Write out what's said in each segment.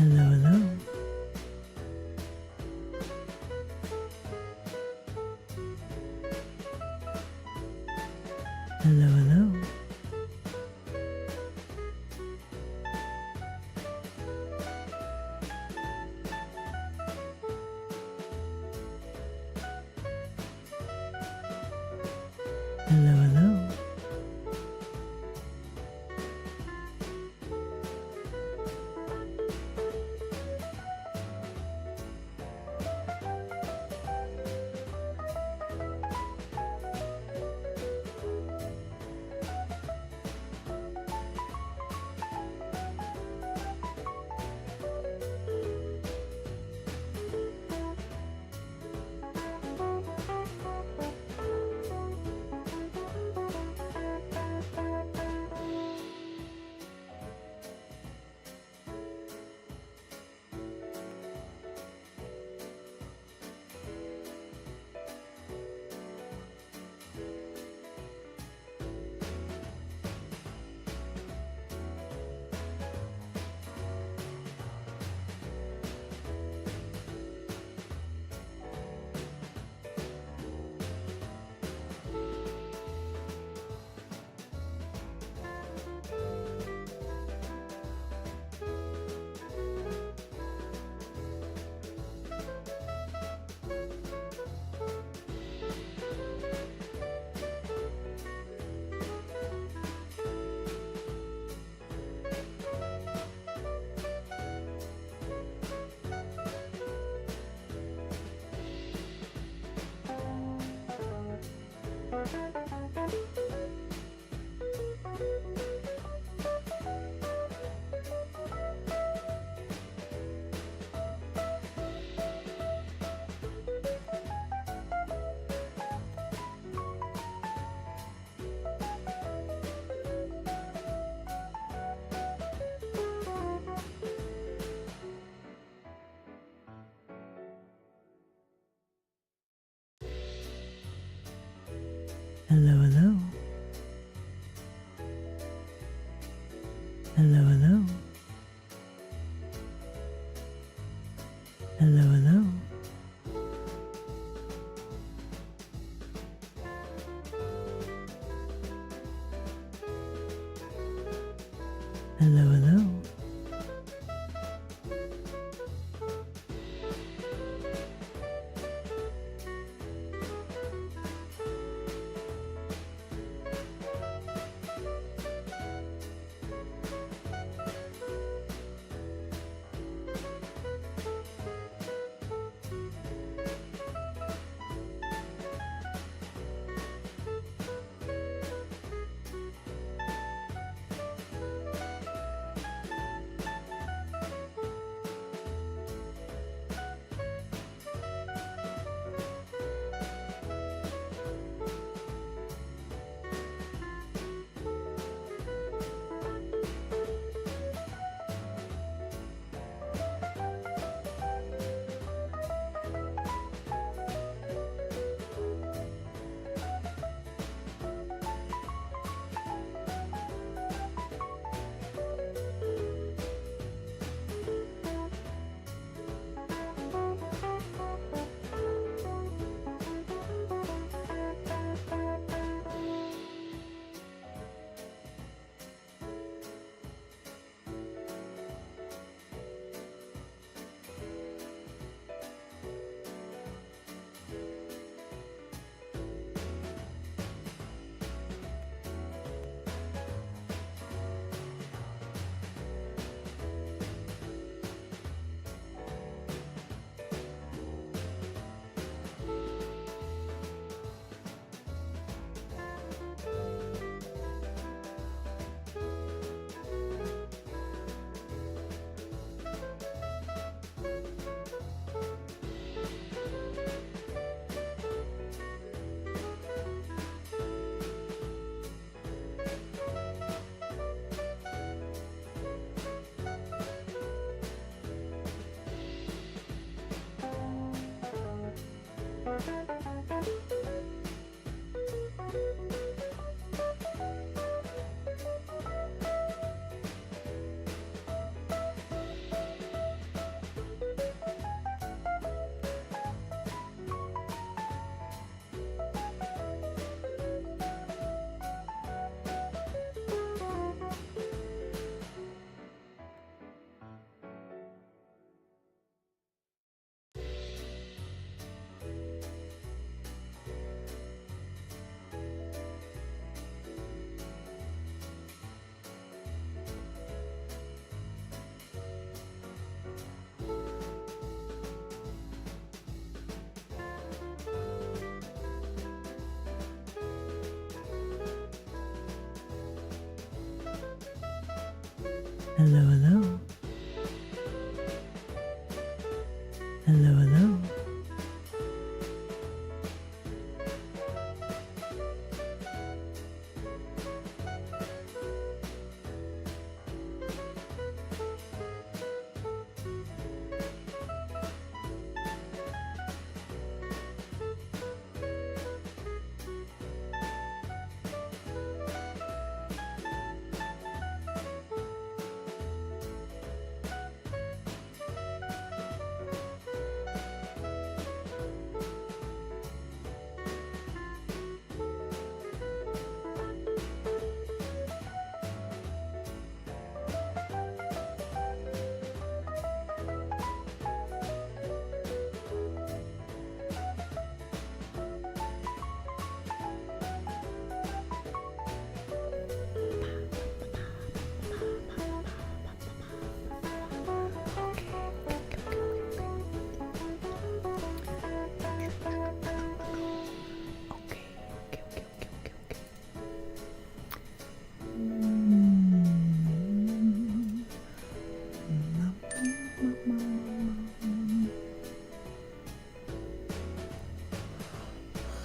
Hello, hello. Hello, hello. Hello, hello. Hello, hello. Hello, hello. Hello, hello. Hello, hello. Hello, hello. Hello, hello.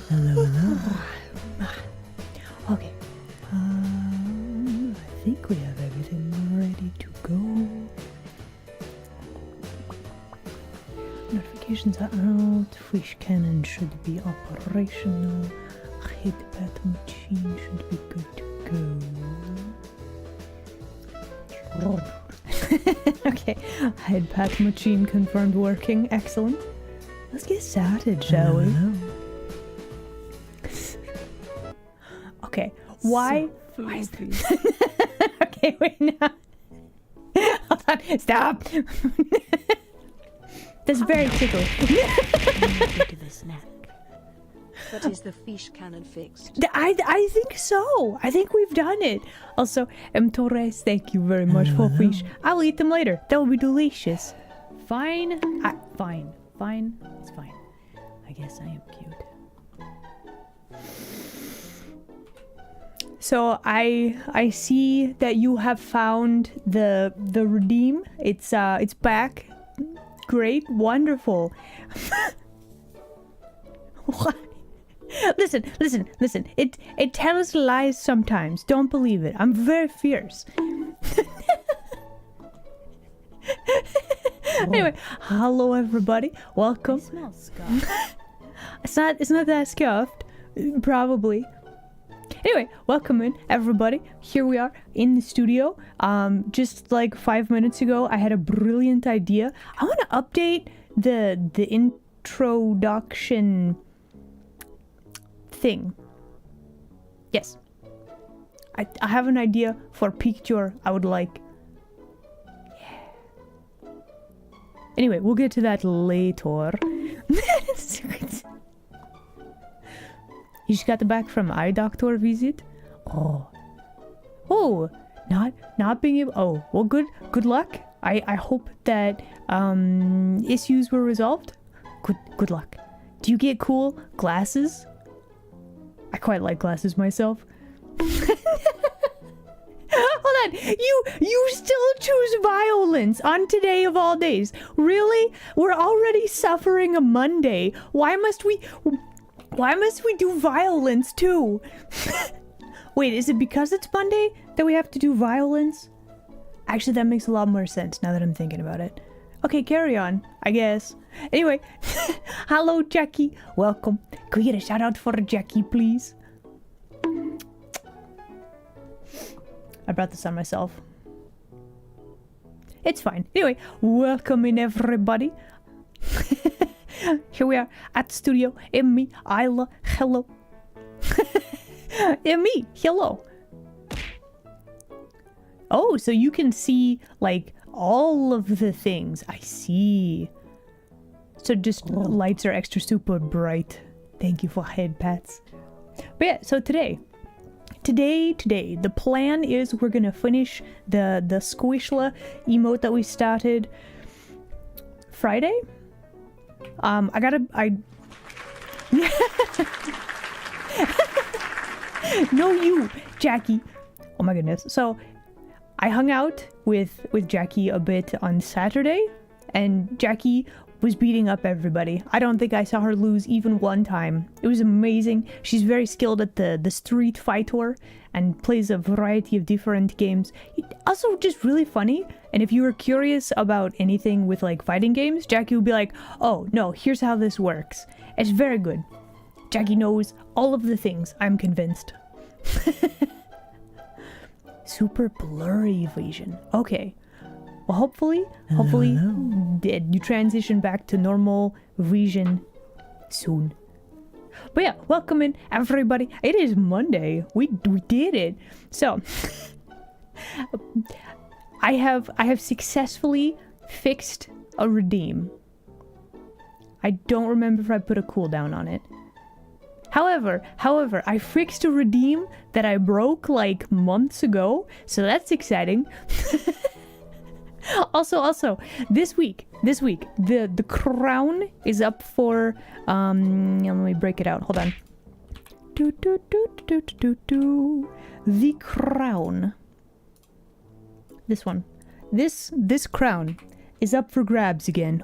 Hello, hello. Okay. I think we have everything ready to go. Notifications are out. Fish cannon should be operational. Headpad machine should be good to go. Okay, headpad machine confirmed working. Excellent. Let's get started, shall we? Hello. Okay, why? So Why is filthy. there... Okay, wait, now. Hold on, stop. That's very ticklish. Bit of a snack. But is the fish cannon fixed? I think so. I think we've done it. Also, Torres, thank you very much for Hello. fish. I'll eat them later. That will be delicious. Fine. Fine. Fine. It's fine. I guess I am cute. So I see that you have found the redeem. It's back. Great, wonderful. What? Listen. It tells lies sometimes. Don't believe it. I'm very fierce. Anyway, hello everybody. Welcome. It smells scuffed. It's not that scuffed. Probably. Anyway, welcome in everybody. Here we are in the studio. Just like 5 minutes ago, I had a brilliant idea. I want to update the introduction thing. Yes. I have an idea for a picture I would like. Yeah. Anyway, we'll get to that later. You just got back from eye doctor visit? Oh, not being able. Oh, well, good luck. I hope that issues were resolved. Good luck. Do you get cool glasses? I quite like glasses myself. Hold on, you still choose violence on today of all days? Really? We're already suffering a Monday. Why must we do violence too? Wait, is it because it's Monday that we have to do violence? Actually, that makes a lot more sense now that I'm thinking about it. Okay, carry on, I guess. Anyway, hello Jackie, welcome. Can we get a shout out for Jackie, please? I brought this on myself. It's fine. Anyway, welcome in everybody. Here we are at the studio. And me, Isla. Hello. And me, hello. Oh, so you can see like all of the things. I see. So just lights are extra super bright. Thank you for head pats. But yeah, so today, the plan is we're gonna finish the Squishla emote that we started Friday. No, you, Jackie. Oh my goodness. So I hung out with Jackie a bit on Saturday, and Jackie was beating up everybody. I don't think I saw her lose even one time. It was amazing. She's very skilled at the Street Fighter and plays a variety of different games. Also just really funny. And if you were curious about anything with like fighting games, Jackie would be like, oh no, here's how this works. It's very good. Jackie knows all of the things, I'm convinced. Super blurry vision. Okay. Well, hopefully, you transition back to normal vision soon. But yeah, welcome in everybody. It is Monday. We did it. So, I have successfully fixed a redeem. I don't remember if I put a cooldown on it. However, I fixed a redeem that I broke like months ago, so that's exciting. Also, this week, the crown is up for, let me break it out, hold on. The crown. This one. This crown is up for grabs again.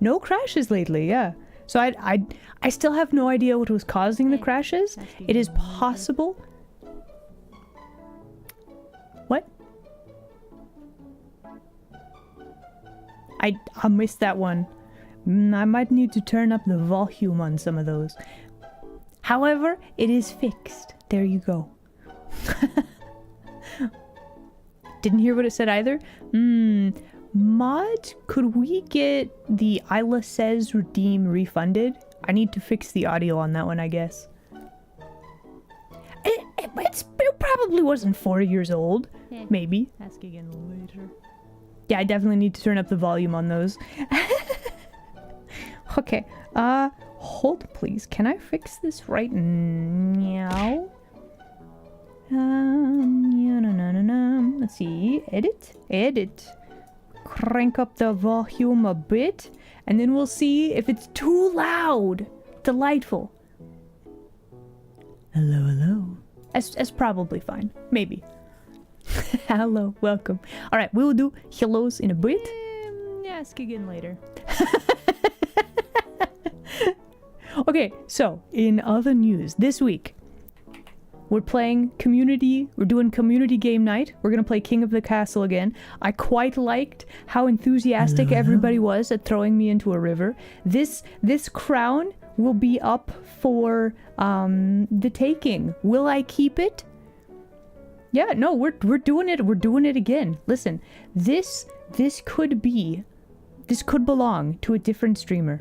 No crashes lately, yeah. So I still have no idea what was causing the crashes. It is possible. What? I missed that one. I might need to turn up the volume on some of those. However, it is fixed. There you go. Didn't hear what it said either. Mod, could we get the Isla Says redeem refunded? I need to fix the audio on that one, I guess. It probably wasn't 4 years old. Maybe. Ask again later. Yeah, I definitely need to turn up the volume on those. Okay. Hold please. Can I fix this right now? Let's see. Edit. Crank up the volume a bit, and then we'll see if it's too loud. Delightful. Hello. That's probably fine. Maybe. Hello, welcome. All right, we will do hellos in a bit. Ask again later. Okay, so in other news, this week we're doing community game night. We're gonna play King of the Castle again. I quite liked how enthusiastic everybody was at throwing me into a river. This crown will be up for the taking. Will I keep it? Yeah, no, we're doing it. We're doing it again. Listen, this could belong to a different streamer.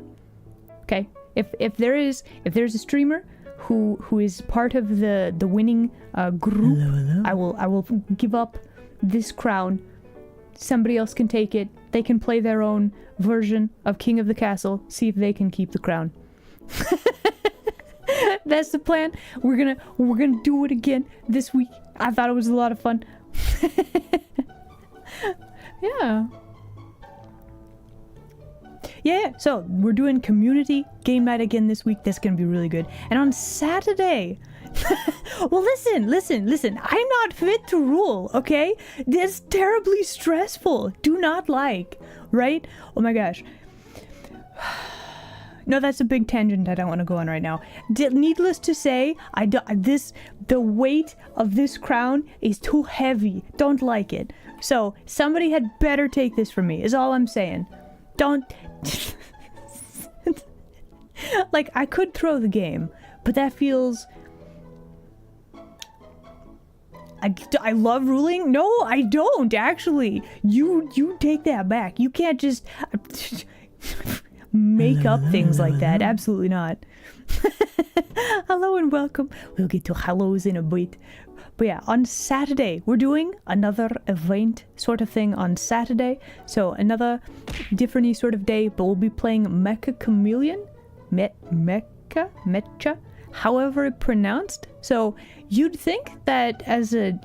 Okay, if there's a streamer who is part of the winning group, Hello. I will give up this crown. Somebody else can take it. They can play their own version of King of the Castle. See if they can keep the crown. That's the plan. We're gonna do it again this week. I thought it was a lot of fun. Yeah, so we're doing community game night again this week. That's gonna be really good. And on Saturday, well, listen. I'm not fit to rule, okay? That's terribly stressful. Do not like, right? Oh my gosh. No, that's a big tangent I don't want to go on right now. Needless to say, the weight of this crown is too heavy. Don't like it. So somebody had better take this from me, is all I'm saying. Don't... Like, I could throw the game, but that feels... I love ruling? No, I don't, actually. You take that back. You can't just... make up things like that. Absolutely not. Hello and welcome. We'll get to hellos in a bit. But yeah, on Saturday, we're doing another event sort of thing on Saturday. So another different sort of day, but we'll be playing Mecha Chameleon. Mecha, however it's pronounced. So you'd think that as a,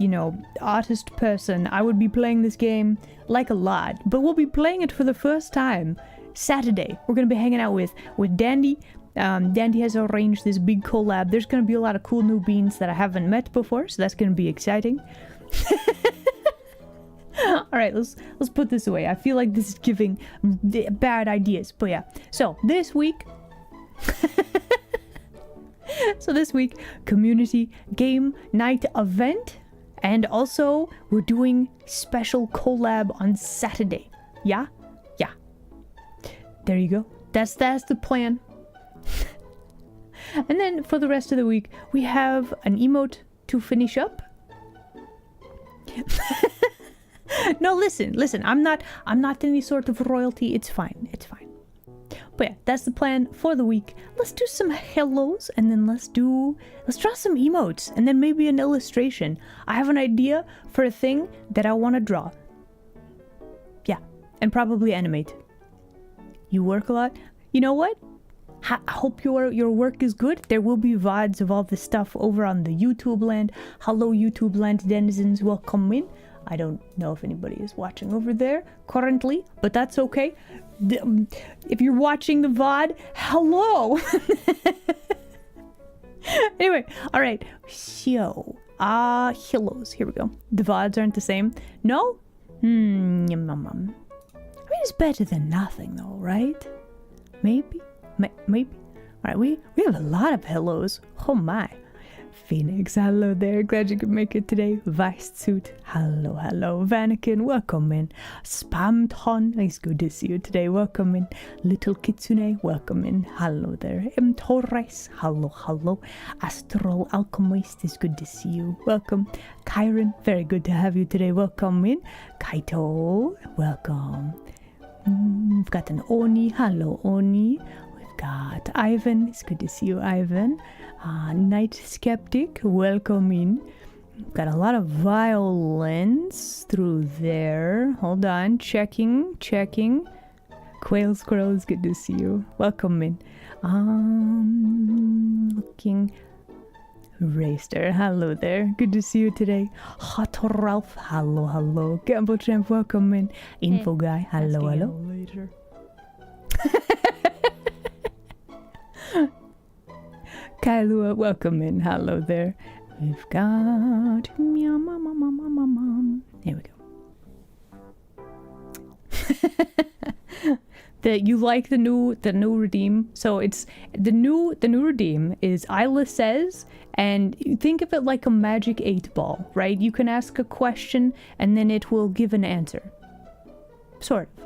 artist person, I would be playing this game like a lot. But we'll be playing it for the first time Saturday. We're gonna be hanging out with Dandy. Dandy has arranged this big collab. There's gonna be a lot of cool new beans that I haven't met before, so that's gonna be exciting. All right, let's put this away. I feel like this is giving bad ideas. But yeah, so this week, community game night event, and also we're doing special collab on Saturday. Yeah. There you go. That's the plan. And then for the rest of the week, we have an emote to finish up. No, listen. I'm not any sort of royalty. It's fine. But yeah, that's the plan for the week. Let's do some hellos, and then let's draw some emotes, and then maybe an illustration. I have an idea for a thing that I want to draw. Yeah, and probably animate. You work a lot. You know what? I hope your work is good. There will be VODs of all this stuff over on the YouTube land. Hello, YouTube land denizens. Welcome in. I don't know if anybody is watching over there currently, but that's okay. If you're watching the VOD, hello! Anyway, alright. So, hellos. Here we go. The VODs aren't the same. No? I mean, it's better than nothing, though, right? Maybe? Maybe? Alright, we have a lot of hellos. Oh my. Phoenix, hello there. Glad you could make it today. Vice Suit, hello. Vanakin, welcome in. Spamton, it's good to see you today. Welcome in. Little Kitsune, welcome in. Hello there. M. Torres, hello. Astral Alchemist, it's good to see you. Welcome. Kyron, very good to have you today. Welcome in. Kaito, welcome. We've got an Oni, hello Oni. We've got Ivan, it's good to see you, Ivan. Night Skeptic, welcome in. We've got a lot of violence through there. Hold on, checking. Quail Squirrel, it's good to see you. Welcome in. Looking. Rayster, hello there. Good to see you today. Hot Ralph, hello. Gamble Champ, welcome in. Info Guy, hello. Later. Kailua, welcome in. Hello there. We've got meow mom. There we go. You like the new redeem? So it's the new redeem is Isla says, and you think of it like a magic 8-ball, right? You can ask a question and then it will give an answer. Sort of.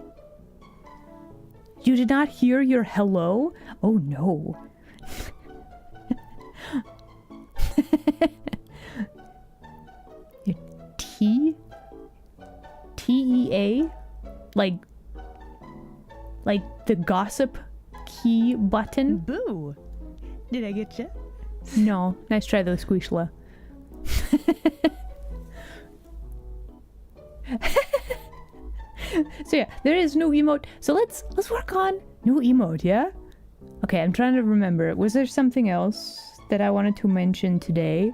You did not hear your hello? Oh no. Your TEA? Like the gossip key button? Boo! Did I get you? No. Nice try though, Squishla. So yeah, there is new emote. So let's work on new emote, yeah? Okay, I'm trying to remember. Was there something else that I wanted to mention today?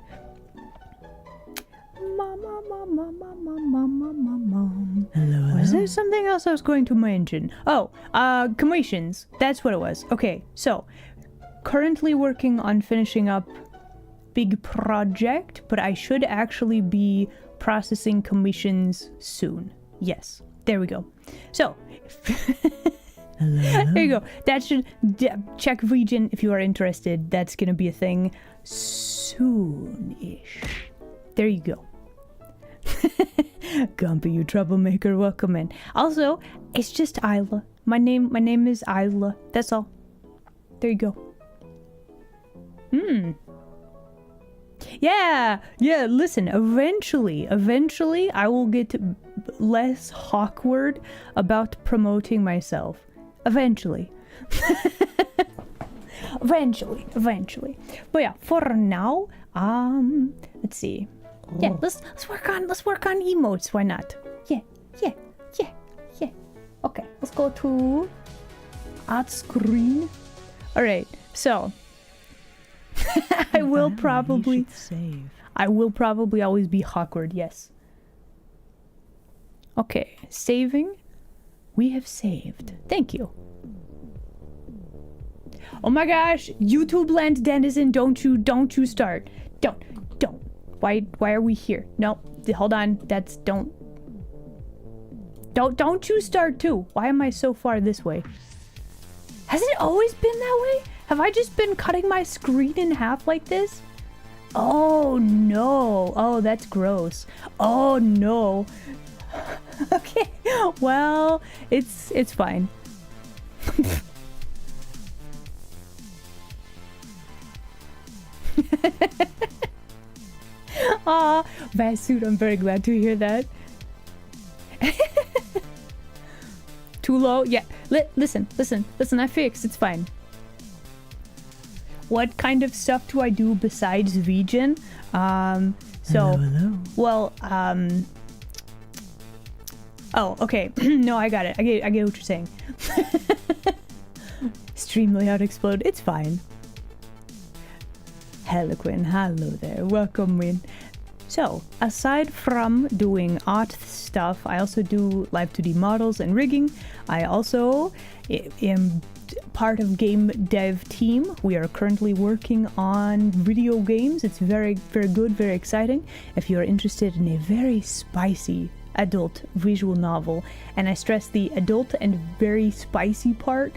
Hello. Was there something else I was going to mention? Oh, commissions. That's what it was. Okay, so currently working on finishing up big project, but I should actually be processing commissions soon. Yes, there we go. So, Hello. there you go. That should check region if you are interested. That's gonna be a thing soon-ish. There you go. Gumpy, you troublemaker, welcome in. Also, it's just Isla. My name is Isla. That's all. There you go. Yeah, listen, eventually I will get less awkward about promoting myself. Eventually. Eventually. But yeah, for now, let's see. Yeah, let's work on emotes. Why not? Yeah. Okay, let's go to art screen. All right, so I will probably always be awkward. Yes. Okay, saving. We have saved. Thank you. Oh my gosh, YouTube land denizen, don't you start. Don't. Why are we here? No, hold on. That's don't you start too. Why am I so far this way? Has it always been that way? Have I just been cutting my screen in half like this? Oh no. Oh, that's gross. Oh no. Okay. Well, it's fine. Aw, Vasud, I'm very glad to hear that. Too low? Yeah. Listen, I fixed. It's fine. What kind of stuff do I do besides vegan? Hello. Well, oh, okay. No, I got it. I get what you're saying. Stream layout explode. It's fine. Hello, Quinn. Hello there. Welcome, Win. So, aside from doing art stuff, I also do live 2D models and rigging. I also am part of game dev team. We are currently working on video games. It's very, very good, very exciting. If you're interested in a very spicy adult visual novel, and I stress the adult and very spicy part,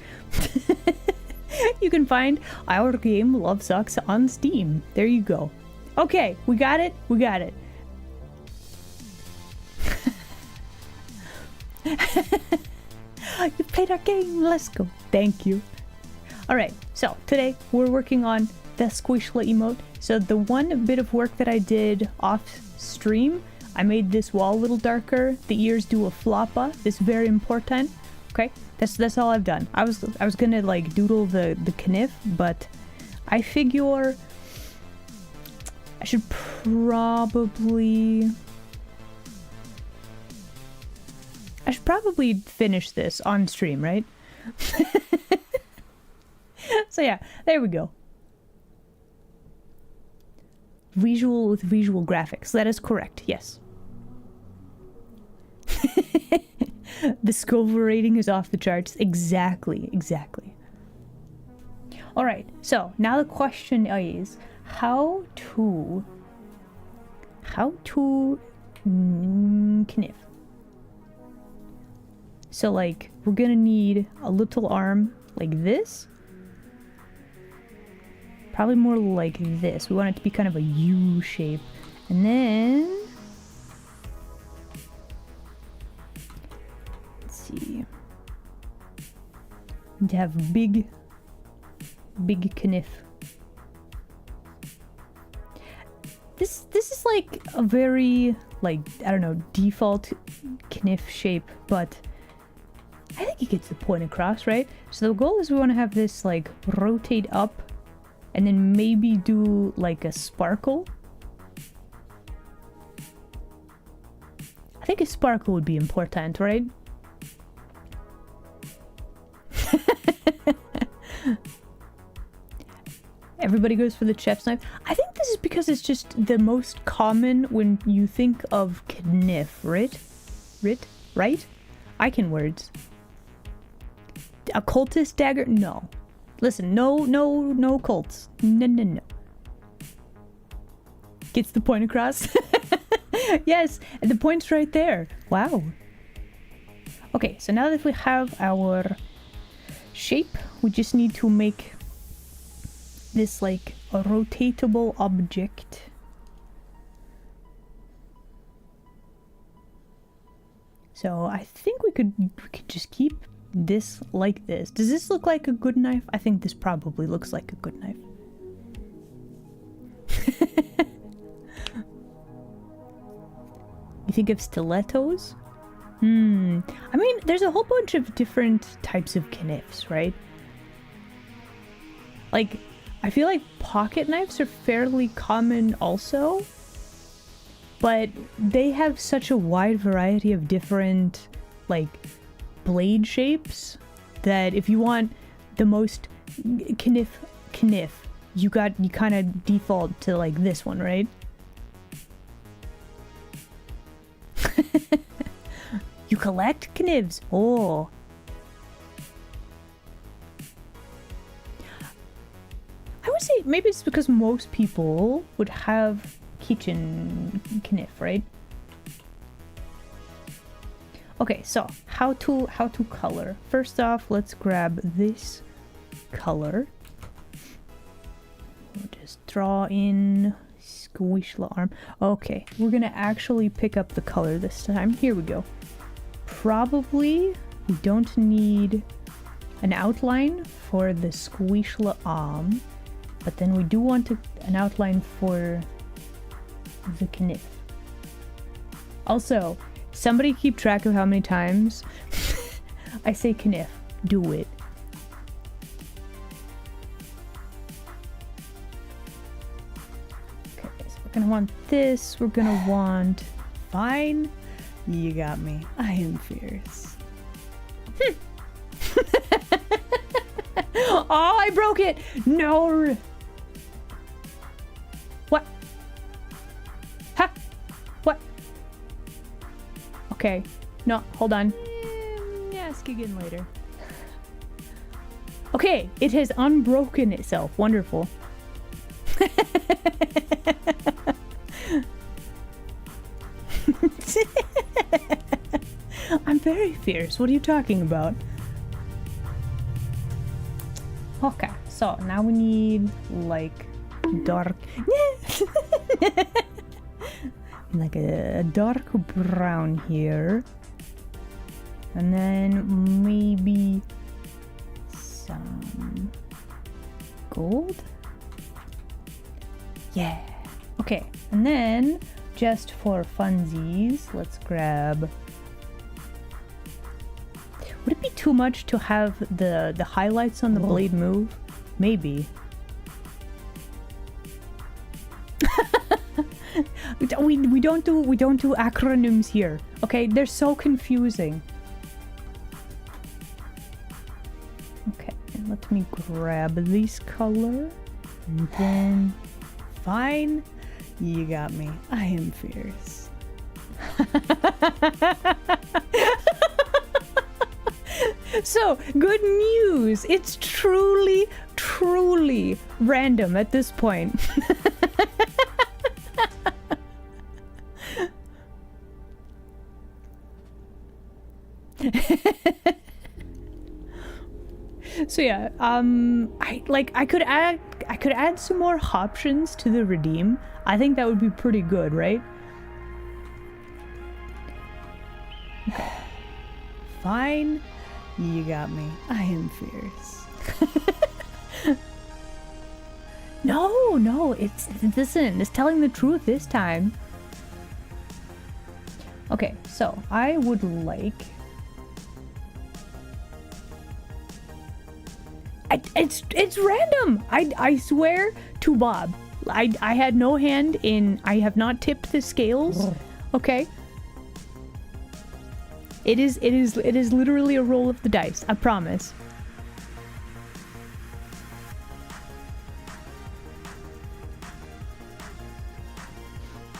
you can find our game Love Sucks on Steam. There you go. Okay, we got it. We got it. You played our game. Let's go. Thank you. All right. So today we're working on the Squishla emote. So the one bit of work that I did off stream, I made this wall a little darker. The ears do a floppa. This is very important. Okay. That's all I've done. I was gonna like doodle the kniff, but I figure I should probably finish this on stream, right? So yeah, there we go. Visual with visual graphics. That is correct, yes. The Scoville rating is off the charts. Exactly. Alright, so now the question is how to kniff. So like we're gonna need a little arm like this. Probably more like this. We want it to be kind of a U shape. And then let's see. And to have big kniff. This is like a very like, I don't know, default kniff shape, but I think it gets the point across, right? So the goal is we want to have this like rotate up and then maybe do like a sparkle. I think a sparkle would be important, right? Everybody goes for the chef's knife. I think this is because it's just the most common when you think of kniff, right? Right? I can words. A cultist dagger? No. Listen, no cults. No. Gets the point across? Yes, and the point's right there. Wow. Okay, so now that we have our shape, we just need to make this like a rotatable object. So I think we could just keep this like this. Does this look like a good knife? I think this probably looks like a good knife. You think of stilettos? I mean, there's a whole bunch of different types of knives, right? Like, I feel like pocket knives are fairly common also, but they have such a wide variety of different, like, blade shapes that if you want the most kniff, you kind of default to, like, this one, right? You collect knives. Oh. I would say maybe it's because most people would have kitchen kniff, right? Okay, so how to color. First off, let's grab this color. We'll just draw in Squishla arm. Okay, we're gonna actually pick up the color this time. Here we go. Probably we don't need an outline for the Squishla arm, but then we do want an outline for the kniff. Also, somebody keep track of how many times I say kniff. Do it. Okay, so we're gonna want this. We're gonna want... Fine. You got me. I am fierce. Oh, I broke it! No! What? Ha! What? Okay. No, hold on. Ask again later. Okay, it has unbroken itself. Wonderful. I'm very fierce. What are you talking about? Okay, so now we need like dark, like a dark brown here, and then maybe some gold. Yeah. Okay, and then just for funsies, let's grab. Would it be too much to have the highlights on the blade move? Maybe. we don't do acronyms here. Okay, they're so confusing. Okay, let me grab this color, and then Fine. You got me. I am fierce. So, good news! It's truly, truly random at this point. So yeah, I could add some more options to the redeem. I think that would be pretty good, right? Okay. Fine. You got me. I am fierce. No, it's telling the truth this time. Okay, so I would like... It's random! I swear to Bob. I had no hand in... I have not tipped the scales. Okay? It is literally a roll of the dice. I promise.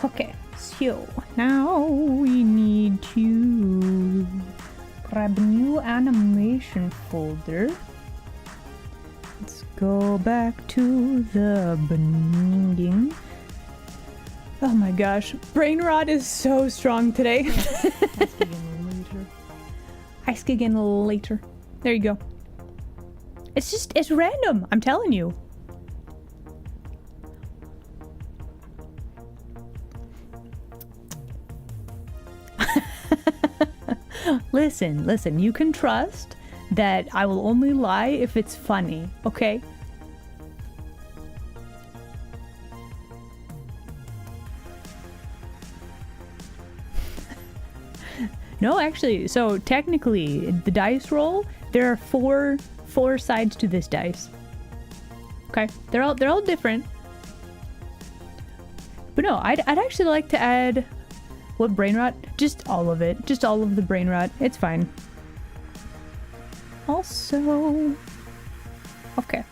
Okay, so now we need to grab a new animation folder. Let's go back to the beginning. Oh my gosh, brain rot is so strong today. Ask again later. There you go. It's random, I'm telling you. Listen, you can trust that I will only lie if it's funny, okay? No, actually, so technically, the dice roll, there are four sides to this dice. Okay, they're all different. But no, I'd actually like to add what brain rot? Just all of it. Just all of the brain rot. It's fine. Also, okay.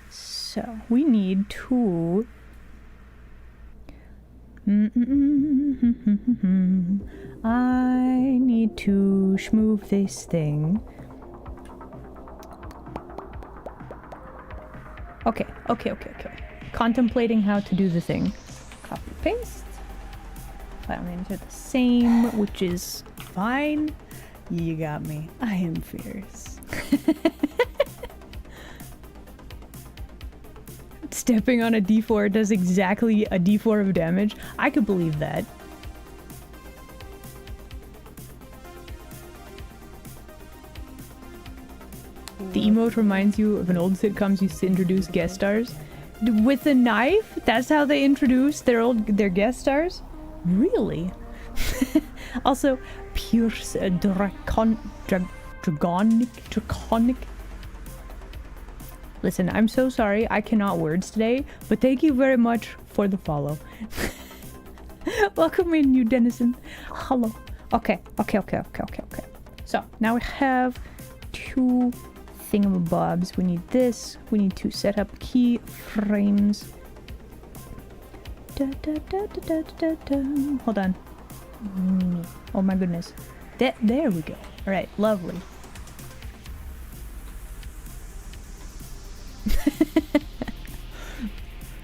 So we need to. I need to schmoove this thing. Okay. Contemplating how to do the thing. Copy paste. File name are the same, which is fine. You got me. I am fierce. Stepping on a d4 does exactly a d4 of damage. I could believe that. The emote reminds you of an old sitcoms used to introduce guest stars. With a knife? That's how they introduce their guest stars? Really? Also, pierce a draconic. Listen, I'm so sorry I cannot words today, but thank you very much for the follow. Welcome in, new denizen. Hello. Okay. So, now we have 2 thingamabobs. We need this. We need to set up keyframes. Hold on. Oh my goodness. There we go. Alright, lovely.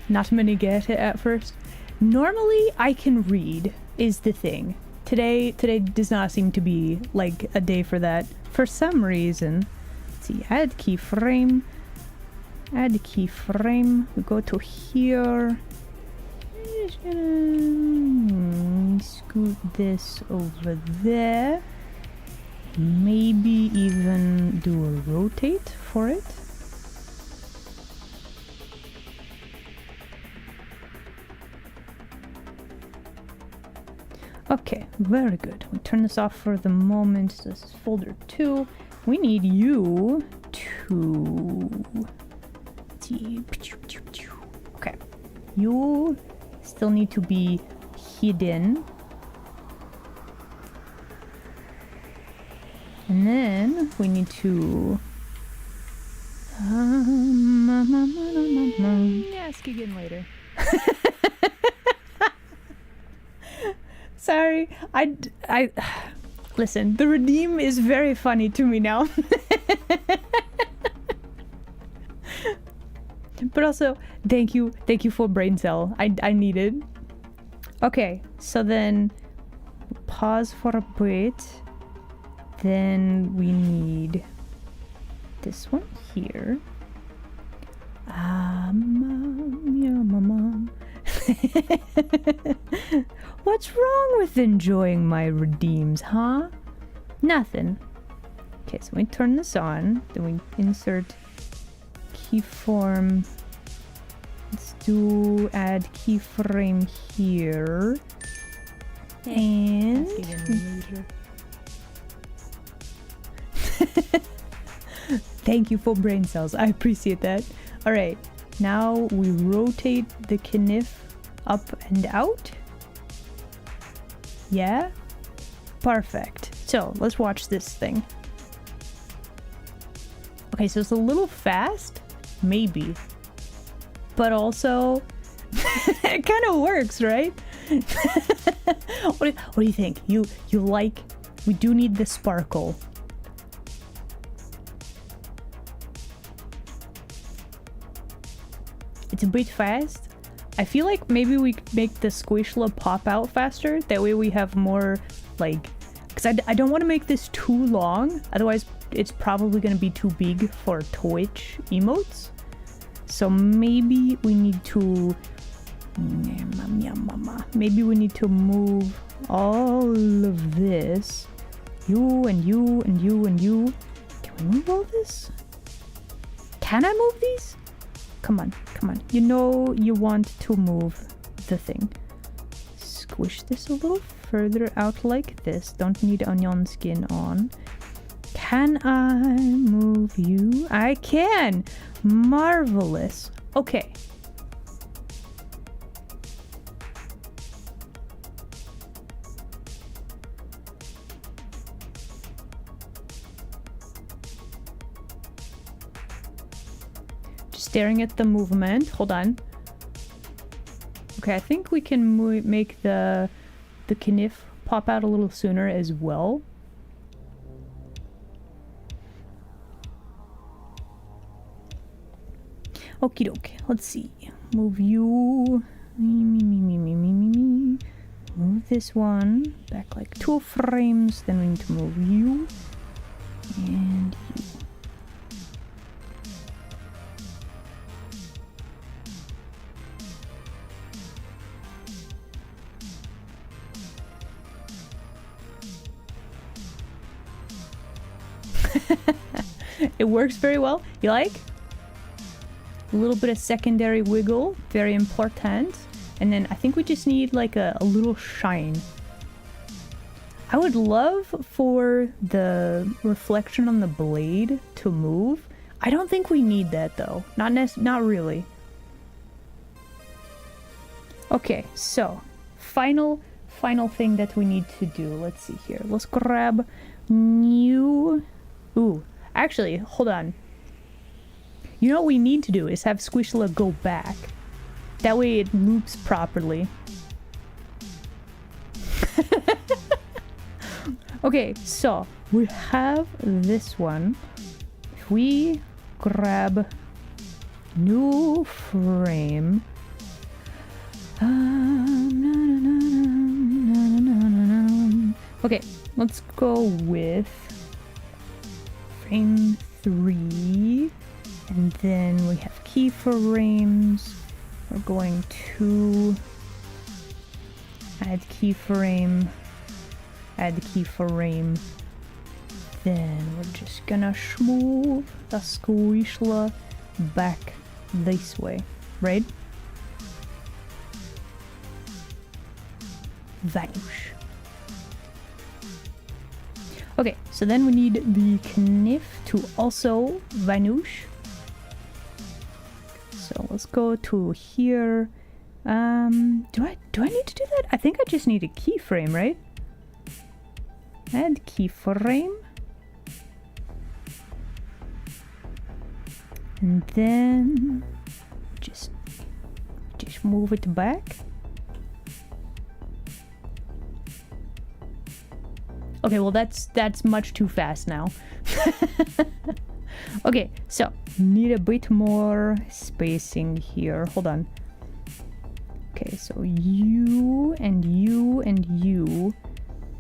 Not many get it at first. Normally I can read is the thing. Today does not seem to be like a day for that for some reason. Let's see, add keyframe. Add keyframe. We go to here. I'm just gonna scoot this over there. Maybe even do a rotate for it. Okay, very good. We turn this off for the moment. This is folder 2. We need you to... Let's see. Okay. You still need to be hidden. And then we need to... ask again later. Sorry, I listen, the redeem is very funny to me now. But also, thank you for brain cell. I need it. Okay, so then pause for a bit. Then we need this one here. What's wrong with enjoying my redeems, huh? Nothing. Okay, so we turn this on. Then we insert keyform. Let's do add keyframe here. And... Thank you for brain cells. I appreciate that. Alright, now we rotate the knif up and out. Yeah? Perfect. So, let's watch this thing. Okay, so it's a little fast. Maybe. But also... it kind of works, right? What do you think? You like... We do need the sparkle. It's a bit fast. I feel like maybe we could make the Squishla pop out faster. That way we have more, like... Because I don't want to make this too long. Otherwise, it's probably going to be too big for Twitch emotes. So maybe we need to... Maybe we need to move all of this. You and you and you and you. Can we move all this? Can I move these? Come on, come on. You know you want to move the thing. Squish this a little further out like this. Don't need onion skin on. Can I move you? I can! Marvelous. Okay. Staring at the movement. Hold on. Okay, I think we can make the knif pop out a little sooner as well. Okie dokie. Let's see. Move you. Me. Move this one back like 2 frames. Then we need to move you and you. It works very well. You like? A little bit of secondary wiggle, very important. And then I think we just need like a little shine. I would love for the reflection on the blade to move. I don't think we need that though. Not really. Okay, so final thing that we need to do. Let's see here. Let's grab new. Ooh, actually, hold on. You know what we need to do is have Squishla go back. That way it loops properly. Okay, so we have this one. If we grab new frame. Okay, let's go with frame 3. And then we have keyframes. We're going to add keyframe, add keyframe. Then we're just gonna smooth the Squishla back this way, right? Vanish. Okay, so then we need the kniff to also vanish. So let's go to here. Do I need to do that? I think I just need a keyframe, right? Add keyframe. And then just move it back. Okay, well that's much too fast now. Okay, so need a bit more spacing here. Hold on. Okay, so you and you and you.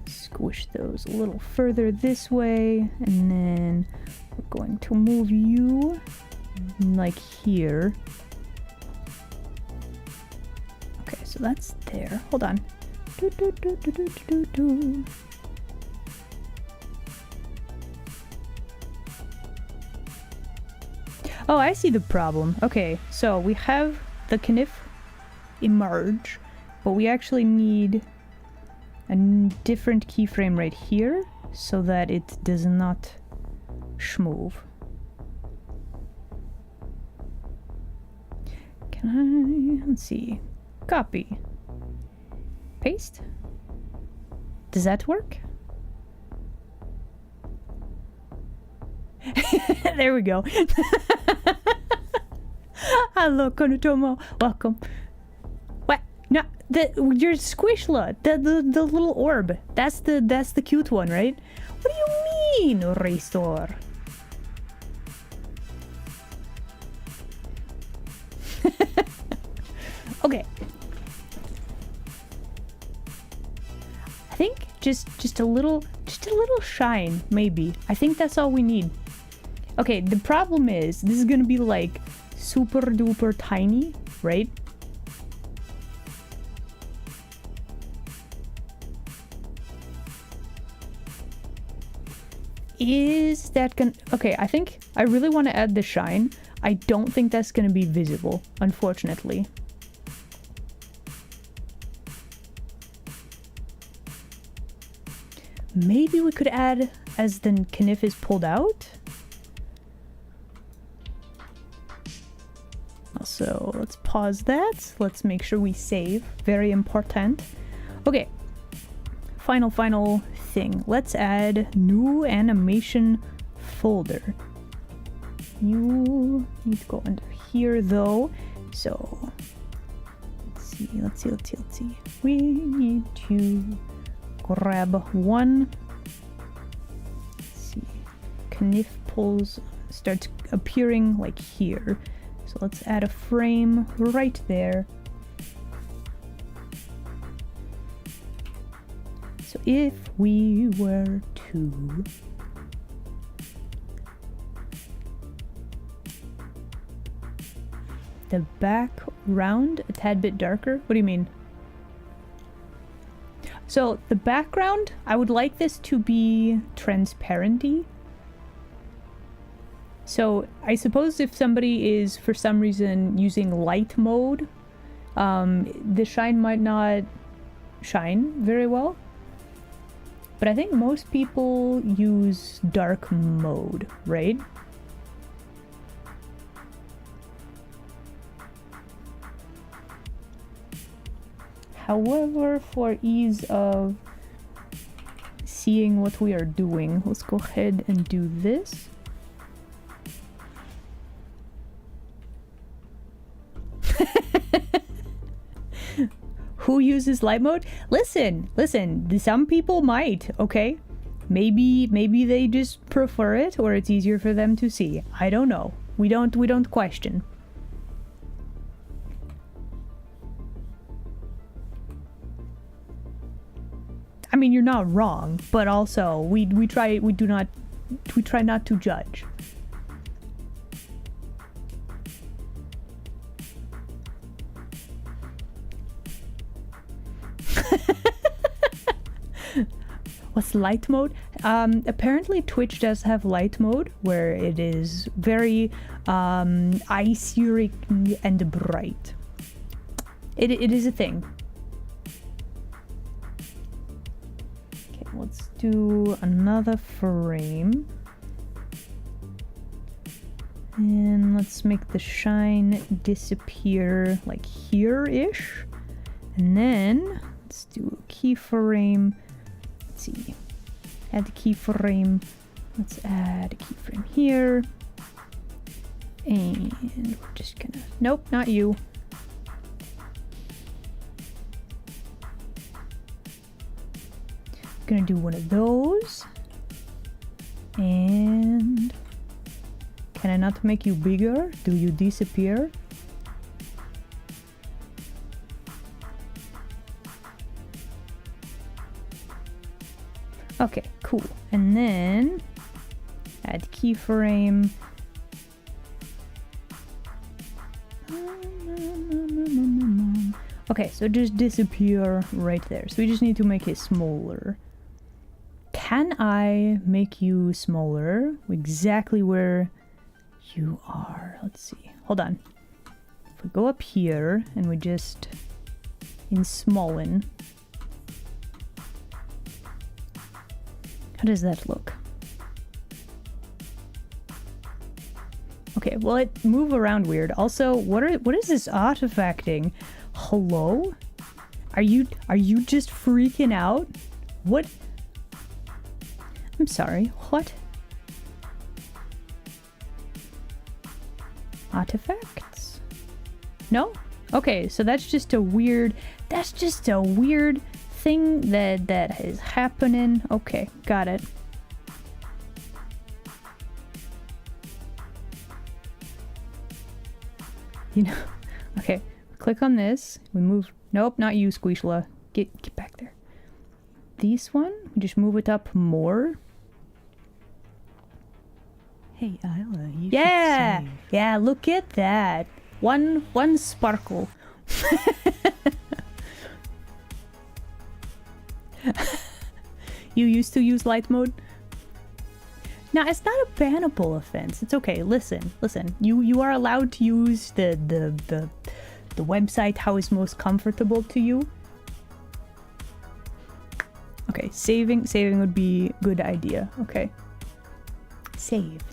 Squish those a little further this way, and then we're going to move you like here. Okay, so that's there. Hold on. Oh, I see the problem. Okay, so we have the kniff emerge, but we actually need a different keyframe right here so that it does not schmove. Can I, let's see, copy, paste? Does that work? There we go. Hello, Konotomo. Welcome. What? No, your Squishla, the little orb. That's the cute one, right? What do you mean, restore? Okay. I think just a little shine, maybe. I think that's all we need. Okay, the problem is this is gonna be like super duper tiny, right? Is that gonna... Okay, I think I really want to add the shine. I don't think that's gonna be visible, unfortunately. Maybe we could add as the kniff is pulled out. So let's pause that. Let's make sure we save. Very important. Okay. Final thing. Let's add new animation folder. You need to go under here though. So let's see. We need to grab one. Let's see. Kniff pulls starts appearing like here. So let's add a frame right there. if we were to... The background a tad bit darker? What do you mean? So the background, I would like this to be transparency. So I suppose if somebody is for some reason using light mode, the shine might not shine very well. But I think most people use dark mode, right? However, for ease of seeing what we are doing, let's go ahead and do this. Who uses light mode? Listen, some people might, okay? Maybe they just prefer it or it's easier for them to see. I don't know. We don't question. I mean, you're not wrong, but also we try not to judge. What's light mode? Apparently Twitch does have light mode where it is very eye-searing and bright. It is a thing. Okay, let's do another frame. And let's make the shine disappear like here-ish. And then let's do a keyframe. Let's see. Add the keyframe. Let's add a keyframe here. And we're just gonna... Nope, not you. Gonna do one of those. And... Can I not make you bigger? Do you disappear? Okay, cool. And then add keyframe. Okay, so just disappear right there. So we just need to make it smaller. Can I make you smaller? Exactly where you are. Let's see. Hold on. If we go up here and we just in smallin. How does that look? Okay, well it move around weird. Also, what is this artifacting? Hello? Are you just freaking out? What? I'm sorry, what? Artifacts? No? Okay, so that's just a weird thing that is happening. Okay, got it. You know, okay, click on this. We move. Nope, not you, Squishla. Get back there. This one, we just move it up more. Hey, Isla, you Yeah, should save. yeah. Look at that. One sparkle. You used to use light mode? Now, it's not a bannable offense. It's okay. Listen. You are allowed to use the website how is most comfortable to you. Okay, saving would be a good idea. Okay. Saved.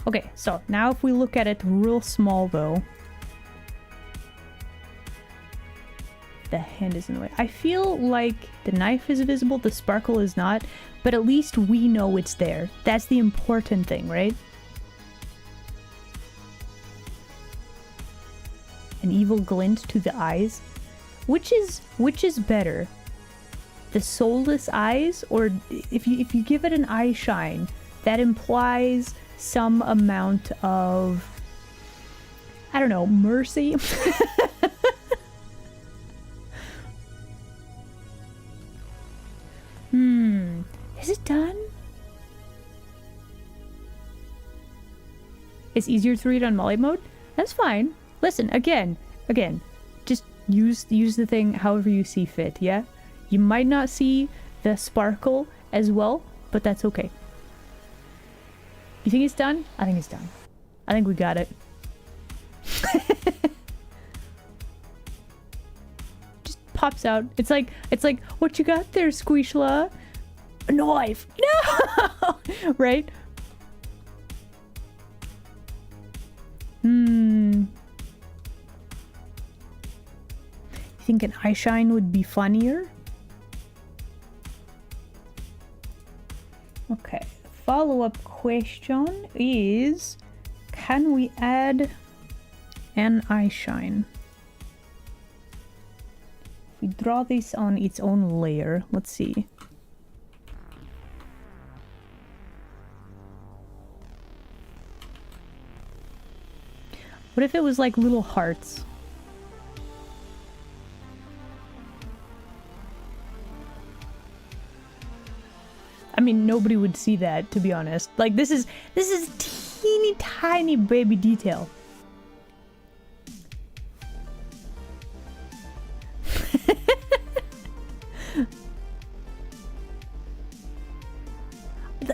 Okay, so now if we look at it real small though, the hand is in the way. I feel like the knife is visible, the sparkle is not, but at least we know it's there. That's the important thing, right? An evil glint to the eyes. Which is better? The soulless eyes, or if you give it an eye shine, that implies some amount of, I don't know, mercy. Is it done? It's easier to read on Molly mode? That's fine. Listen, again, just use the thing however you see fit, yeah? You might not see the sparkle as well, but that's okay. You think it's done? I think it's done. I think we got it. Just pops out. It's like, what you got there, Squishla? A knife. No! Right? You think an eye shine would be funnier? Okay. Follow-up question is, can we add an eye shine? If we draw this on its own layer, let's see. What if it was like little hearts? I mean, nobody would see that, to be honest. Like, this is teeny tiny baby detail.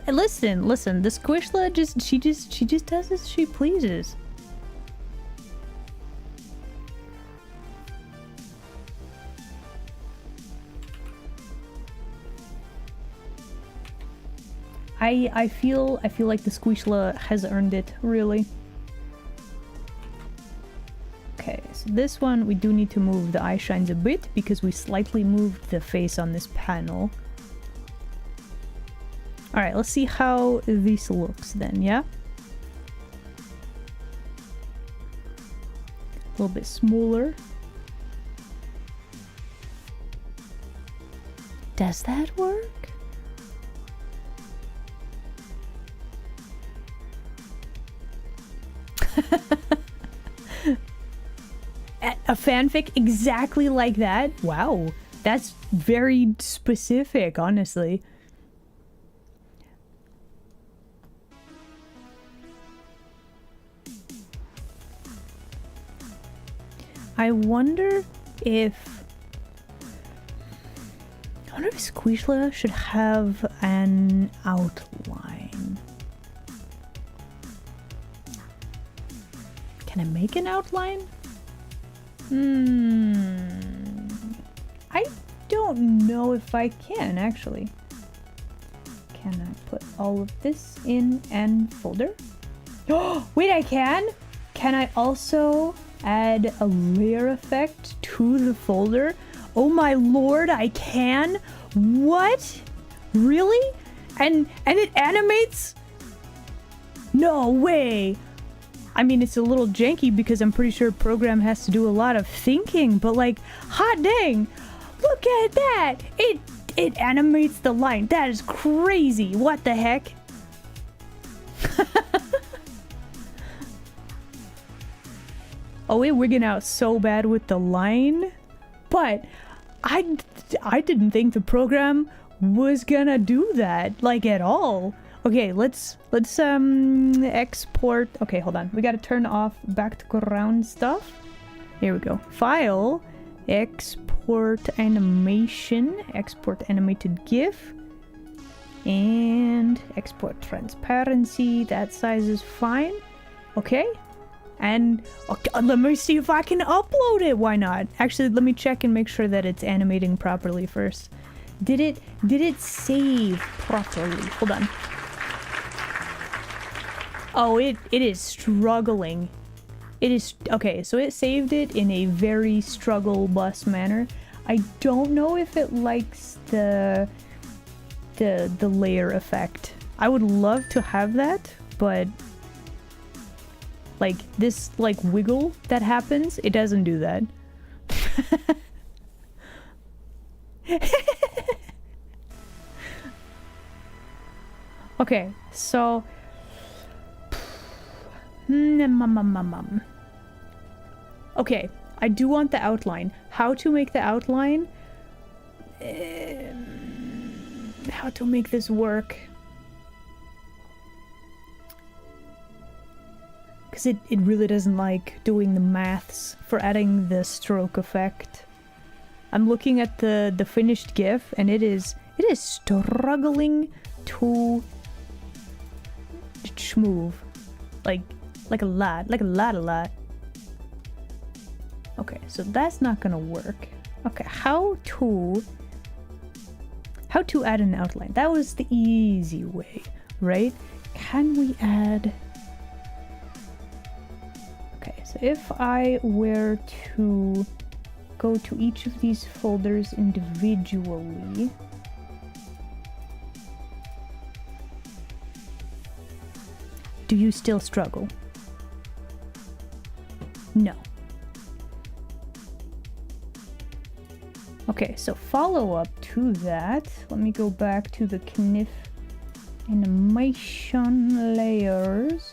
Listen, the Squishla she just does as she pleases. I feel like the Squishla has earned it, really. Okay, so this one we do need to move the eye shines a bit because we slightly moved the face on this panel. Alright, let's see how this looks then, yeah? A little bit smaller. Does that work? A fanfic exactly like that? Wow, that's very specific, honestly. I wonder if Squishla should have an outline. Can I make an outline? I don't know if I can, actually. Can I put all of this in an folder? Oh, wait, I can? Can I also add a layer effect to the folder? Oh my lord, I can? What? Really? And it animates? No way! I mean, it's a little janky because I'm pretty sure a program has to do a lot of thinking, but like, hot dang! Look at that! It animates the line. That is crazy. What the heck? Oh, we're wigging out so bad with the line, but I didn't think the program was gonna do that, like, at all. Okay, let's export. Okay, hold on. We gotta turn off background stuff. Here we go. File, export animation, export animated GIF, and export transparency. That size is fine. Okay. And okay, let me see if I can upload it. Why not? Actually, let me check and make sure that it's animating properly first. Did it save properly? Hold on. Oh, it is struggling. It is okay, so it saved it in a very struggle bus manner. I don't know if it likes the layer effect. I would love to have that, but like this like wiggle that happens, it doesn't do that. Okay, so okay, I do want the outline. How to make the outline? how to make this work. Because it really doesn't like doing the maths for adding the stroke effect. I'm looking at the finished GIF and it is struggling to schmoove. Like a lot. Okay, so that's not gonna work. Okay, how to add an outline? That was the easy way, right? Can we add... Okay, so if I were to go to each of these folders individually... Do you still struggle? No. Okay, so follow up to that. Let me go back to the Knif animation layers.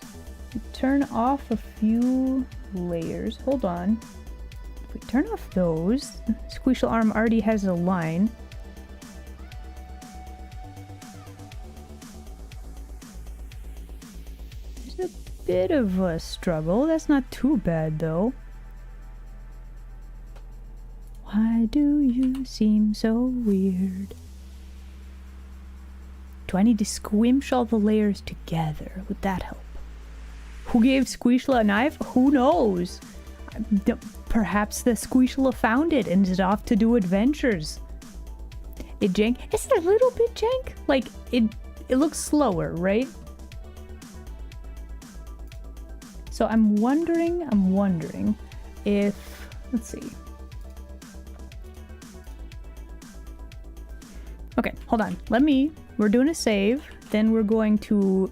Turn off a few layers. Hold on. If we turn off those, Squishla arm already has a line. There's a bit of a struggle. That's not too bad though. Why do you seem so weird? Do I need to squinch all the layers together? Would that help? Who gave Squishla a knife? Who knows? Perhaps the Squishla found it and is off to do adventures. It jank? Is it a little bit jank? Like, it looks slower, right? So I'm wondering if... Let's see. Okay, hold on. We're doing a save. Then we're going to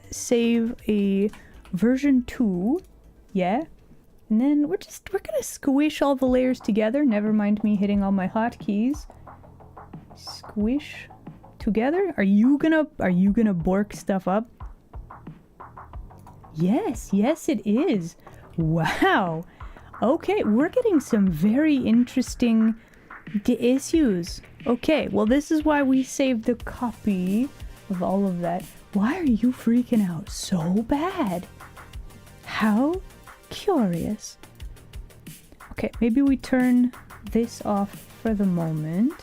save a version 2. Yeah. And then we're gonna squish all the layers together. Never mind me hitting all my hotkeys. Squish together? Are you gonna bork stuff up? Yes, it is. Wow. Okay, we're getting some very interesting issues. Okay, well this is why we saved a copy of all of that. Why are you freaking out so bad? How curious. Okay, maybe we turn this off for the moment.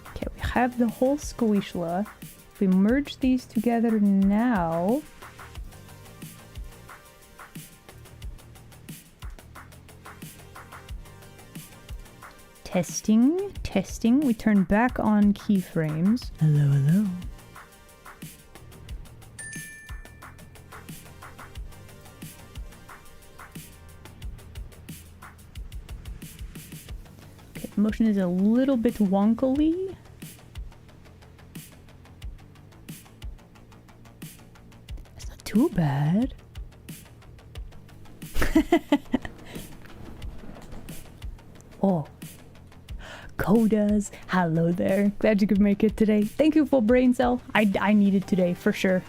Okay, we have the whole Squishla. If we merge these together now... Testing. We turn back on keyframes. Hello. Okay, motion is a little bit wonkily. It's not too bad. Oh. Kodas, hello there. Glad you could make it today. Thank you for brain cell. I need it today for sure.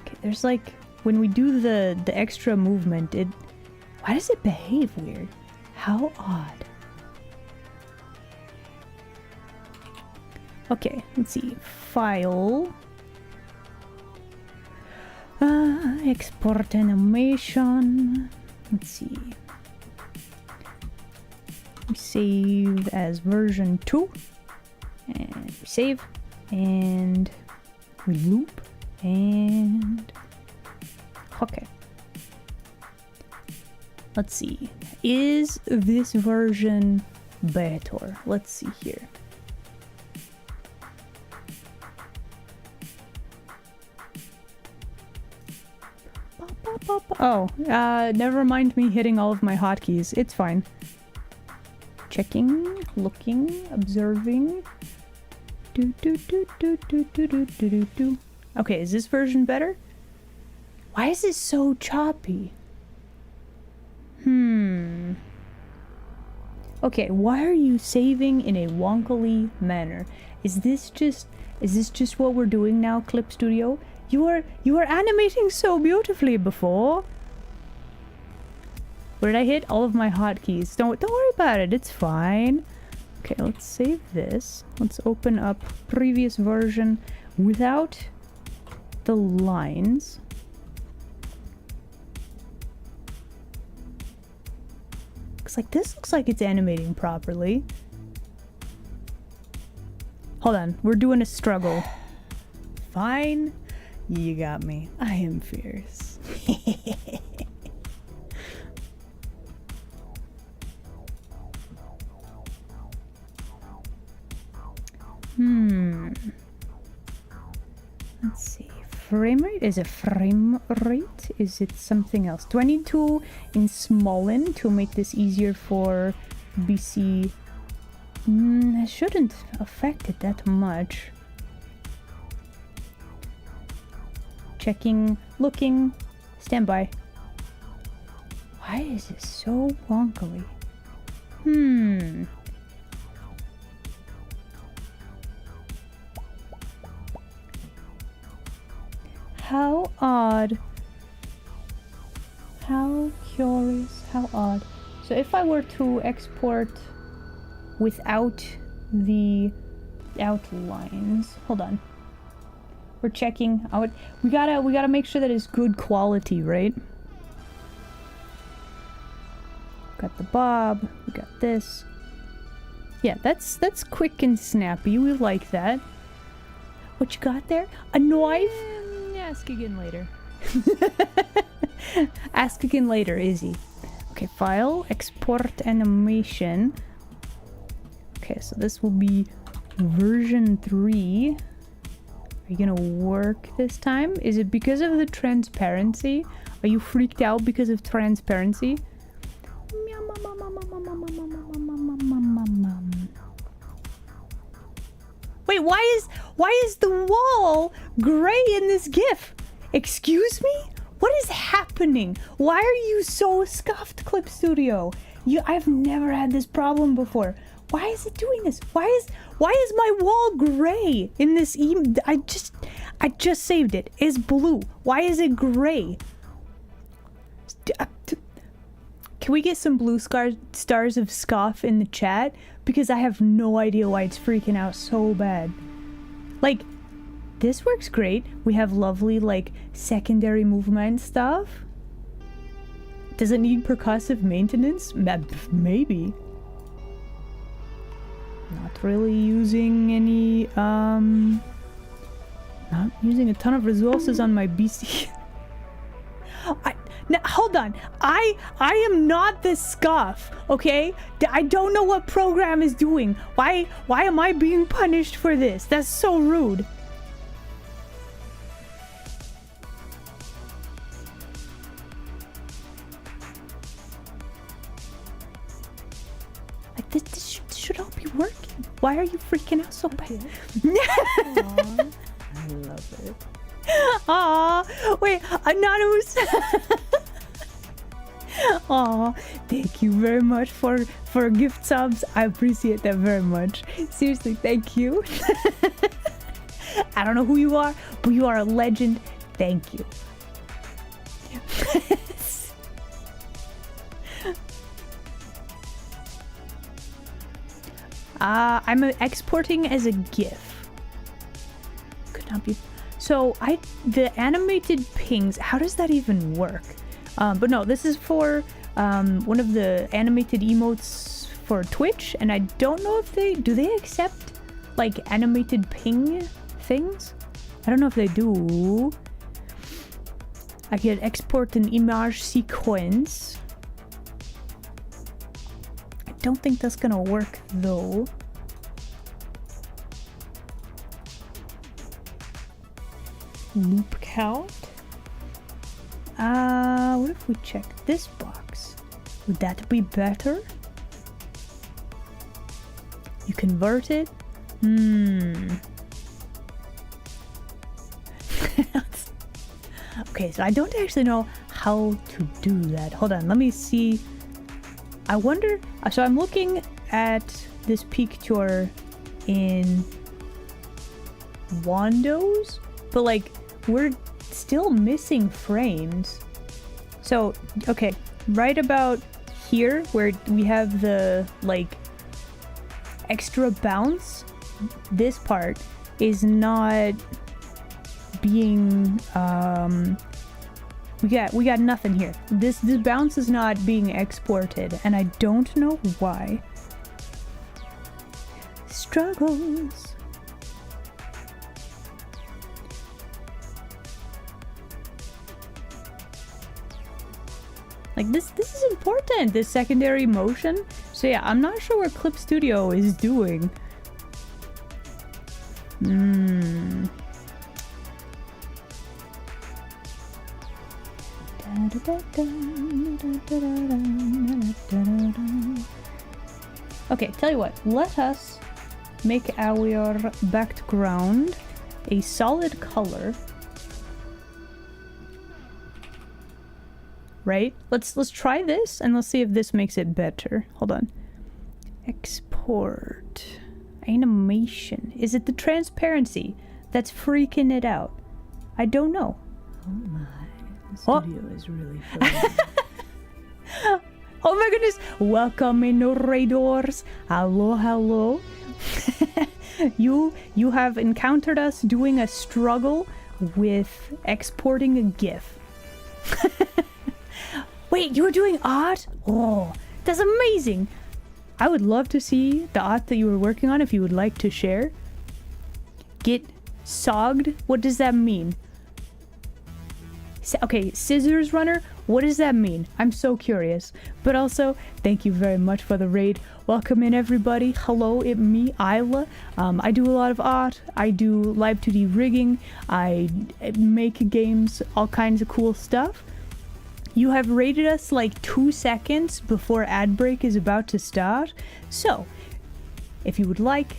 Okay, there's like when we do the extra movement, why does it behave weird? How odd. Okay, let's see. File. Export animation. Let's see. We save as version 2. And we save. And we loop. And... Okay. Let's see. Is this version better? Let's see here. Oh, never mind me hitting all of my hotkeys. It's fine. Checking, looking, observing. Okay, is this version better? Why is this so choppy? Okay, why are you saving in a wonkily manner? Is this just what we're doing now, Clip Studio? You were animating so beautifully before. What did I hit? All of my hotkeys. Don't worry about it. It's fine. Okay, let's save this. Let's open up previous version without the lines. This looks like it's animating properly. Hold on, we're doing a struggle. Fine. You got me. I am fierce. Let's see. Frame rate? Is it frame rate? Is it something else? Do I need to in Smolin to make this easier for BC? It shouldn't affect it that much. Checking, looking, standby. Why is this so wonkily? How odd. How curious, how odd. So if I were to export without the outlines, hold on. We're checking out. We gotta make sure that it's good quality, right? Got the bob, we got this. Yeah, that's quick and snappy. We like that. What you got there? A knife? Ask again later. Ask again later, Izzy. Okay, file, export animation. Okay, so this will be version 3. Are you gonna work this time? Is it because of the transparency? Are you freaked out because of transparency? Wait, why is the wall gray in this GIF? Excuse me? What is happening? Why are you so scuffed, Clip Studio? I've never had this problem before. Why is it doing this? Why is my wall gray in this I just saved it. It's blue. Why is it gray? Can we get some blue stars of scuff in the chat? Because I have no idea why it's freaking out so bad. Like, this works great. We have lovely, like, secondary movement stuff. Does it need percussive maintenance? Maybe. Not really using any, not using a ton of resources on my BC. Now, hold on. I am not this scuff, okay? I don't know what program is doing. Why am I being punished for this? That's so rude. Like, this should all be working. Why are you freaking out so bad? Aww, I love it. Aw, wait, Anonymous. Aw, thank you very much for gift subs. I appreciate that very much. Seriously, thank you. I don't know who you are, but you are a legend. Thank you. I'm exporting as a GIF. Could not be. So the animated pings, how does that even work? But no, this is for one of the animated emotes for Twitch, and I don't know if do they accept like animated ping things? I don't know if they do. I can export an image sequence. I don't think that's gonna work though. Loop count. What if we check this box? Would that be better? You convert it? Okay, so I don't actually know how to do that. Hold on, let me see. I wonder, so I'm looking at this picture in Windows, but like we're still missing frames. So, okay, right about here where we have the like extra bounce, this part is not being we got nothing here. This bounce is not being exported, and I don't know why. Struggles. Like this is important, this secondary motion. So yeah, I'm not sure what Clip Studio is doing. Okay, tell you what, let us make our background a solid color. Right? Let's try this and let's see if this makes it better. Hold on. Export. Animation. Is it the transparency that's freaking it out? I don't know. Oh my. The studio is really fun. Oh my goodness. Welcome in, raiders. Hello, hello. You have encountered us doing a struggle with exporting a GIF. Wait, you were doing art? Oh, that's amazing. I would love to see the art that you were working on if you would like to share. Get sogged? What does that mean? Okay, scissors runner? What does that mean? I'm so curious. But also, thank you very much for the raid. Welcome in, everybody. Hello, it's me, Isla. I do a lot of art. I do live 2D rigging. I make games, all kinds of cool stuff. You have rated us like 2 seconds before ad break is about to start. So, if you would like,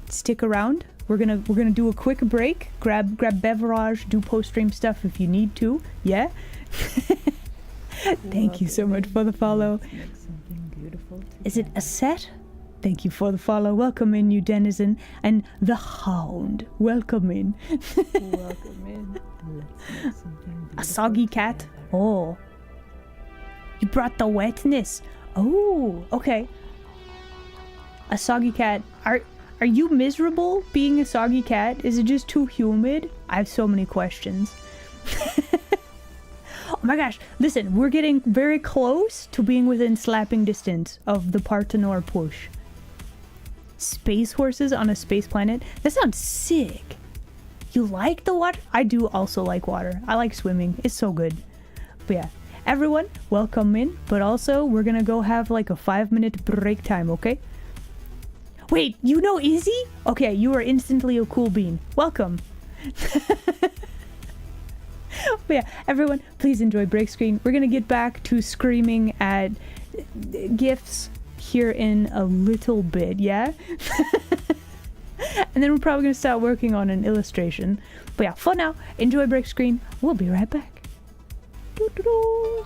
stick around. We're gonna do a quick break. Grab beverage, do post-stream stuff if you need to. Yeah? Thank you so much for the follow. Is it a set? Thank you for the follow. Welcome in, you denizen. And the hound. Welcome in. Welcome in. Let's make something A soggy cat. Oh. You brought the wetness. Oh, okay. A soggy cat. Are you miserable being a soggy cat? Is it just too humid? I have so many questions. Oh my gosh, listen, we're getting very close to being within slapping distance of the Partenor push. Space horses on a space planet? That sounds sick. You like the water? I do also like water. I like swimming. It's so good. But yeah, everyone, welcome in. But also, we're gonna go have like a 5-minute break time, okay? Wait, you know Izzy? Okay, you are instantly a cool bean. Welcome. But yeah, everyone, please enjoy break screen. We're gonna get back to screaming at GIFs here in a little bit, yeah? And then we're probably gonna start working on an illustration. But yeah, for now, enjoy break screen. We'll be right back. Doo-doo-doo.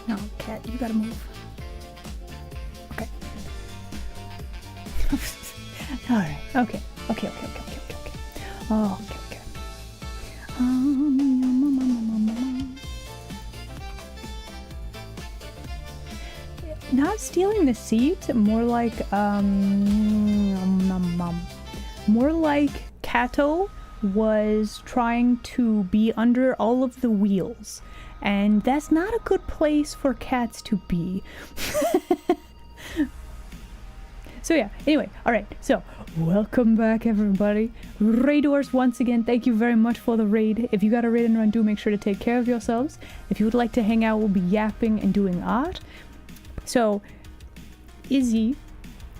No, cat, you gotta move. Okay. Alright, okay. Okay. Oh, okay. Not stealing the seat, more like Kato was trying to be under all of the wheels, and that's not a good place for cats to be. So yeah, anyway, alright, so welcome back everybody. Raiders, once again, thank you very much for the raid. If you got a raid and run, do make sure to take care of yourselves. If you would like to hang out, we'll be yapping and doing art. So, Izzy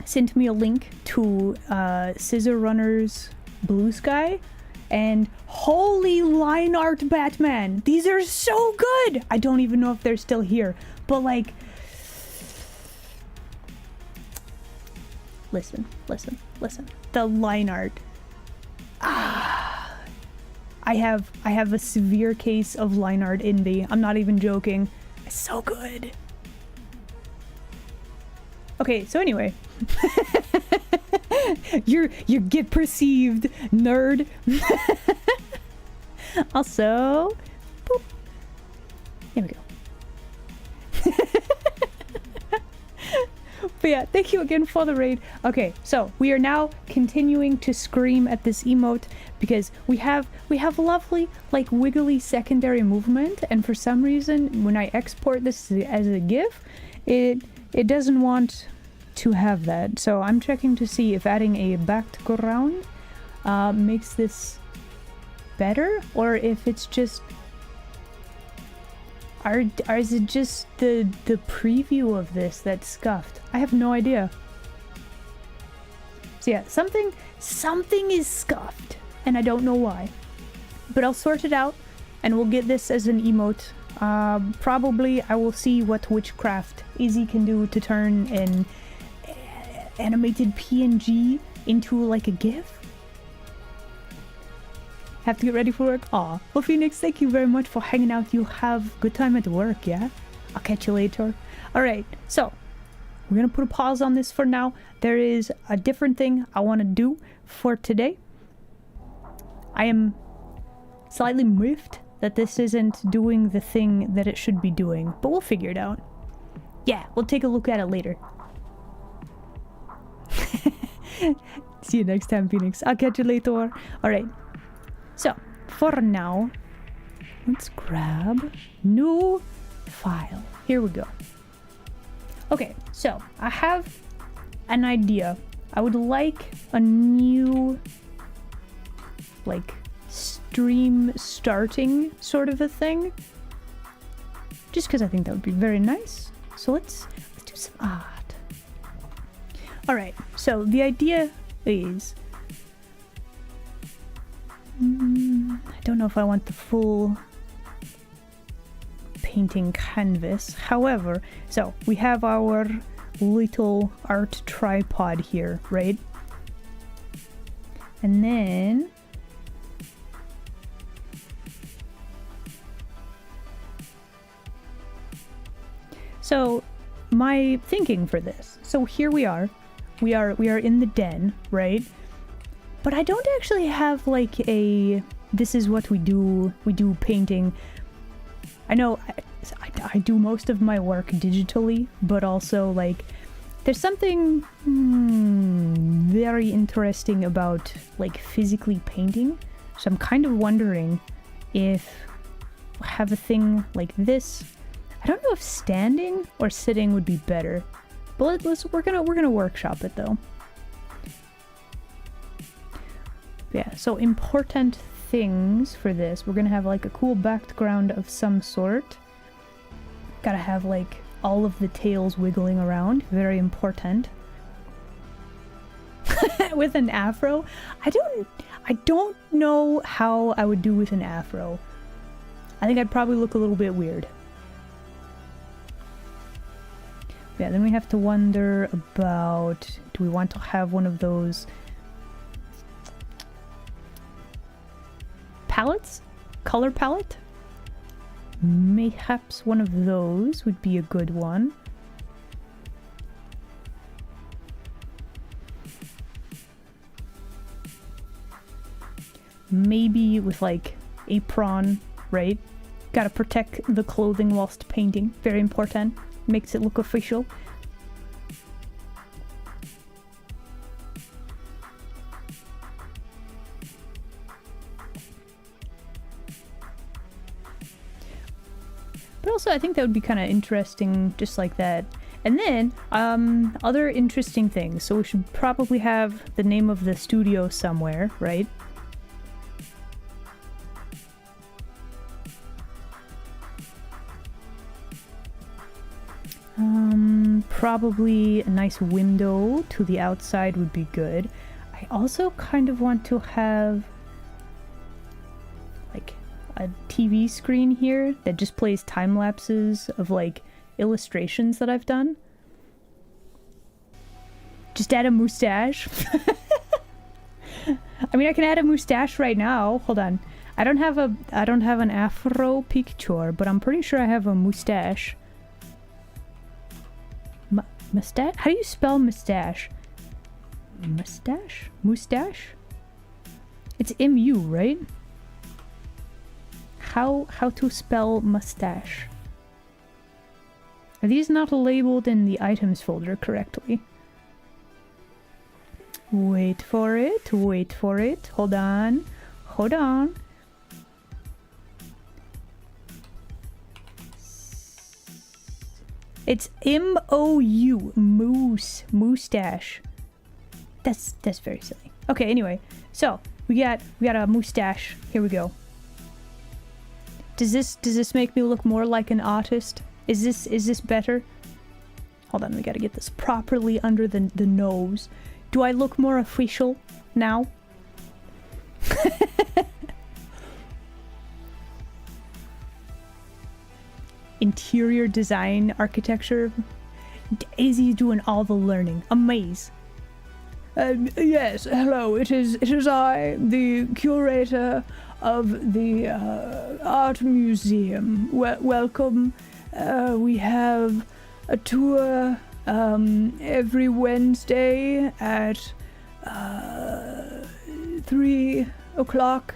sent me a link to Scissor Runner's Blue Sky, and holy line art Batman! These are so good! I don't even know if they're still here, but like... Listen. The line art. I have a severe case of line art envy. I'm not even joking. It's so good. Okay, so anyway. you get perceived, nerd. Also, boop. Here we go. But yeah, thank you again for the raid. Okay, so we are now continuing to scream at this emote because we have lovely, like, wiggly secondary movement, and for some reason when I export this as a GIF, it doesn't want to have that. So I'm checking to see if adding a background makes this better, or if it's just is it just the preview of this that's scuffed? I have no idea. So yeah, something is scuffed, and I don't know why. But I'll sort it out, and we'll get this as an emote. Probably I will see what witchcraft Izzy can do to turn an animated PNG into like a GIF. Have to get ready for work? Aw. Well, Phoenix, thank you very much for hanging out. You have a good time at work, yeah? I'll catch you later. Alright, so we're gonna put a pause on this for now. There is a different thing I want to do for today. I am slightly miffed that this isn't doing the thing that it should be doing, but we'll figure it out. Yeah, we'll take a look at it later. See you next time, Phoenix. I'll catch you later. Alright. So, for now, let's grab new file. Here we go. Okay, so I have an idea. I would like a new, like, stream starting sort of a thing. Just because I think that would be very nice. So let's do some art. Alright, so the idea is... I don't know if I want the full painting canvas. However, so we have our little art tripod here, right? And then so my thinking for this. So here we are. We are in the den, right? But I don't actually have like a, this is what we do painting. I know I do most of my work digitally, but also like there's something very interesting about like physically painting. So I'm kind of wondering if I have a thing like this. I don't know if standing or sitting would be better, but we're gonna workshop it though. Yeah, so important things for this. We're gonna have like a cool background of some sort. Gotta have like all of the tails wiggling around. Very important. With an afro? I don't know how I would do with an afro. I think I'd probably look a little bit weird. Yeah, then we have to wonder about, do we want to have one of those palettes? Color palette? Mayhaps one of those would be a good one. Maybe with like apron, right? Gotta protect the clothing whilst painting. Very important. Makes it look official. But also I think that would be kind of interesting just like that. And then other interesting things. So we should probably have the name of the studio somewhere, right? Probably a nice window to the outside would be good. I also kind of want to have like a TV screen here that just plays time lapses of like illustrations that I've done. Just add a mustache. I mean, I can add a mustache right now. Hold on. I don't have an afro picture, but I'm pretty sure I have a mustache. Mustache? How do you spell mustache? Mustache? Mustache? It's M-U, right? How to spell mustache? Are these not labeled in the items folder correctly? Wait for it, wait for it. Hold on, hold on. It's M-O-U, moose, mustache. That's very silly. Okay, anyway, so we got a mustache. Here we go. Does this make me look more like an artist? Is this better? Hold on, we gotta get this properly under the nose. Do I look more official now? Interior design, architecture. Daisy's doing all the learning. Amaze. Yes, hello. It is I, the curator of the art museum. welcome. We have a tour every Wednesday at 3 o'clock.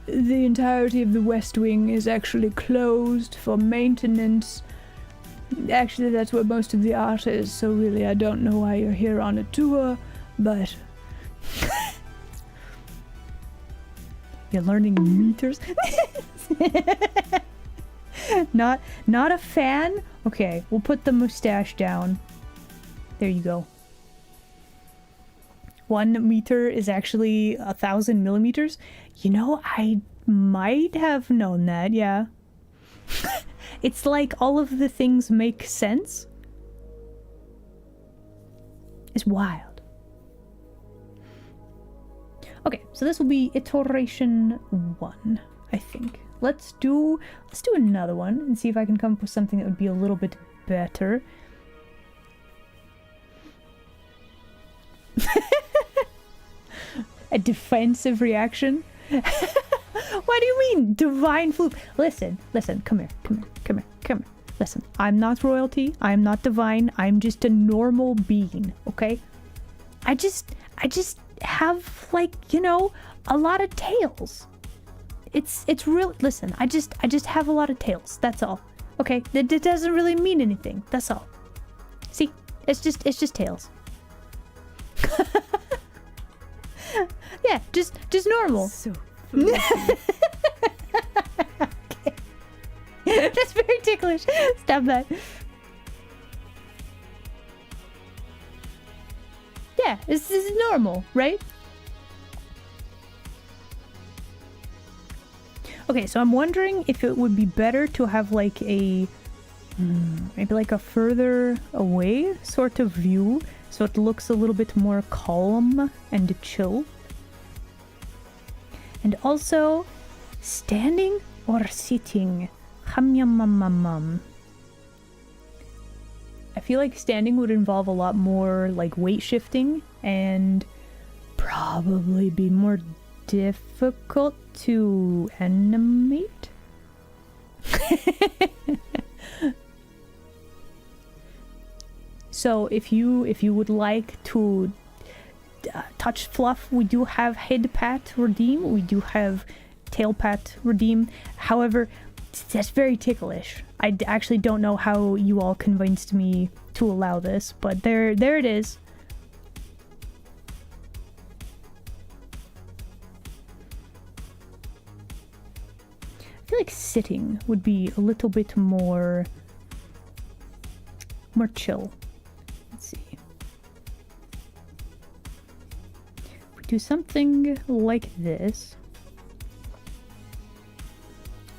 The entirety of the West Wing is actually closed for maintenance. Actually, that's where most of the art is, so really I don't know why you're here on a tour, but... You're learning meters? Not a fan? Okay, we'll put the mustache down. There you go. 1 meter is actually 1,000 millimeters. You know, I might have known that, yeah. It's like all of the things make sense. It's wild. Okay, so this will be iteration 1, I think. Let's do another one and see if I can come up with something that would be a little bit better. A defensive reaction? What do you mean, divine fluke? Listen, come here. Listen, I'm not royalty, I'm not divine, I'm just a normal being, okay? I just have, like, you know, a lot of tails. It's real. Listen, I just have a lot of tails, that's all. Okay, it doesn't really mean anything, that's all. See, it's just tails. Yeah, just normal. So Okay. That's very ticklish. Stop that. Yeah, this is normal, right? Okay, so I'm wondering if it would be better to have like a maybe like a further away sort of view, so it looks a little bit more calm and chill. And also, standing or sitting? Hum yum mum mum mum. I feel like standing would involve a lot more like weight shifting and probably be more difficult to animate. So if you would like to touch fluff, we do have head pat redeem, we do have tail pat redeem. However, that's very ticklish. I actually don't know how you all convinced me to allow this, but there it is. I feel like sitting would be a little bit more chill. Let's see. If we do something like this.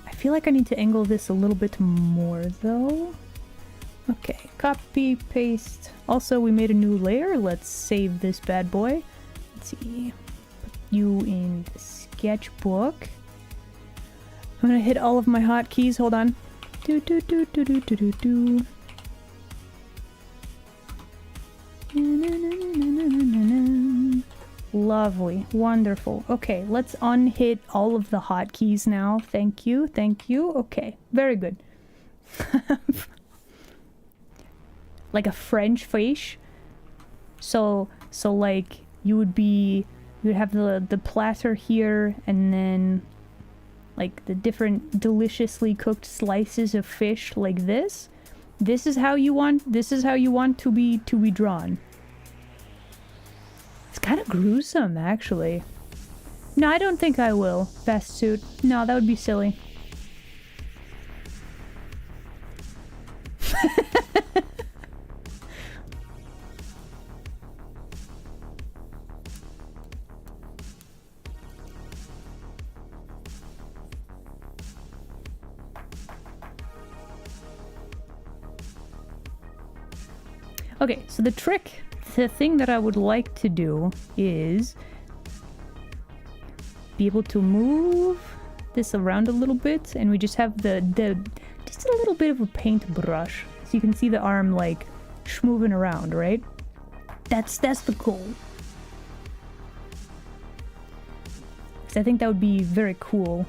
I feel like I need to angle this a little bit more though. Okay, copy, paste. Also, we made a new layer. Let's save this bad boy. Let's see. Put you in the sketchbook. I'm gonna hit all of my hotkeys. Hold on. Do do do do do do do do. Lovely, wonderful. Okay, let's unhit all of the hotkeys now. Thank you, thank you. Okay, very good. Like a French fish. So like you would have the platter here, and then like the different deliciously cooked slices of fish like this. This is how you want to be drawn. It's kind of gruesome, actually. No, I don't think I will. Best suit. No, that would be silly. Okay, so the thing that I would like to do is be able to move this around a little bit, and we just have just a little bit of a paintbrush, so you can see the arm like schmoving around, right? That's the goal. So I think that would be very cool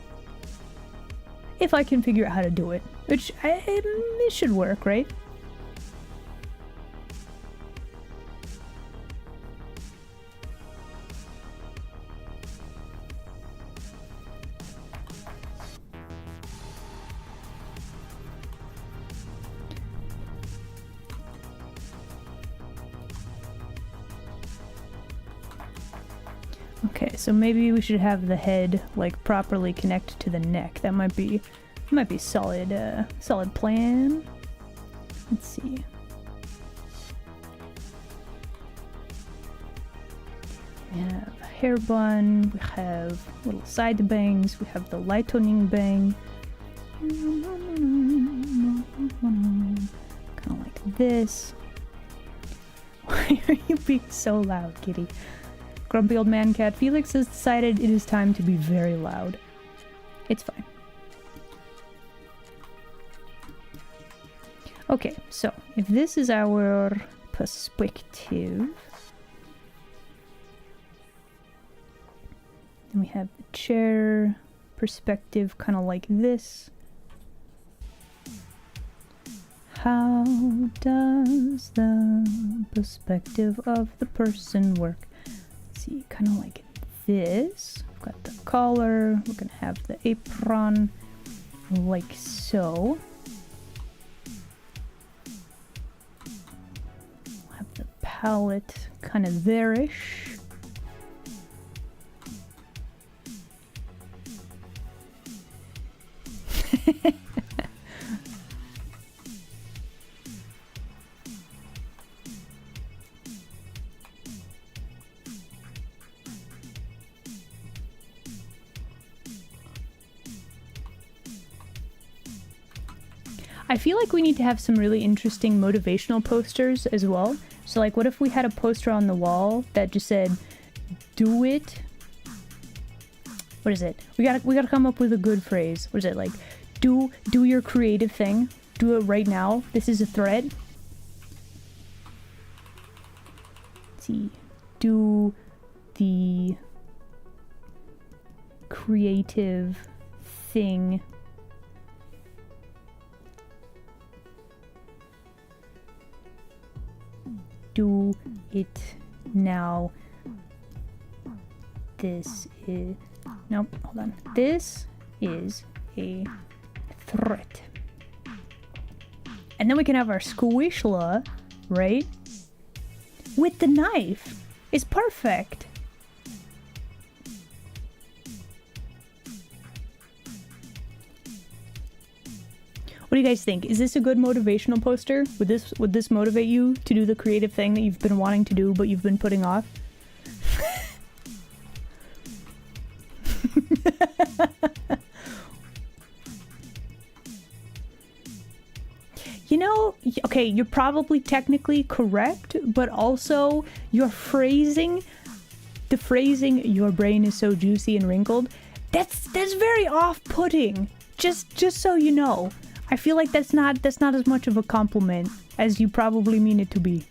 if I can figure out how to do it, which it should work, right? Okay, so maybe we should have the head like properly connected to the neck. That might be solid plan. Let's see. We have a hair bun, we have little side bangs, we have the lightning bang. Kind of like this. Why are you being so loud, kitty? Grumpy old man cat Felix has decided it is time to be very loud. It's fine. Okay, so if this is our perspective, then we have the chair perspective kind of like this. How does the perspective of the person work? See, kind of like this. We've got the collar, we're gonna have the apron like so. We'll have the palette kind of there-ish. I feel like we need to have some really interesting motivational posters as well. So like, what if we had a poster on the wall that just said, do it. What is it? We gotta come up with a good phrase. What is it? Like, do your creative thing. Do it right now. This is a thread. Let's see. Do the creative thing. Do it now. This is... Nope, hold on. This is a threat. And then we can have our Squishla, right? With the knife. It's perfect. What do you guys think? Is this a good motivational poster? Would this motivate you to do the creative thing that you've been wanting to do but you've been putting off? You know, okay, you're probably technically correct, but also your phrasing, the phrasing, your brain is so juicy and wrinkled, that's very off-putting. Just so you know. I feel like that's not as much of a compliment as you probably mean it to be.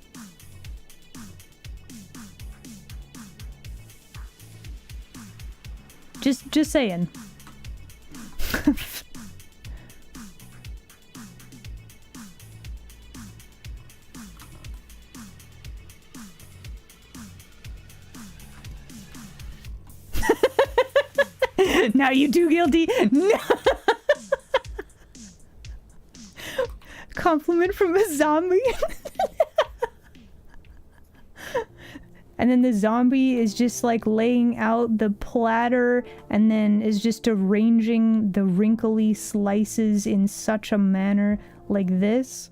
Just saying. Now you too guilty. No. Compliment from a zombie. And then the zombie is just like laying out the platter and then is just arranging the wrinkly slices in such a manner like this.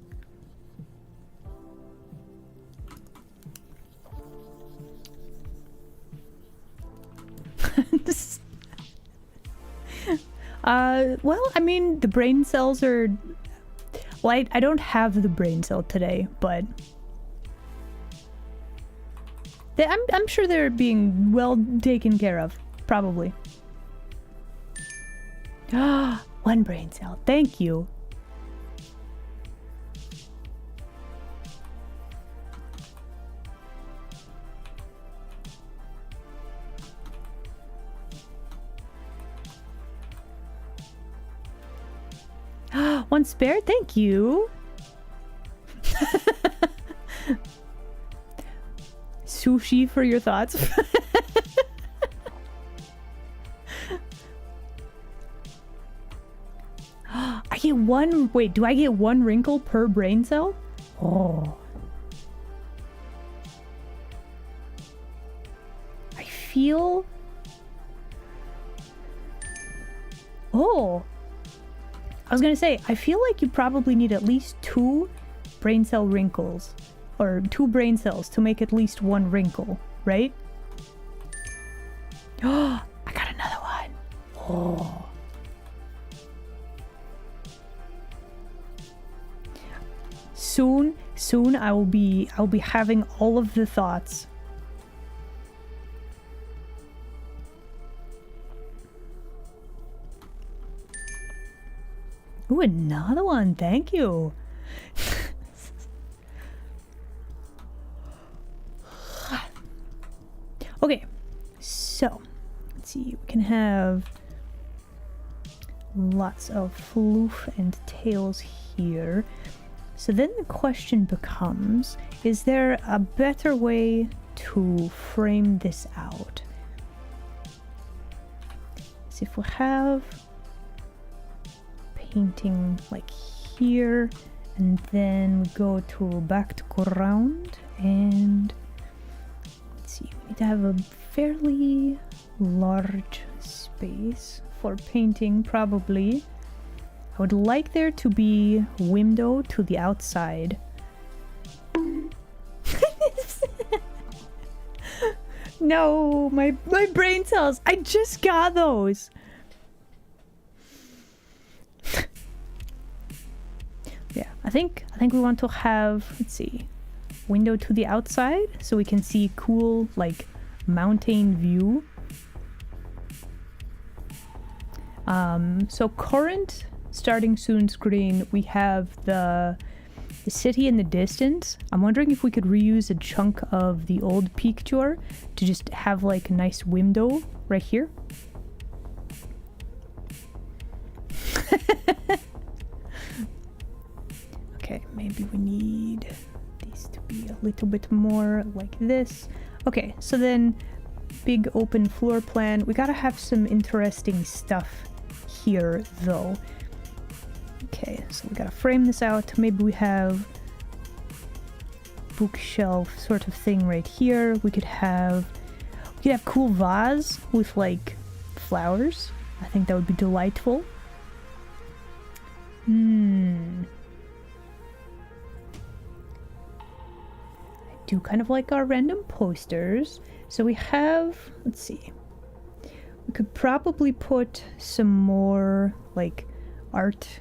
Well, I mean, the brain cells are... Well, I don't have the brain cell today, but... I'm sure they're being well taken care of. Probably. Ah, one brain cell. Thank you. One spare? Thank you. Sushi for your thoughts. I get one... Wait, do I get one wrinkle per brain cell? Oh. I feel... Oh. I was gonna say, I feel like you probably need at least 2 brain cell wrinkles. Or 2 brain cells to make at least 1 wrinkle, right? Oh, I got another one. Oh. Soon I'll be having all of the thoughts. Ooh, another one. Thank you. Okay, so let's see. We can have lots of floof and tails here. So then the question becomes, is there a better way to frame this out? So if we have painting like here, and then we go to background, and let's see, we need to have a fairly large space for painting, probably. I would like there to be window to the outside. No, my brain cells. I just got those. Yeah, I think we want to have, let's see, window to the outside so we can see cool like mountain view. So current starting soon screen, we have the city in the distance. I'm wondering if we could reuse a chunk of the old picture to just have like a nice window right here. a little bit more like this. Okay, so then big open floor plan. We gotta have some interesting stuff here though. Okay, so we gotta frame this out. Maybe we have bookshelf sort of thing right here. We could have cool vase with like flowers. I think that would be delightful. I do kind of like our random posters. So we have, let's see, we could probably put some more like art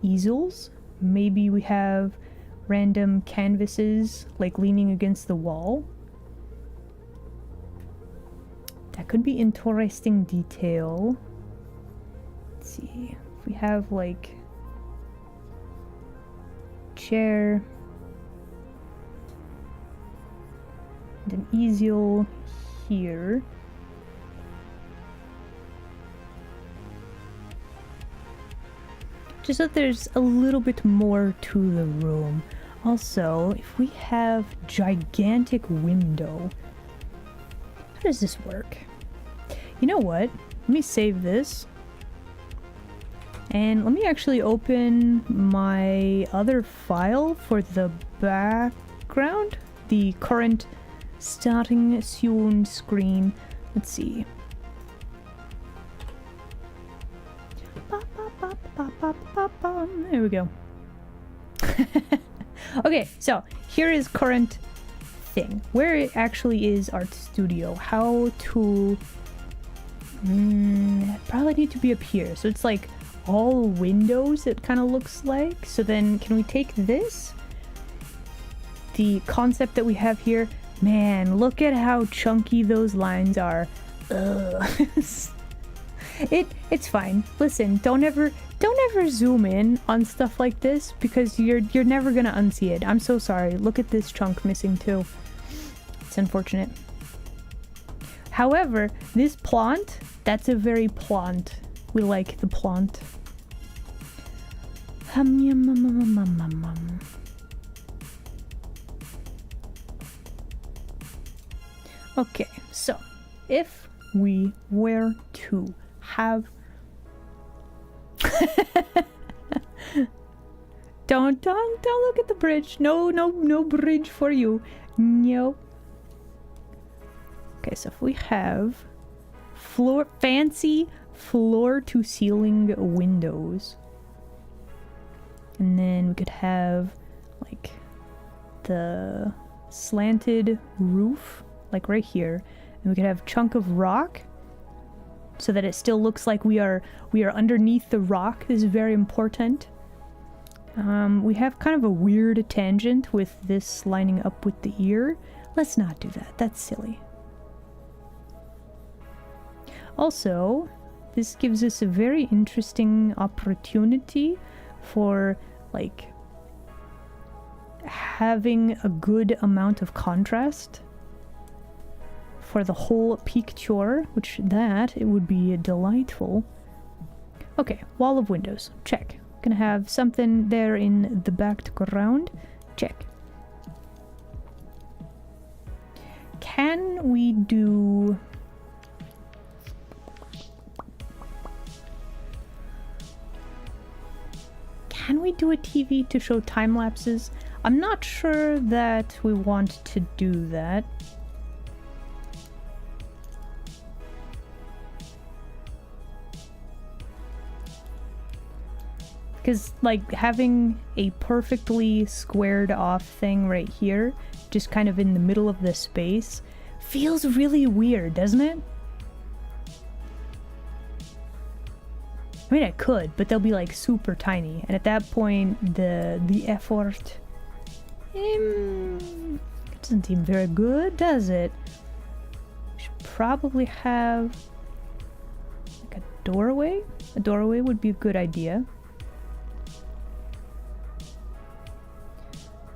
easels. Maybe we have random canvases like leaning against the wall. That could be interesting detail. Let's see, if we have like chair and an easel here. Just so there's a little bit more to the room. Also, if we have gigantic window, how does this work? You know what? Let me save this. And let me actually open my other file for the background. The current starting soon screen. Let's see. There we go. Okay, so here is current thing. Where it actually is Art Studio. How to... probably need to be up here. So it's like all windows, it kind of looks like. So then can we take this? The concept that we have here. Man, look at how chunky those lines are. Ugh. It's fine. Listen, don't ever zoom in on stuff like this because you're never gonna unsee it. I'm so sorry. Look at this chunk missing too. It's unfortunate. However, this plant, that's a very plant. We like the plant. Okay, so if we were to have don't look at the bridge. No bridge for you. No. Okay, so if we have fancy floor to ceiling windows, and then we could have like the slanted roof like right here, and we could have chunk of rock so that it still looks like we are underneath the rock. This is very important. We have kind of a weird tangent with this lining up with the ear. Let's not do that. That's silly. Also, this gives us a very interesting opportunity for like having a good amount of contrast for the whole picture, which it would be delightful. Okay, wall of windows, check. Gonna have something there in the background, check. Can we do... Can we do a TV to show time lapses? I'm not sure that we want to do that. Because, like, having a perfectly squared off thing right here, just kind of in the middle of the space, feels really weird, doesn't it? I mean, I could, but they'll be, like, super tiny. And at that point, the effort... it doesn't seem very good, does it? We should probably have... like a doorway? A doorway would be a good idea.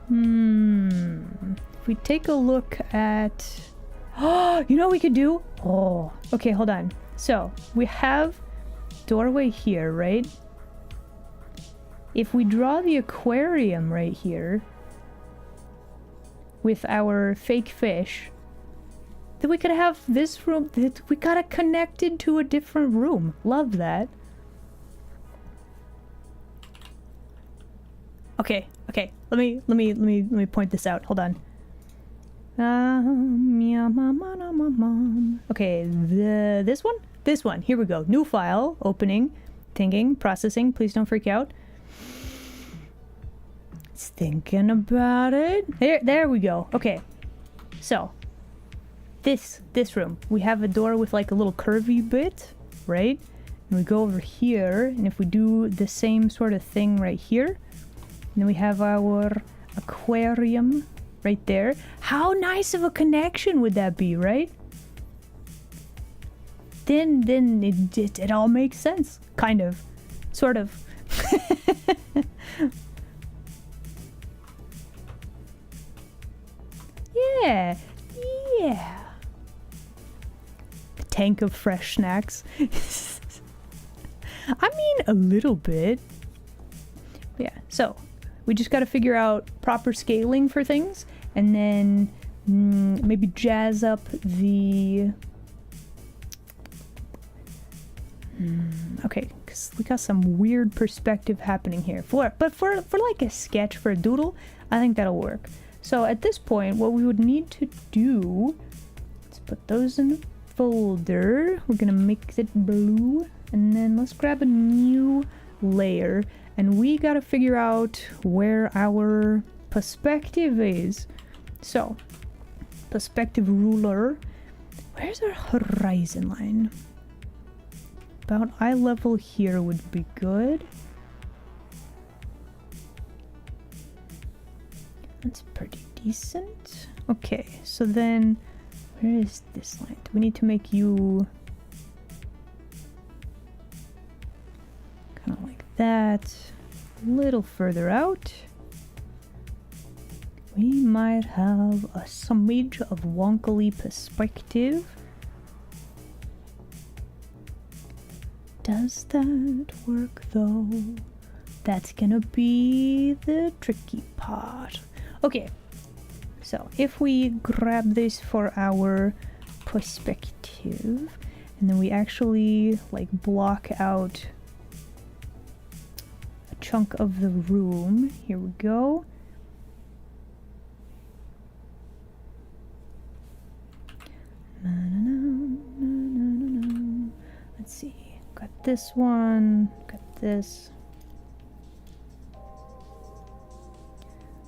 If we take a look at... Oh, you know what we could do? Oh, okay, hold on. So, we have doorway here, right? If we draw the aquarium right here, with our fake fish, then we could have this room that we got it connected to a different room. Love that. Okay, okay. Let me point this out. Hold on. Okay, this one? This one. Here we go. New file. Opening. Thinking. Processing. Please don't freak out. It's thinking about it. There we go. Okay. So, this room. We have a door with like a little curvy bit, right? And we go over here, and if we do the same sort of thing right here, and then we have our aquarium right there. How nice of a connection would that be, right? Then it all makes sense. Kind of. Sort of. Yeah. Yeah. A tank of fresh snacks. I mean, a little bit. Yeah, so we just got to figure out proper scaling for things, and then maybe jazz up the... okay, because we got some weird perspective happening here. But for like a sketch, for a doodle, I think that'll work. So at this point, what we would need to do... let's put those in the folder. We're gonna make it blue, and then let's grab a new layer. And we gotta figure out where our perspective is. So, perspective ruler. Where's our horizon line? About eye level here would be good. That's pretty decent. Okay, so then where is this line? Do we need to make you kind of like that? A little further out. We might have a smidge of wonkily perspective. Does that work though? That's gonna be the tricky part. Okay, so if we grab this for our perspective, and then we actually like block out a chunk of the room. Here we go. Let's see. Got this one. Got this.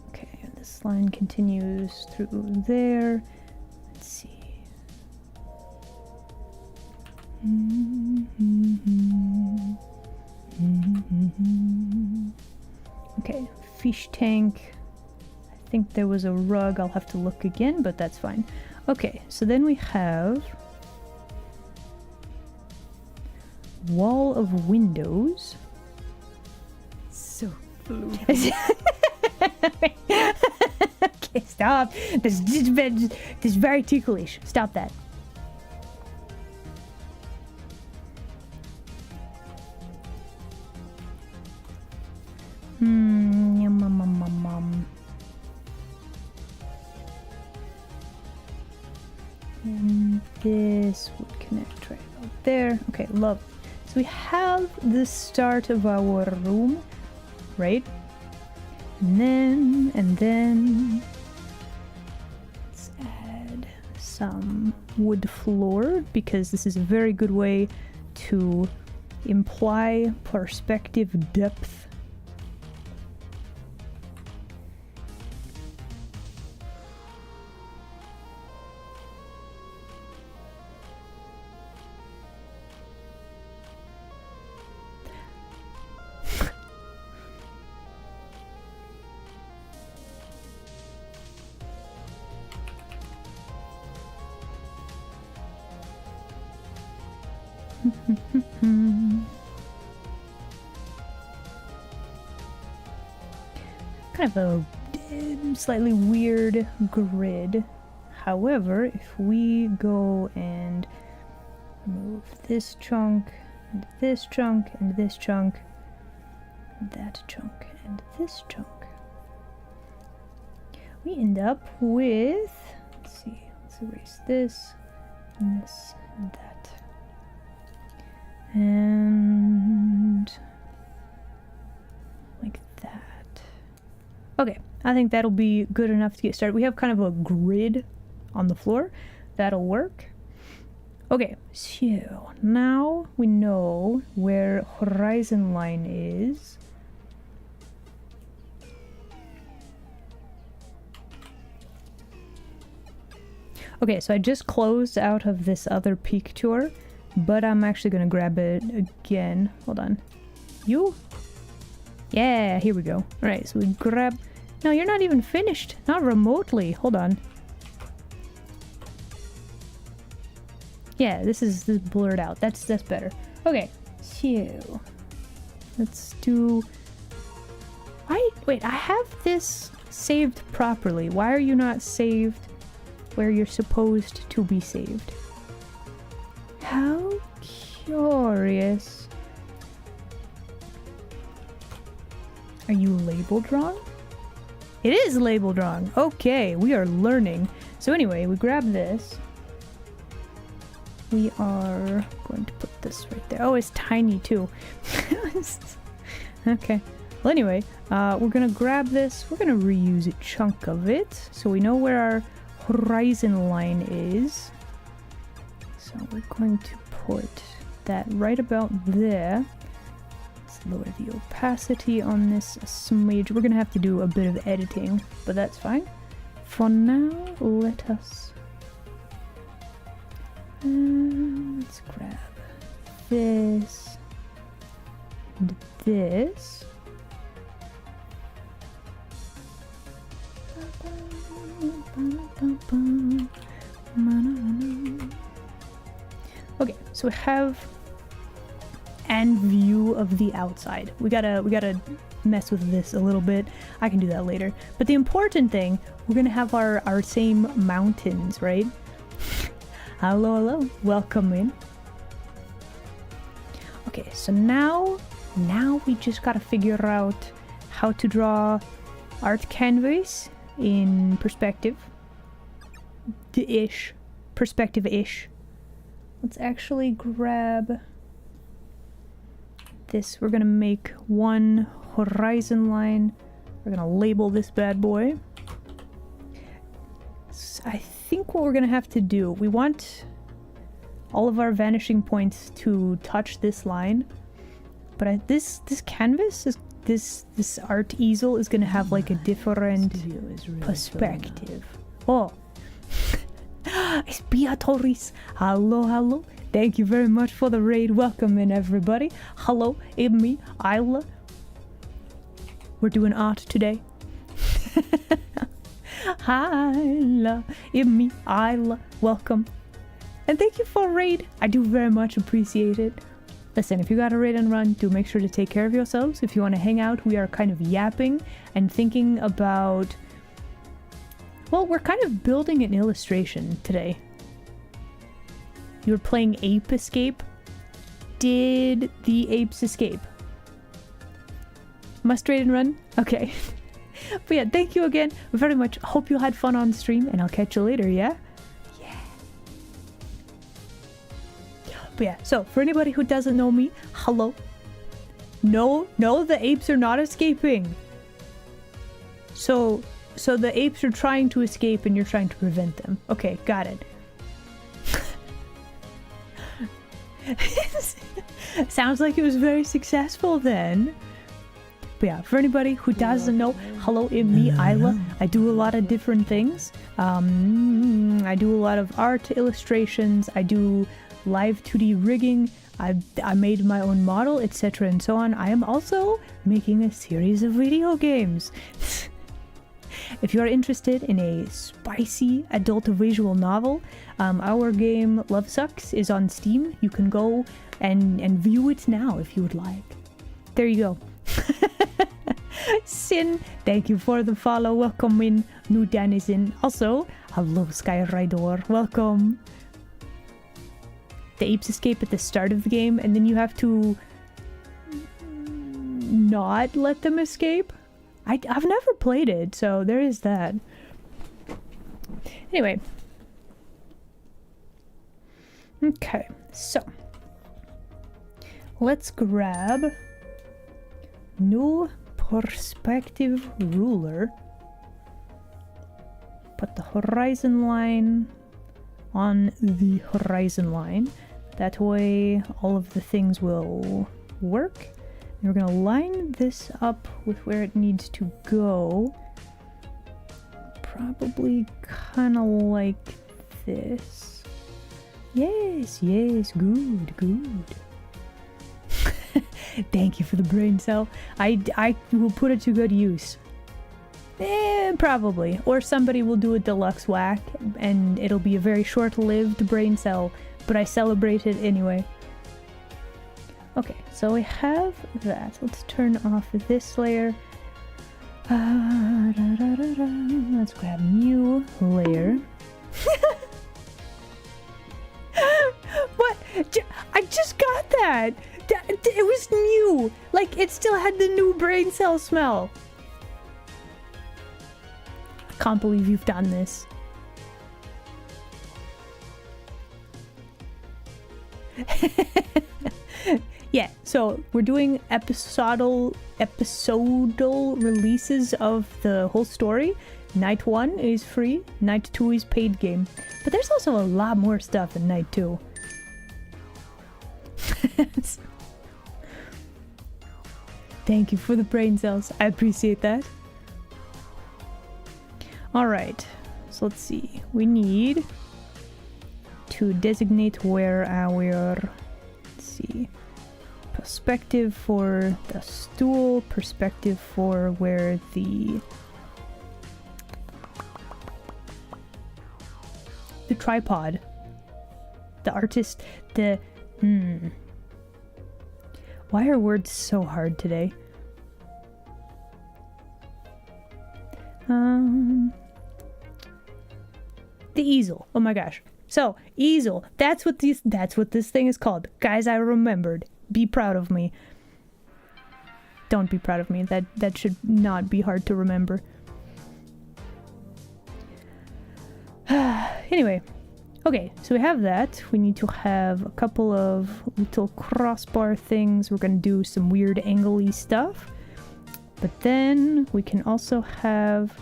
Okay, and this line continues through there. Let's see. Okay, fish tank. I think there was a rug. I'll have to look again, but that's fine. Okay, so then we have wall of windows. So blue. Okay, stop. This is very ticklish. Stop that. And this would connect right about there. Okay, love. So we have the start of our room, right? And then let's add some wood floor, because this is a very good way to imply perspective depth. Kind of a slightly weird grid. However, if we go and move this chunk, and this chunk, and this chunk, and that chunk, and this chunk, we end up with, let's see, let's erase this and this and that. And like that. Okay, I think that'll be good enough to get started. We have kind of a grid on the floor. That'll work. Okay, so now we know where horizon line is. Okay, so I just closed out of this other peak tour, but I'm actually gonna grab it again. Hold on. You? Yeah, here we go. Alright, so we grab... No, you're not even finished. Not remotely. Hold on. Yeah, this is blurred out. That's better. Okay, so... Let's do... Wait, I have this saved properly. Why are you not saved where you're supposed to be saved? How curious. Are you labeled wrong? It is labeled wrong. Okay, we are learning. So anyway, we grab this. We are going to put this right there. Oh, it's tiny too. Okay. Well, anyway, we're gonna grab this. We're gonna reuse a chunk of it so we know where our horizon line is. So we're going to put that right about there. Let's lower the opacity on this a smidge. We're gonna have to do a bit of editing, but that's fine. For now, let us... let's grab this and this. Okay, so we have an view of the outside. We gotta mess with this a little bit. I can do that later. But the important thing, we're gonna have our same mountains, right? Hello, hello. Welcome in. Okay, so now we just gotta figure out how to draw art canvas in perspective. Perspective-ish. Let's actually grab this. We're gonna make one horizon line. We're gonna label this bad boy. I think what we're gonna have to do, we want all of our vanishing points to touch this line, but this canvas is this art easel is gonna have like a different perspective. Oh, it's Beatrice. Hello, hello. Thank you very much for the raid. Welcome in, everybody. Hello, it's me, Isla. We're doing art today. Hi, it's me, Isla. Welcome. And thank you for raid. I do very much appreciate it. Listen, if you got a raid and run, do make sure to take care of yourselves. If you want to hang out, we are kind of yapping and thinking about... Well, we're kind of building an illustration today. You were playing Ape Escape. Did the apes escape? Must raid and run? Okay. But yeah, thank you again very much. Hope you had fun on stream, and I'll catch you later, yeah? Yeah. But yeah, so for anybody who doesn't know me, hello. No, the apes are not escaping. So the apes are trying to escape and you're trying to prevent them. Okay, got it. Sounds like it was very successful then. But yeah, for anybody who doesn't know, hello, it's me, Isla. I do a lot of different things. I do a lot of art illustrations. I do live 2D rigging. I made my own model, etc. and so on. I am also making a series of video games. If you are interested in a spicy adult visual novel, our game Love Sucks is on Steam. You can go and view it now if you would like. There you go. Sin, thank you for the follow. Welcome in, new denizen. Also, hello Skyrider, welcome. The apes escape at the start of the game and then you have to not let them escape. I've never played it, so there is that. Anyway. Okay, so let's grab new perspective ruler. Put the horizon line on the horizon line. That way all of the things will work. And we're gonna line this up with where it needs to go. Probably kind of like this. Yes, yes, good, good. Thank you for the brain cell. I will put it to good use. Probably. Or somebody will do a deluxe whack and it'll be a very short-lived brain cell, but I celebrate it anyway. Okay, so we have that. Let's turn off this layer. Let's grab new layer. What? I just got that! It was new! Like, it still had the new brain cell smell. I can't believe you've done this. Yeah, so we're doing episodal releases of the whole story. Night 1 is free, Night 2 is paid game. But there's also a lot more stuff in Night 2. Thank you for the brain cells. I appreciate that. Alright, so let's see. We need to designate where our, let's see, perspective for the stool, perspective for where the tripod, the artist, the why are words so hard today? The easel. Oh my gosh. So, easel. That's what this thing is called. Guys, I remembered. Be proud of me. Don't be proud of me. That should not be hard to remember. Anyway. Okay, so we have that. We need to have a couple of little crossbar things. We're gonna do some weird angle-y stuff. But then we can also have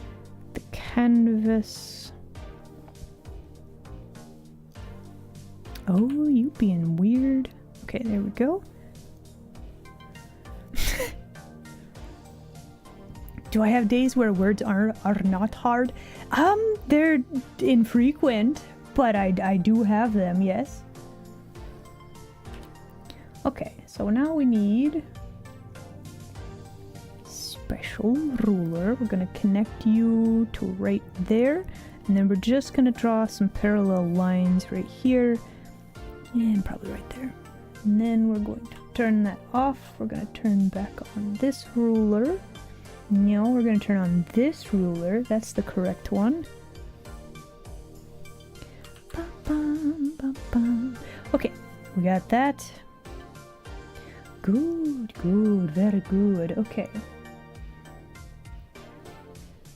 the canvas. Oh, you being weird. Okay, there we go. Do I have days where words are not hard? They're infrequent, but I do have them, yes. Okay, so now we need special ruler. We're gonna connect you to right there, and then we're just gonna draw some parallel lines right here, and probably right there. And then we're going to turn that off. We're gonna turn back on this ruler. No, we're gonna turn on this ruler. That's the correct one. Okay, we got that. Good, good, very good. Okay.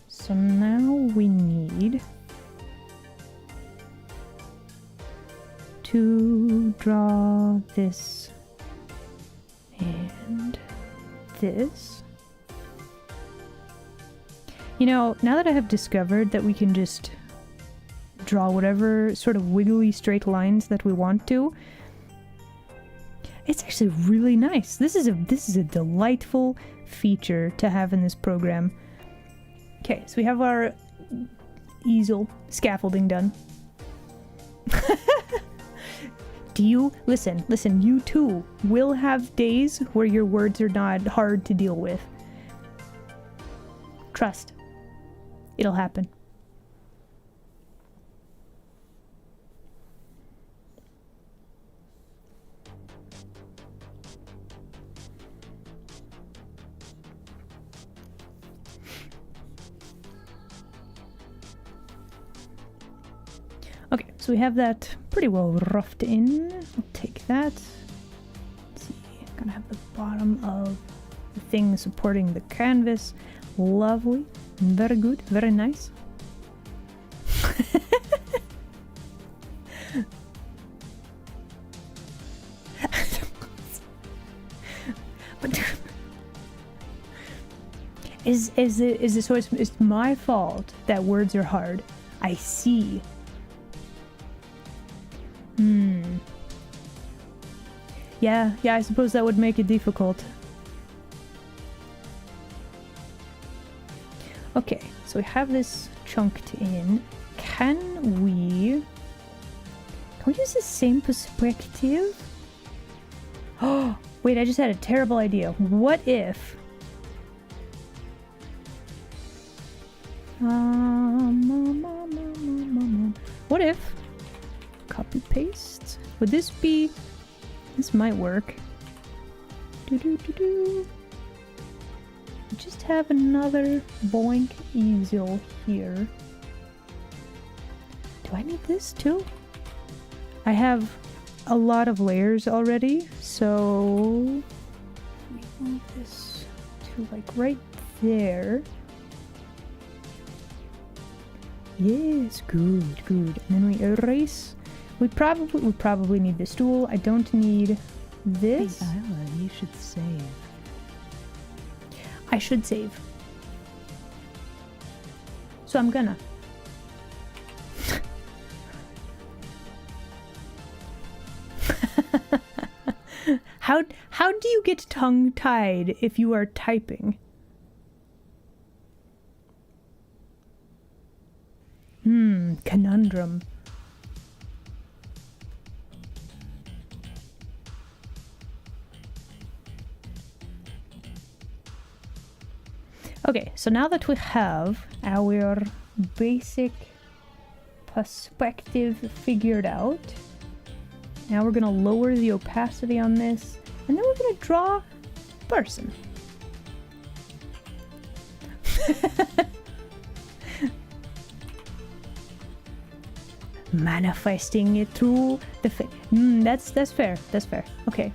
So now we need to draw this and this. You know, now that I have discovered that we can just draw whatever sort of wiggly straight lines that we want to, it's actually really nice. This is a delightful feature to have in this program. Okay, so we have our easel scaffolding done. Do you listen, you too will have days where your words are not hard to deal with. Trust. It'll happen. Okay, so we have that pretty well roughed in. I'll take that. Let's see, gonna have the bottom of the thing supporting the canvas. Lovely. Very good. Very nice. so it's my fault that words are hard. I see. Yeah, I suppose that would make it difficult. Okay, so we have this chunked in. Can we use the same perspective? Oh, wait, I just had a terrible idea. What if... what if... copy paste? Would this be... this might work. Just have another boink easel here. Do I need this too? I have a lot of layers already, so we move this to like right there. Yes, good. And then we erase. We probably need this tool. I don't need this. Hey, Isla, you should save. I should save. So I'm gonna. How do you get tongue-tied if you are typing? Conundrum. Okay, so now that we have our basic perspective figured out, now we're gonna lower the opacity on this, and then we're gonna draw a person. Manifesting it through the face. That's fair. That's fair. Okay.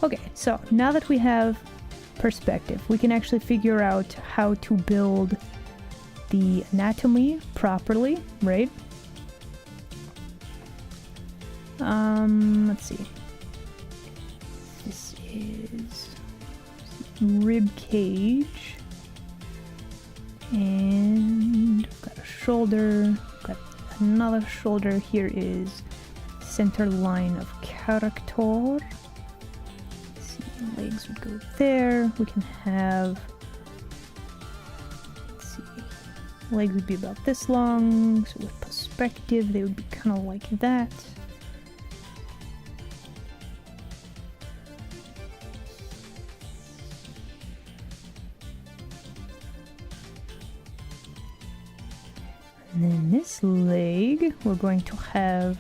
Okay, so now that we have perspective, we can actually figure out how to build the anatomy properly, right? Let's see. This is rib cage. And we've got a shoulder, got another shoulder. Here is center line of character. Let's see, legs would go there. We can have, let's see, legs would be about this long. So with perspective, they would be kind of like that. And then this leg, we're going to have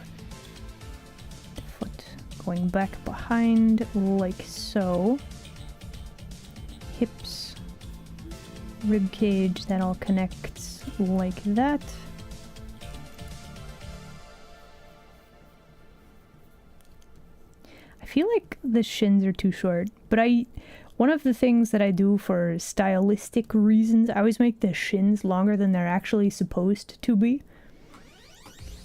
the foot going back behind like so. Hips, rib cage, that all connects like that. I feel like the shins are too short, but one of the things that I do for stylistic reasons, I always make the shins longer than they're actually supposed to be.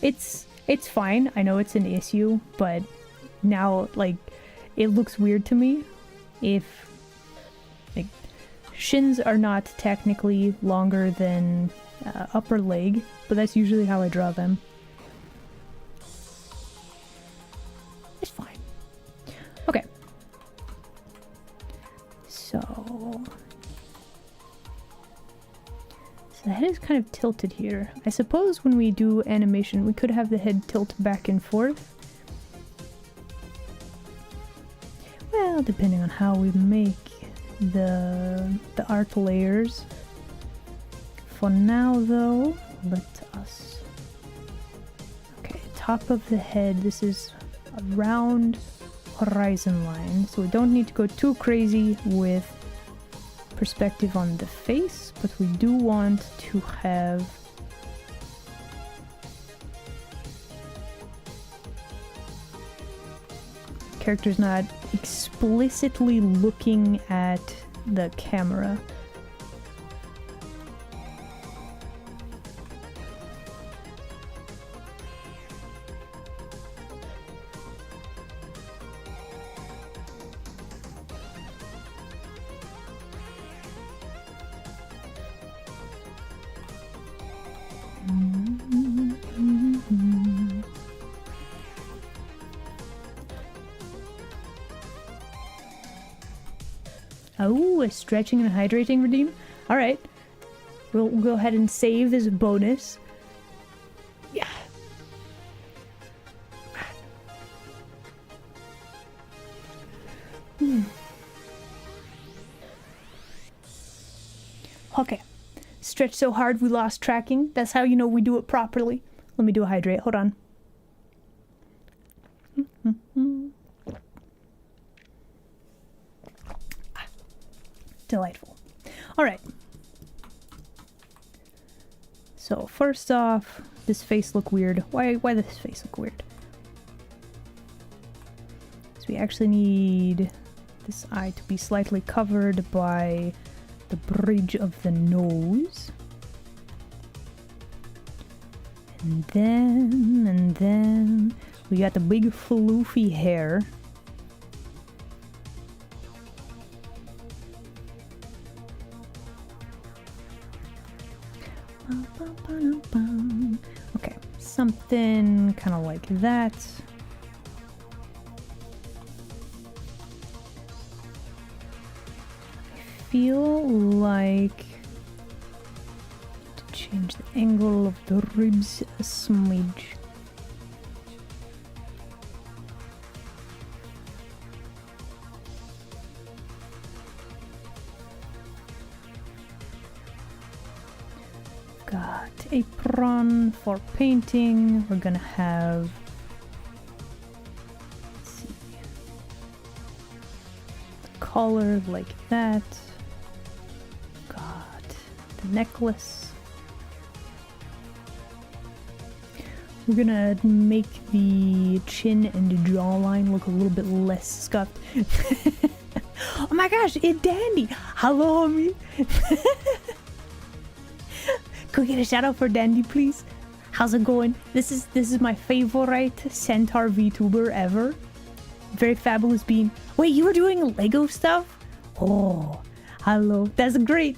It's fine. I know it's an issue, but now, like, it looks weird to me if, like, shins are not technically longer than upper leg, but that's usually how I draw them. It's fine. Okay. So the head is kind of tilted here. I suppose when we do animation, we could have the head tilt back and forth. Well, depending on how we make the art layers. For now, though, let us... Okay, top of the head, this is a round horizon line, so we don't need to go too crazy with perspective on the face, but we do want to have characters not explicitly looking at the camera. Oh, a stretching and hydrating redeem. All right. We'll go ahead and save as a bonus. Yeah. Okay. Stretch so hard we lost tracking. That's how you know we do it properly. Let me do a hydrate. Hold on. Delightful. All right. So first off, this face look weird. Why does this face look weird? So we actually need this eye to be slightly covered by the bridge of the nose. And then we got the big floofy hair. Okay, something kind of like that. I feel like to change the angle of the ribs a smidge. Got apron for painting. We're gonna have, let's see, the collar like that. Got the necklace. We're gonna make the chin and jawline look a little bit less scuffed. Oh my gosh, it's Dandy! Hello, homie! Could we get a shout out for Dandy, please? How's it going? This is my favorite Centaur VTuber ever. Very fabulous being. Wait, you were doing Lego stuff? Oh, hello. That's great.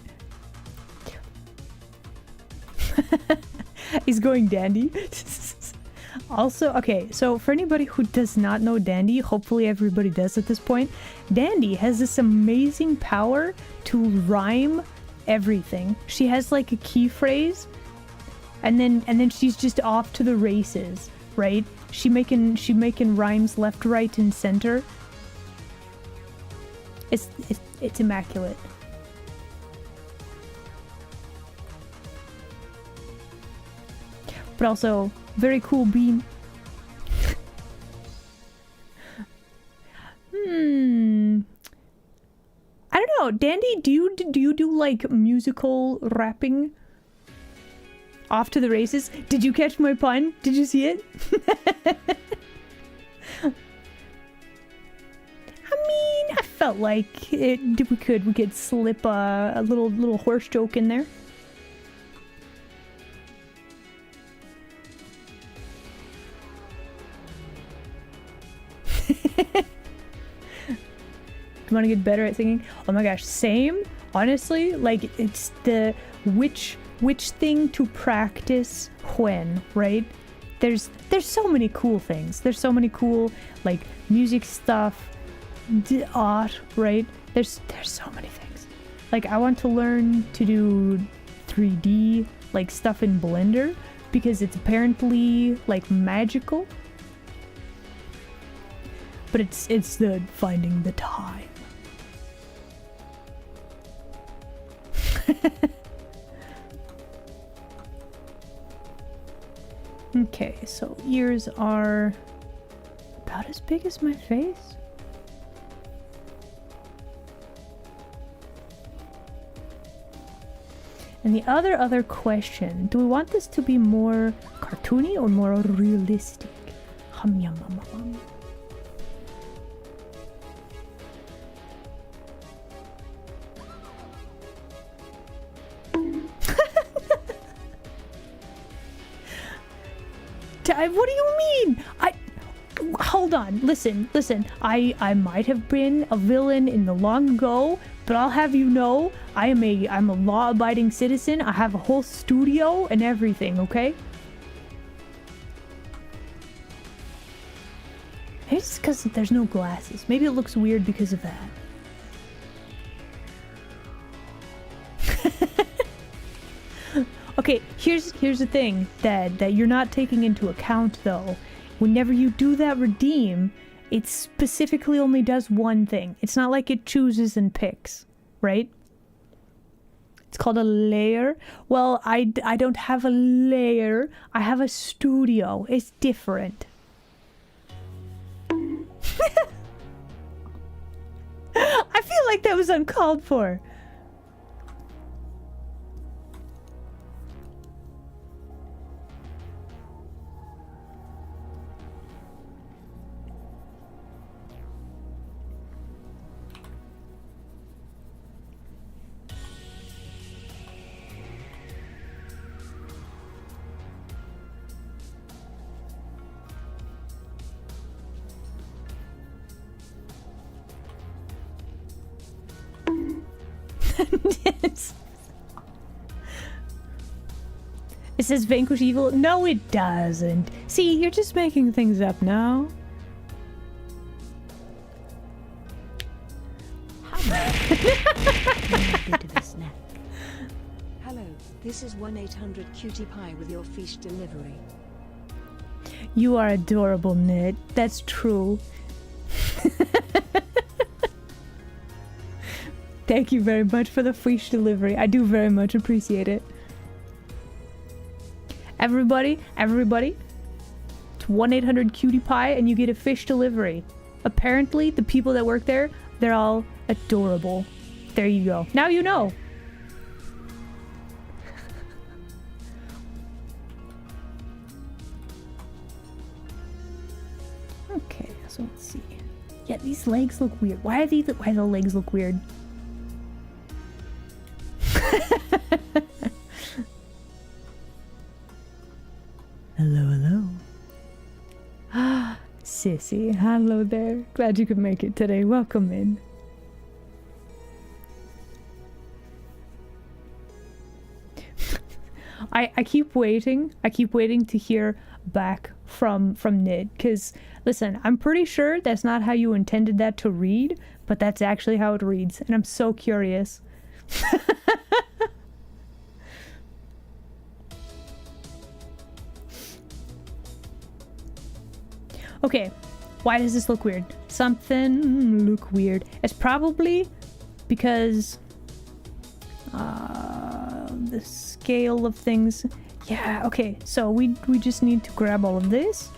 He's going Dandy. Also, okay, so for anybody who does not know Dandy, hopefully everybody does at this point, Dandy has this amazing power to rhyme everything. She has like a key phrase and then she's just off to the races, right? She making rhymes left, right, and center. It's immaculate. But also very cool beam. I don't know, Dandy, do you do like musical rapping? Off to the races? Did you catch my pun? Did you see it? I mean, I felt like we could slip a little horse joke in there. You want to get better at singing? Oh my gosh, same. Honestly, like it's the which thing to practice when, right? There's so many cool things. There's so many cool like music stuff, art, right? There's so many things. Like I want to learn to do 3D like stuff in Blender because it's apparently like magical. But it's the finding the time. Okay, so ears are about as big as my face. And the other question, do we want this to be more cartoony or more realistic? Hum yum hum hum. What do you mean? Hold on. Listen. I might have been a villain in the long ago, but I'll have you know, I'm a law-abiding citizen. I have a whole studio and everything, okay? Maybe it's because there's no glasses. Maybe it looks weird because of that. Okay, here's the thing that you're not taking into account though. Whenever you do that redeem, it specifically only does one thing. It's not like it chooses and picks, right? It's called a layer. Well, I don't have a layer. I have a studio. It's different. I feel like that was uncalled for. It says vanquish evil. No, it doesn't. See, you're just making things up now. Hello, this is 1-800-cutie-pie with your fish delivery. You are adorable, Ned. That's true. Thank you very much for the fish delivery. I do very much appreciate it. Everybody, it's 1-800-cutie-pie and you get a fish delivery. Apparently, the people that work there, they're all adorable. There you go. Now you know. Okay, so let's see. Yeah, these legs look weird. Why do the legs look weird? Hello. Ah, Sissy, hello there. Glad you could make it today. Welcome in. I keep waiting. I keep waiting to hear back from Nid, because listen, I'm pretty sure that's not how you intended that to read, but that's actually how it reads, and I'm so curious. Okay, why does this look weird? Something look weird. It's probably because the scale of things. Yeah, okay, so we just need to grab all of this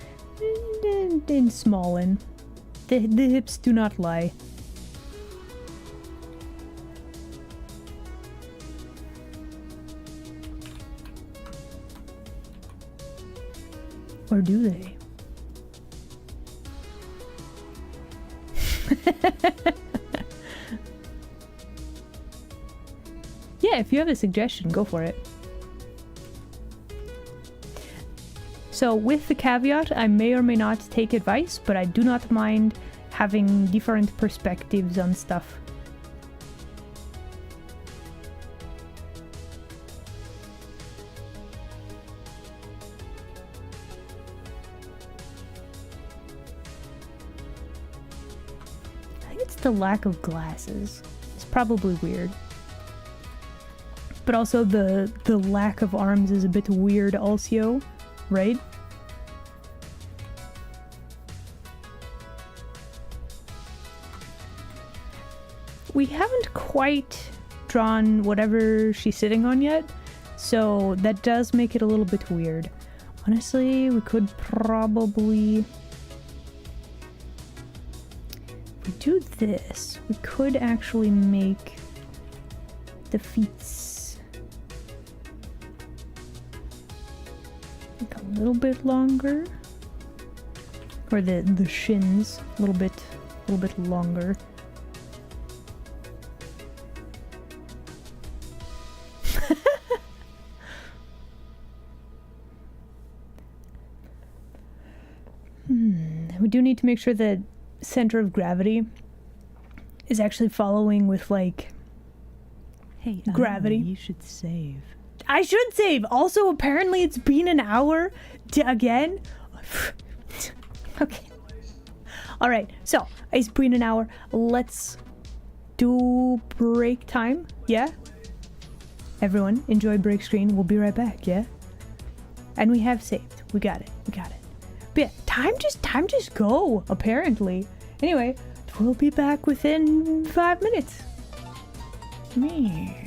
and smallen. The hips do not lie. Or do they? Yeah, if you have a suggestion, go for it. So with the caveat, I may or may not take advice, but I do not mind having different perspectives on stuff. I think it's the lack of glasses. It's probably weird. But also the lack of arms is a bit weird also, right? We haven't quite drawn whatever she's sitting on yet, so that does make it a little bit weird. Honestly, we could probably... If we do this, we could actually make the feet a little bit longer, or the shins a little bit longer. We do need to make sure that center of gravity is actually following with like gravity. You should save. I should save. Also, apparently it's been an hour again. Okay. All right. So it's been an hour. Let's do break time. Yeah. Everyone, enjoy break screen. We'll be right back, yeah? And we have saved. We got it. We got it. But yeah, time just go, apparently. Anyway, we'll be back within 5 minutes. Me.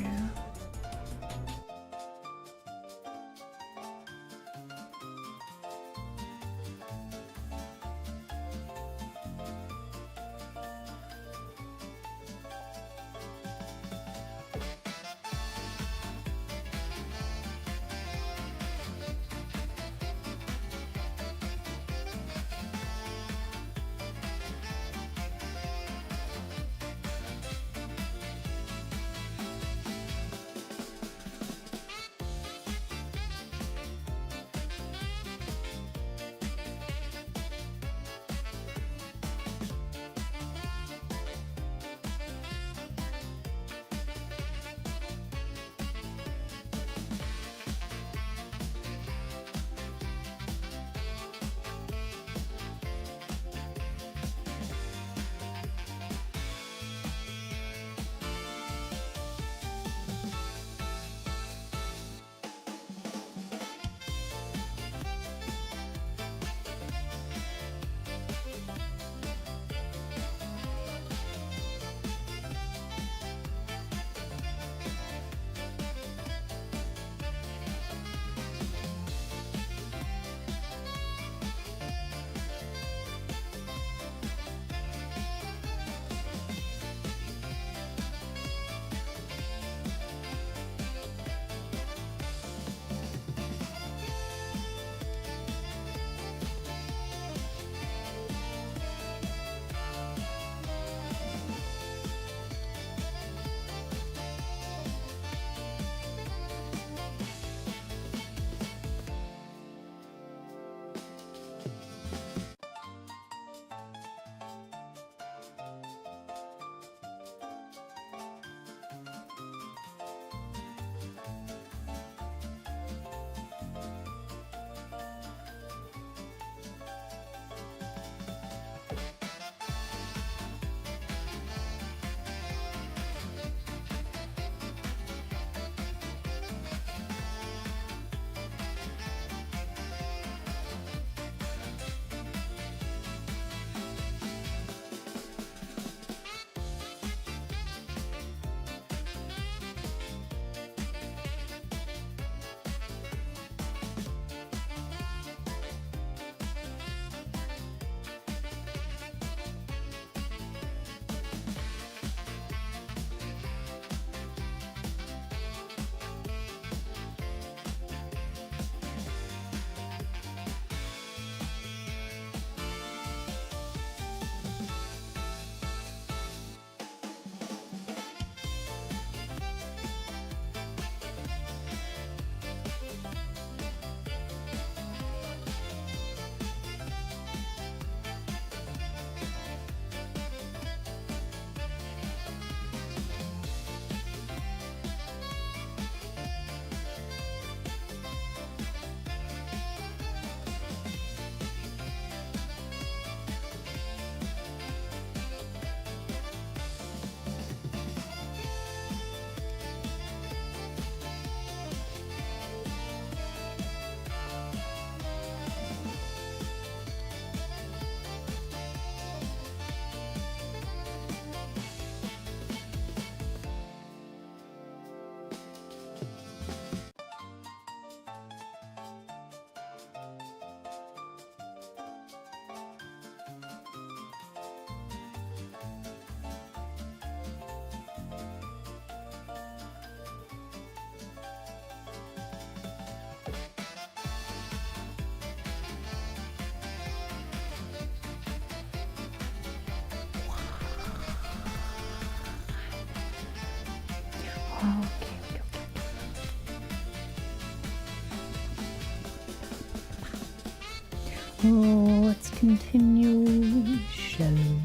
Oh, let's continue. Shall we?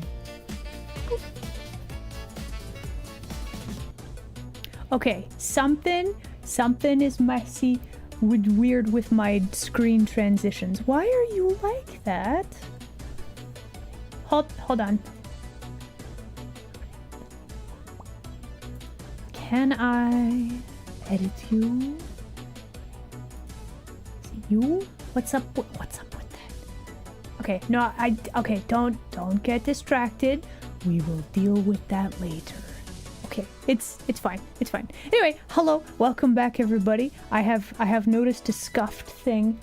Okay, something is messy, weird with my screen transitions. Why are you like that? Hold on. Can I edit you. Is it you? What's up with that? Okay, no, okay, don't get distracted. We will deal with that later. Okay, it's fine. It's fine. Anyway, hello, welcome back everybody. I have noticed a scuffed thing.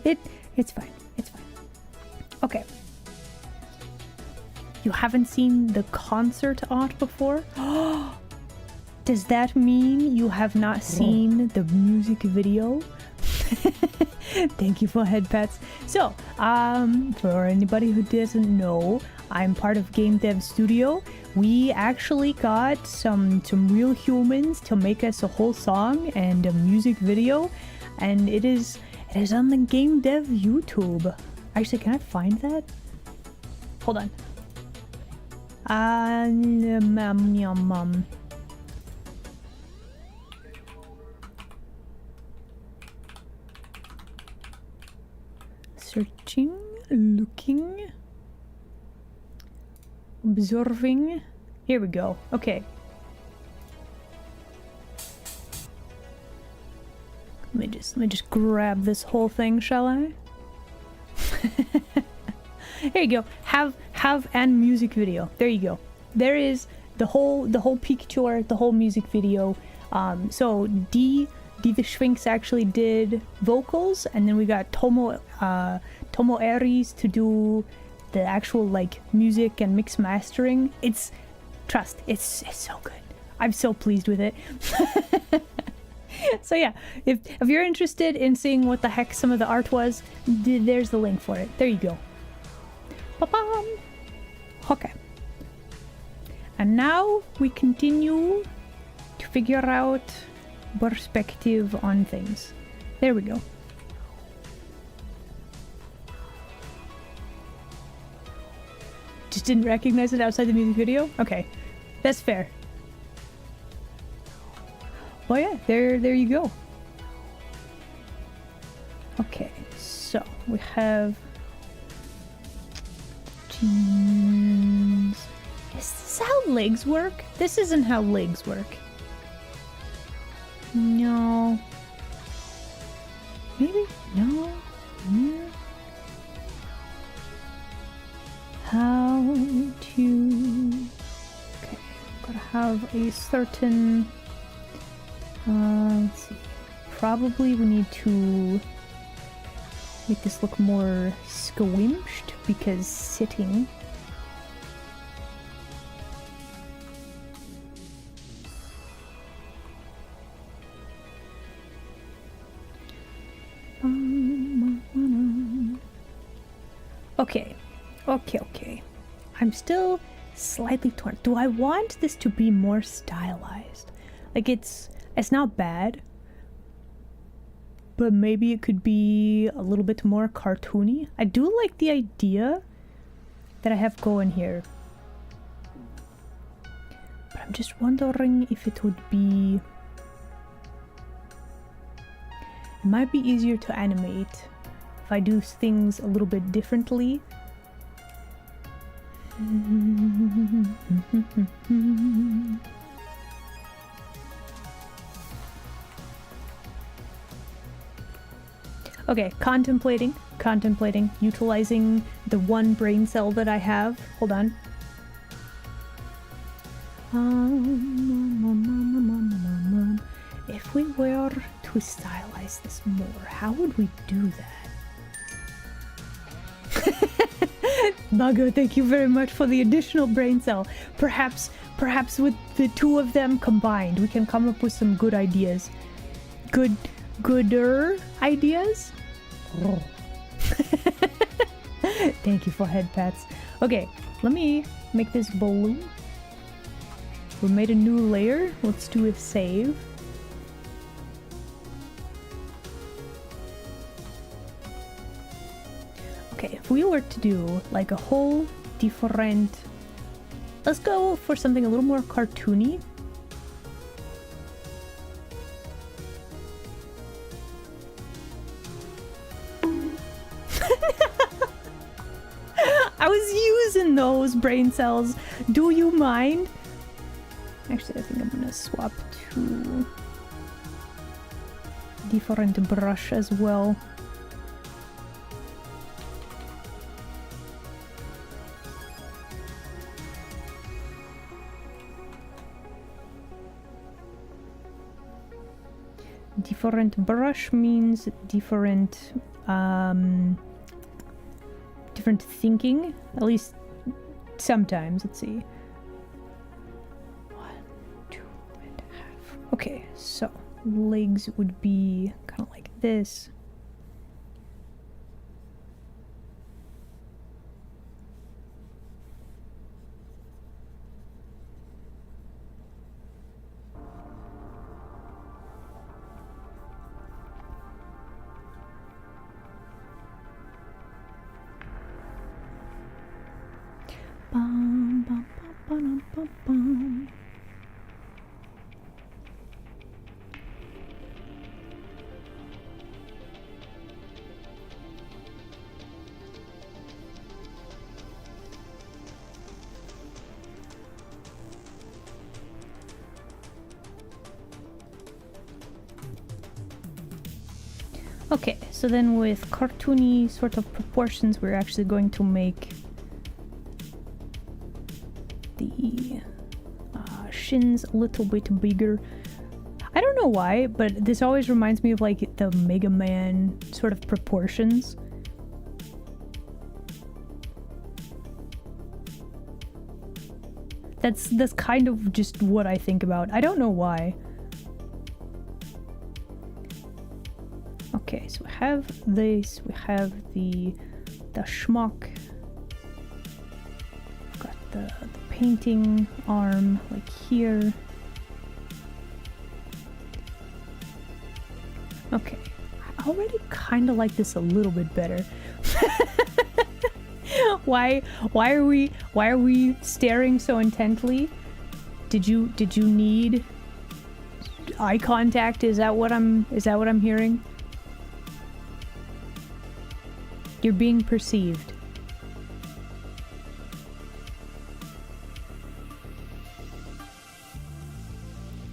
It's fine. It's fine. Okay. You haven't seen the concert art before? Does that mean you have not seen the music video? Thank you for head pats. So, for anybody who doesn't know, I'm part of Game Dev Studio. We actually got some real humans to make us a whole song and a music video, and it is on the Game Dev YouTube. Actually, can I find that? Hold on. Searching, looking, observing. Here we go. Okay. Let me just grab this whole thing, shall I? There you go. Have an music video. There you go. There is the whole Pikachu art, the whole music video. So D the Sphinx actually did vocals, and then we got Tomo Aries to do the actual like music and mix mastering. It's so good. I'm so pleased with it. So yeah, if you're interested in seeing what the heck some of the art was, there's the link for it. There you go. Ba-bam. Okay. And now we continue to figure out perspective on things. There we go. Just didn't recognize it outside the music video? Okay. That's fair. Well, yeah, there you go. Okay, so we have jeans. Is this how legs work? This isn't how legs work. No. Maybe? No? Yeah. How to... Okay, gotta have a certain... let's see. Probably we need to make this look more squinched because sitting. Okay. I'm still slightly torn. Do I want this to be more stylized? Like it's not bad, but maybe it could be a little bit more cartoony. I do like the idea that I have going here, but I'm just wondering if it would be... It might be easier to animate if I do things a little bit differently. Okay, contemplating, utilizing the one brain cell that I have. Hold on. If we were to stylize this more, how would we do that? Mago, thank you very much for the additional brain cell. Perhaps with the two of them combined, we can come up with some good ideas. Gooder ideas? Oh. Thank you for head pats. Okay, let me make this blue. We made a new layer. Let's do a save. Okay, if we were to do like a whole different... Let's go for something a little more cartoony. I was using those brain cells. Do you mind? Actually, I think I'm gonna swap to different brush as well. Different brush means different different thinking, at least sometimes. Let's see. 1, 2.5. Okay, so legs would be kind of like this. Bum, bum, bum, bum, bum. Okay, so then with cartoony sort of proportions, we're actually going to make the shins a little bit bigger. I don't know why, but this always reminds me of like the Mega Man sort of proportions. That's kind of just what I think about. I don't know why. Okay, so we have this, we have the schmuck. We've got the painting arm like here. Okay, I already kind of like this a little bit better. Why are we staring so intently? Did you need eye contact? Is that what I'm hearing? You're being perceived.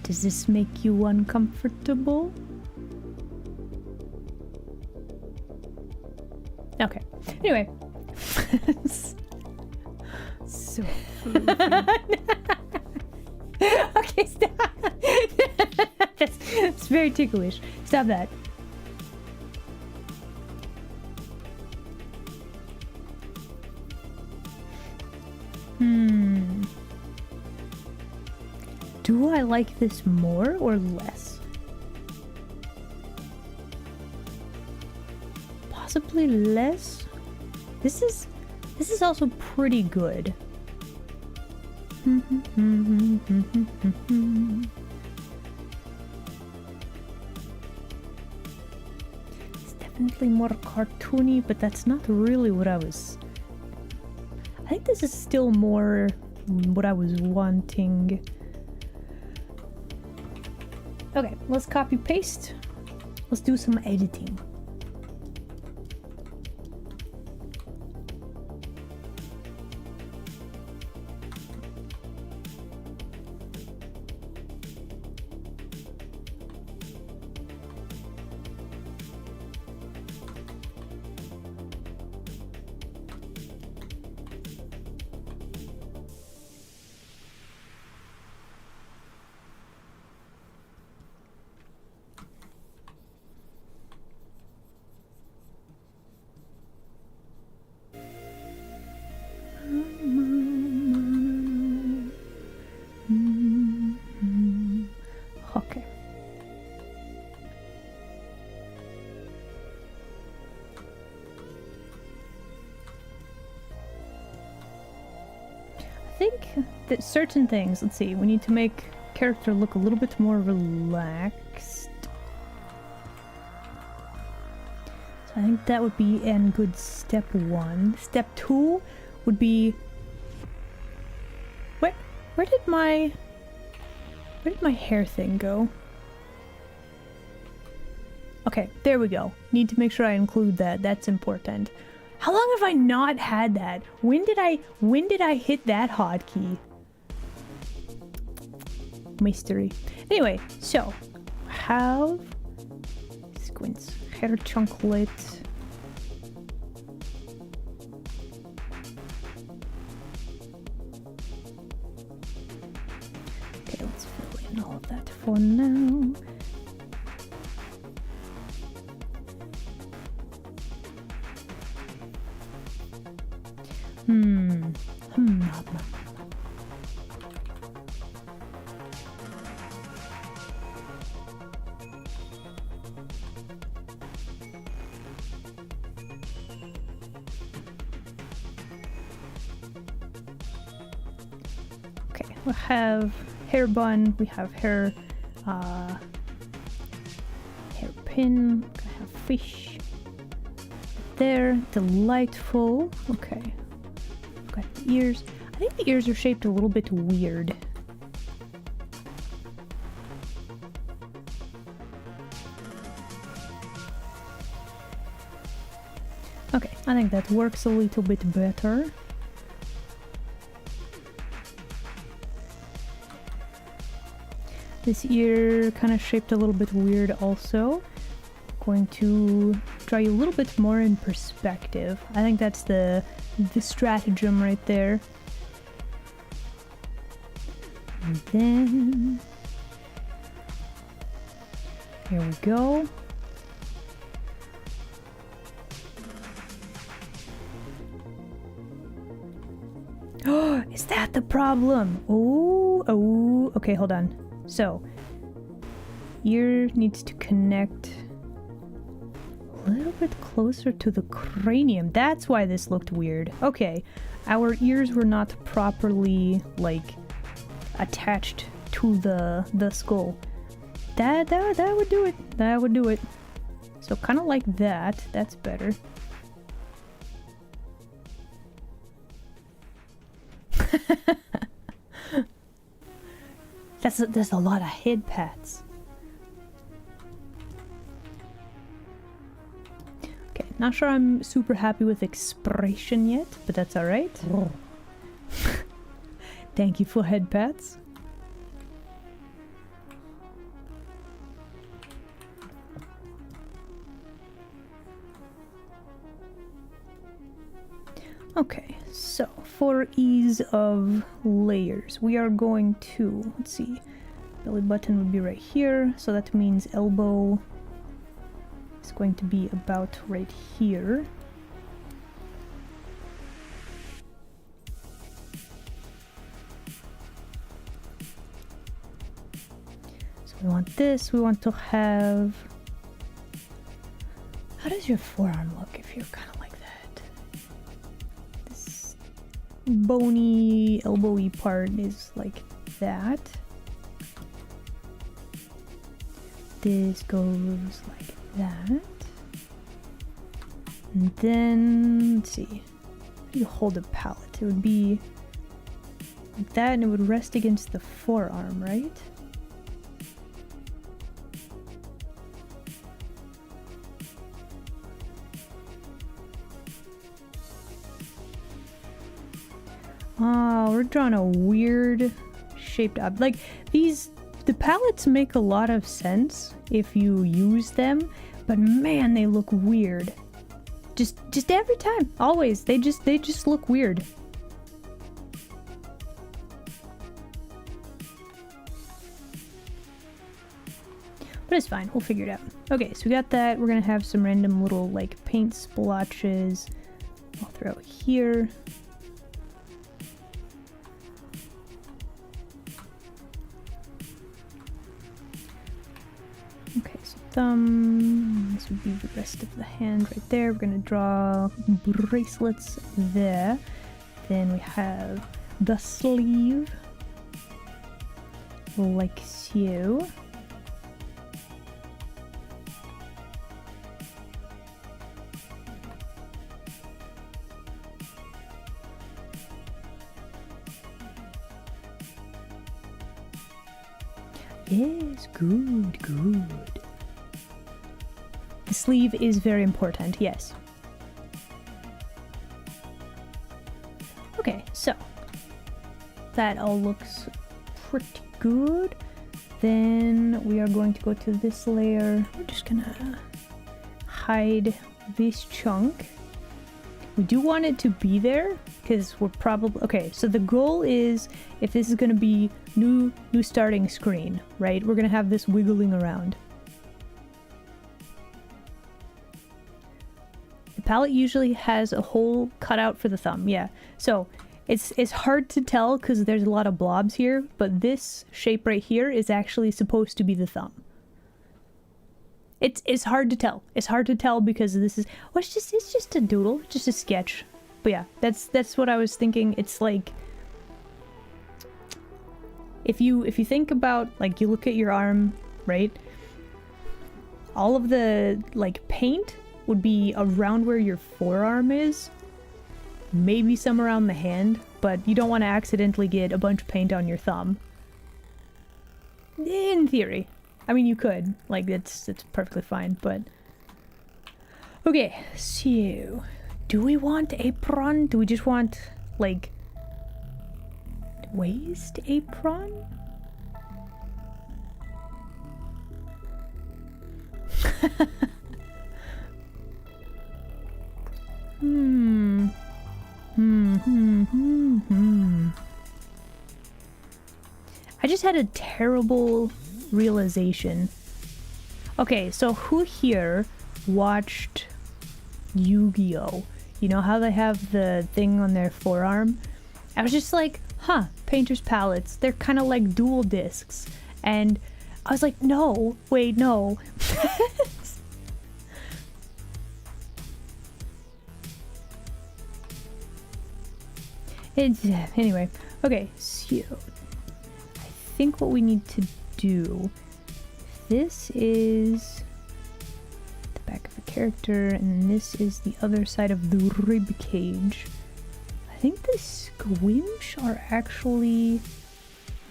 Does this make you uncomfortable? Okay. Anyway. So Okay, stop. That's very ticklish. Stop that. Do I like this more or less? Possibly less? This is also pretty good. It's definitely more cartoony, but that's not really what I was... I think this is still more what I was wanting. Okay, let's copy paste. Let's do some editing. Okay. I think that certain things, let's see, we need to make character look a little bit more relaxed. So I think that would be a good step 1. Step 2 would be... Where did my hair thing go? Okay, there we go. Need to make sure I include that. That's important. How long have I not had that? When did I hit that hotkey? mystery. Anyway, so have Squints hair chocolate. Okay, let's fill in all of that for now. Okay, we have hair bun, we have hairpin, we have fish. There, delightful. Okay, we've got the ears. I think the ears are shaped a little bit weird. Okay, I think that works a little bit better. This ear kind of shaped a little bit weird also. Going to draw you a little bit more in perspective. I think that's the stratagem right there. And then here we go. Oh, is that the problem? Oh, okay, hold on. So, ear needs to connect a little bit closer to the cranium. That's why this looked weird. Okay, our ears were not properly, like, attached to the skull. That would do it. That would do it. So kind of like that. That's better. That's a lot of head pats. Okay, not sure I'm super happy with expression yet, but that's alright. Thank you for head pats. Okay, so for ease of layers, we are going to, let's see, belly button would be right here, so that means elbow is going to be about right here. So we want this, we want to have... How does your forearm look if you're kind of like that? This bony, elbowy part is like that. This goes like that. And then, let's see, how do you hold a palette? It would be like that, and it would rest against the forearm, right? Oh, we're drawing a weird shaped up. Like, the palettes make a lot of sense if you use them, but man, they look weird. Just every time, always. They just look weird. But it's fine, we'll figure it out. Okay, so we got that. We're gonna have some random little like paint splotches all throughout here. Okay, so thumb, this would be the rest of the hand right there. We're gonna draw bracelets there. Then we have the sleeve, like so. Yes, good, good. The sleeve is very important, yes. Okay, so that all looks pretty good. then we are going to go to this layer. We're just gonna hide this chunk. We do want it to be there because we're probably okay. So the goal is, if this is gonna be new starting screen, right? We're gonna have this wiggling around. The palette usually has a hole cut out for the thumb. Yeah. So it's hard to tell because there's a lot of blobs here, but this shape right here is actually supposed to be the thumb. It's hard to tell. It's hard to tell because this is it's just a doodle, just a sketch. But yeah, that's what I was thinking. It's like if you think about, like, you look at your arm, right? All of the like paint would be around where your forearm is. Maybe some around the hand, but you don't want to accidentally get a bunch of paint on your thumb. In theory. I mean, you could. Like, it's perfectly fine, but... Okay, so... Do we want apron? Do we just want, like... waist apron? I just had a terrible realization. Okay, so who here watched Yu-Gi-Oh? You know how they have the thing on their forearm? I was just like, huh, painter's palettes, they're kind of like dual discs. And I was like, no, wait, no. Anyway, okay, so I think what we need to do, this is the back of the character, and this is the other side of the rib cage. I think the squinch are actually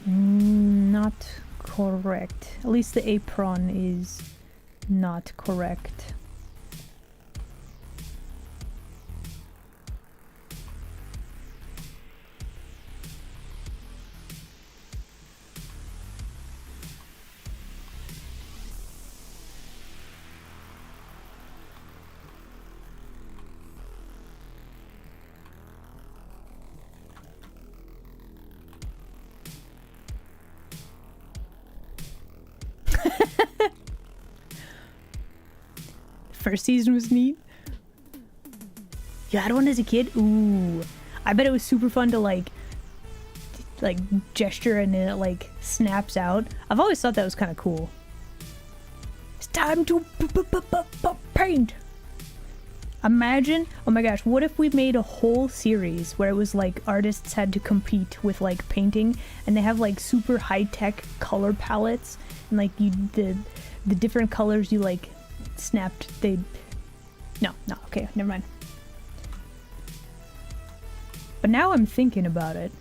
not correct. At least the apron is not correct. First season was neat. You had one as a kid? Ooh. I bet it was super fun to like gesture and then it like snaps out. I've always thought that was kind of cool. It's time to paint. Imagine, oh my gosh, what if we made a whole series where it was like artists had to compete with like painting, and they have like super high-tech color palettes, and like the different colors you like snapped, no, okay, never mind. But now I'm thinking about it.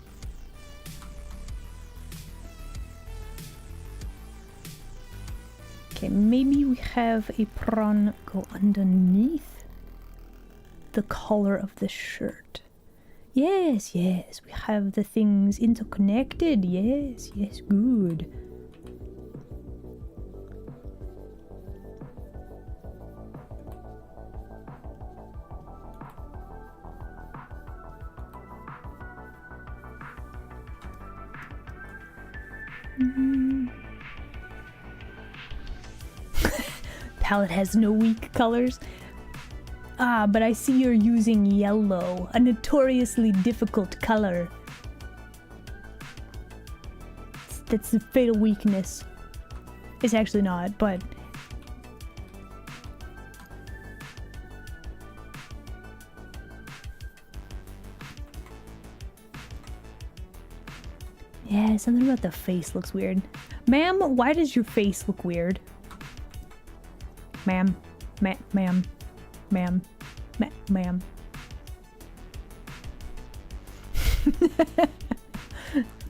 Okay, maybe we have a prawn go underneath the collar of the shirt. Yes, we have the things interconnected. Yes, good. Palette has no weak colors. Ah, but I see you're using yellow, a notoriously difficult color. That's the fatal weakness. It's actually not, but... yeah, something about the face looks weird. Ma'am, why does your face look weird? Ma'am.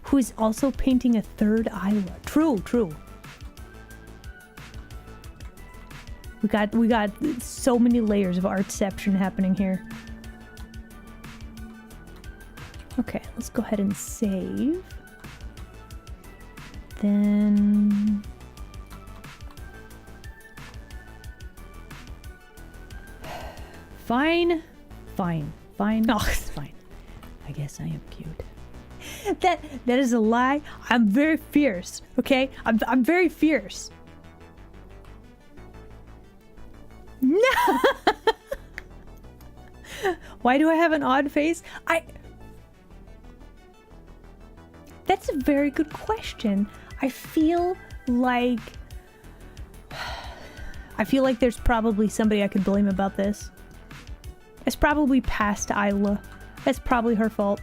Who is also painting a third eyelid. True. We got so many layers of artception happening here. Okay, let's go ahead and save. Then... Fine. Fine. Fine. Oh, it's fine. I guess I am cute. That is a lie. I'm very fierce, okay? I'm very fierce. No! Why do I have an odd face? That's a very good question. I feel like there's probably somebody I could blame about this. It's probably past Isla. That's probably her fault.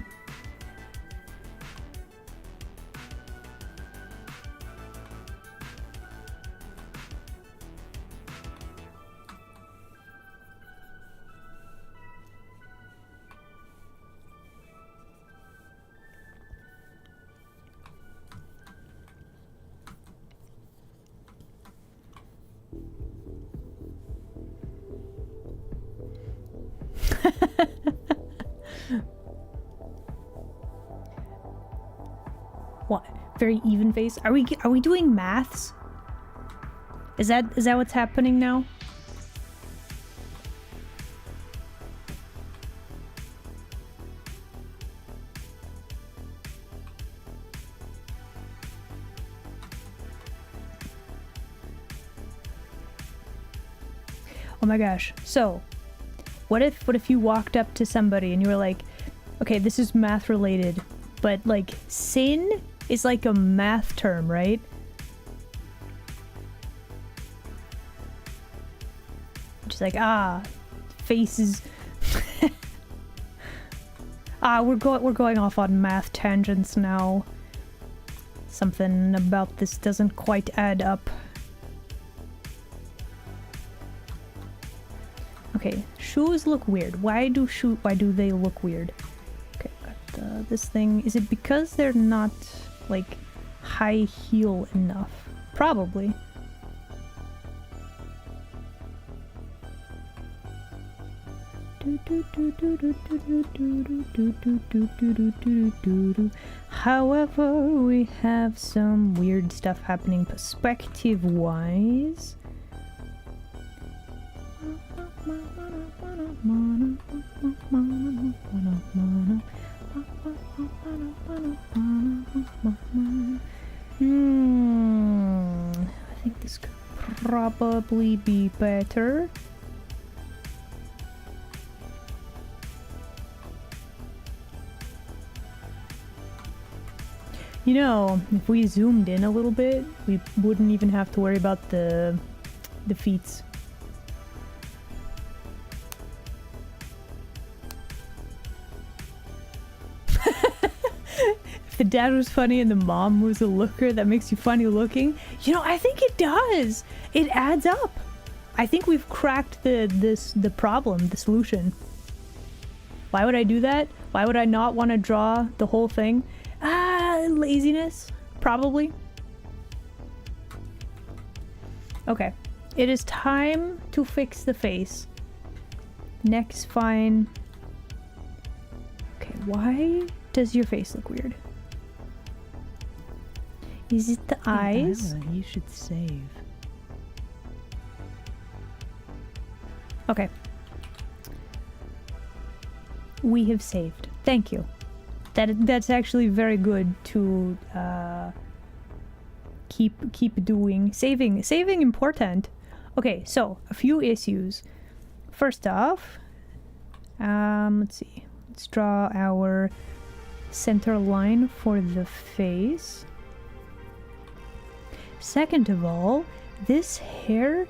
What? Very even face? Are we doing maths? Is that what's happening now? Oh my gosh. So, what if you walked up to somebody and you were like, okay, this is math related, but like sin is like a math term, right? Just like, faces. We're going off on math tangents now. Something about this doesn't quite add up. Okay, shoes look weird. Why do they look weird? Okay, got this thing. Is it because they're not like high heel enough? Probably. However, we have some weird stuff happening perspective-wise. I think this could probably be better. You know, if we zoomed in a little bit, we wouldn't even have to worry about the feet. If the dad was funny and the mom was a looker, that makes you funny looking. You know, I think it does. It adds up. I think we've cracked the problem, the solution. Why would I do that? Why would I not want to draw the whole thing? Laziness, probably. Okay, it is time to fix the face. Neck's fine. Okay, why does your face look weird? Is it the eyes? You should save. Okay. We have saved. Thank you. That's actually very good to keep doing. Saving important. Okay, so a few issues. First off, let's see. Let's draw our center line for the face. Second of all, this hair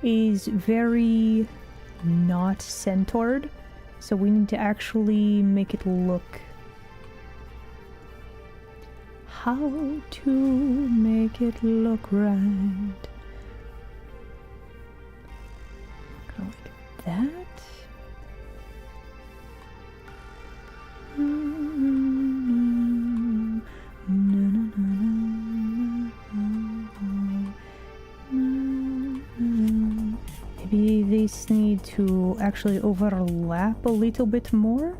is very not centered, so we need to actually make it look. How to make it look right. Kind of like that. Maybe these need to actually overlap a little bit more.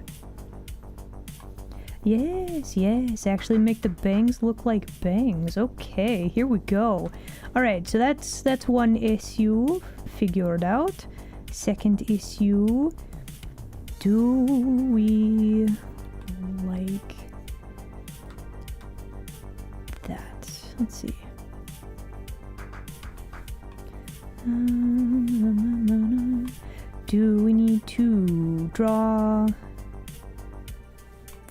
Yes, yes. Actually make the bangs look like bangs. Okay, here we go. Alright, so that's one issue figured out. Second issue. Do we like that? Let's see. Do we need to draw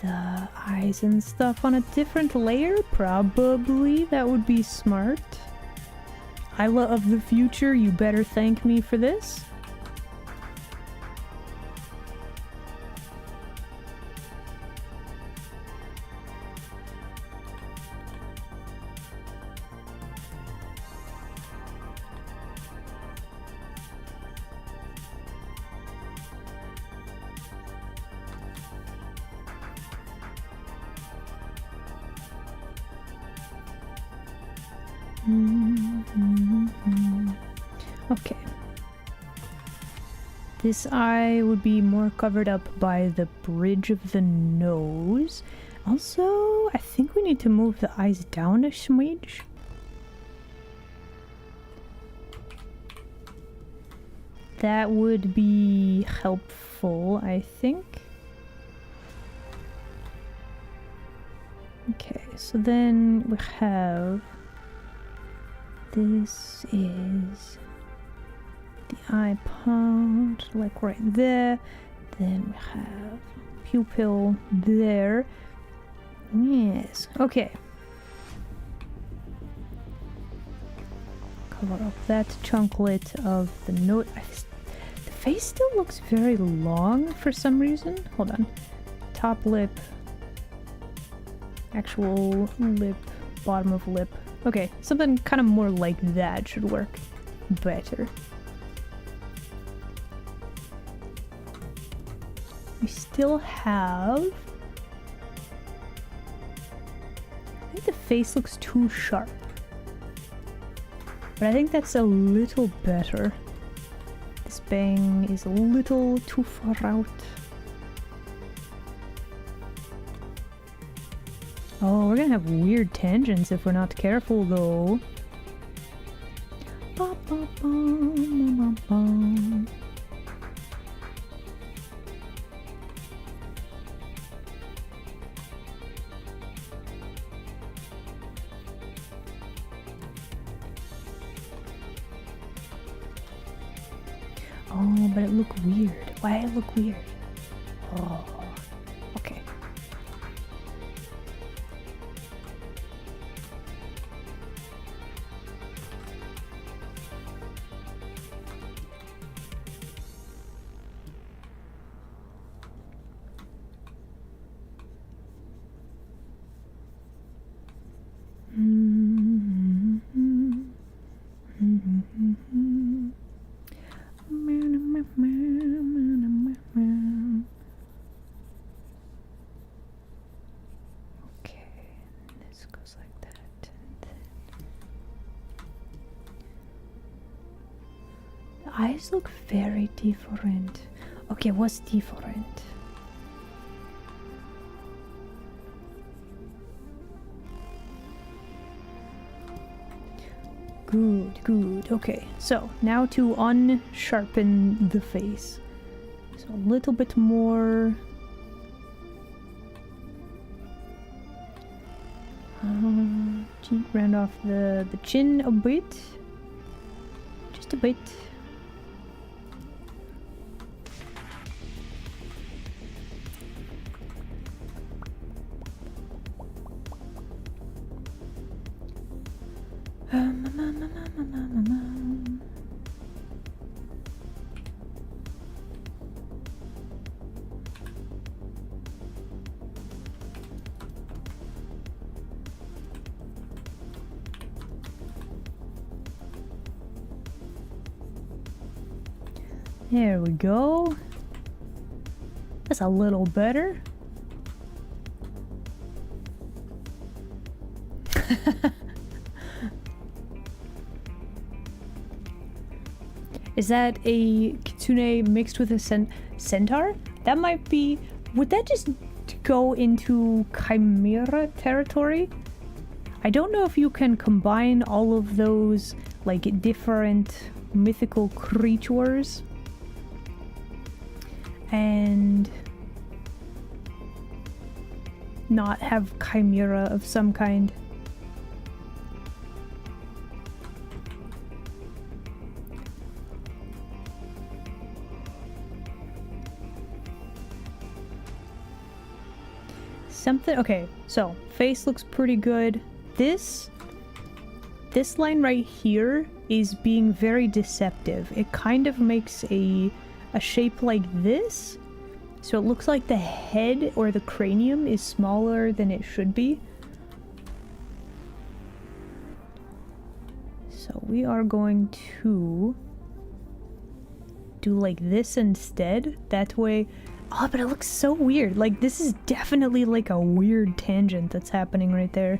the eyes and stuff on a different layer? Probably. That would be smart. Isla of the future, you better thank me for this. Okay. This eye would be more covered up by the bridge of the nose. Also, I think we need to move the eyes down a smidge. That would be helpful, I think. Okay, so then we have... This is the eye part, like right there. Then we have pupil there. Yes, okay. Cover up that chunklet of the nose. The face still looks very long for some reason. Hold on. Top lip. Actual lip. Bottom of lip. Okay, something kind of more like that should work better. We still have... I think the face looks too sharp. But I think that's a little better. This bang is a little too far out. Oh, we're gonna have weird tangents if we're not careful, though. Ba, ba, ba, ba, ba, ba. Oh, but it looked weird. Why did it look weird? Oh, okay. Okay, this goes like that. The eyes look very different. Okay, what's different? Good, good. Okay, so now to unsharpen the face. So a little bit more. Round off the chin a bit. Just a bit. There we go. That's a little better. Is that a kitsune mixed with a centaur? That might be... Would that just go into Chimera territory. I don't know if you can combine all of those, like, different mythical creatures and not have Chimera of some kind. Something, okay, so face looks pretty good. This line right here is being very deceptive. It kind of makes a shape like this. So it looks like the head or the cranium is smaller than it should be. So we are going to do like this instead. That way... Oh, but it looks so weird. Like, this is definitely like a weird tangent that's happening right there.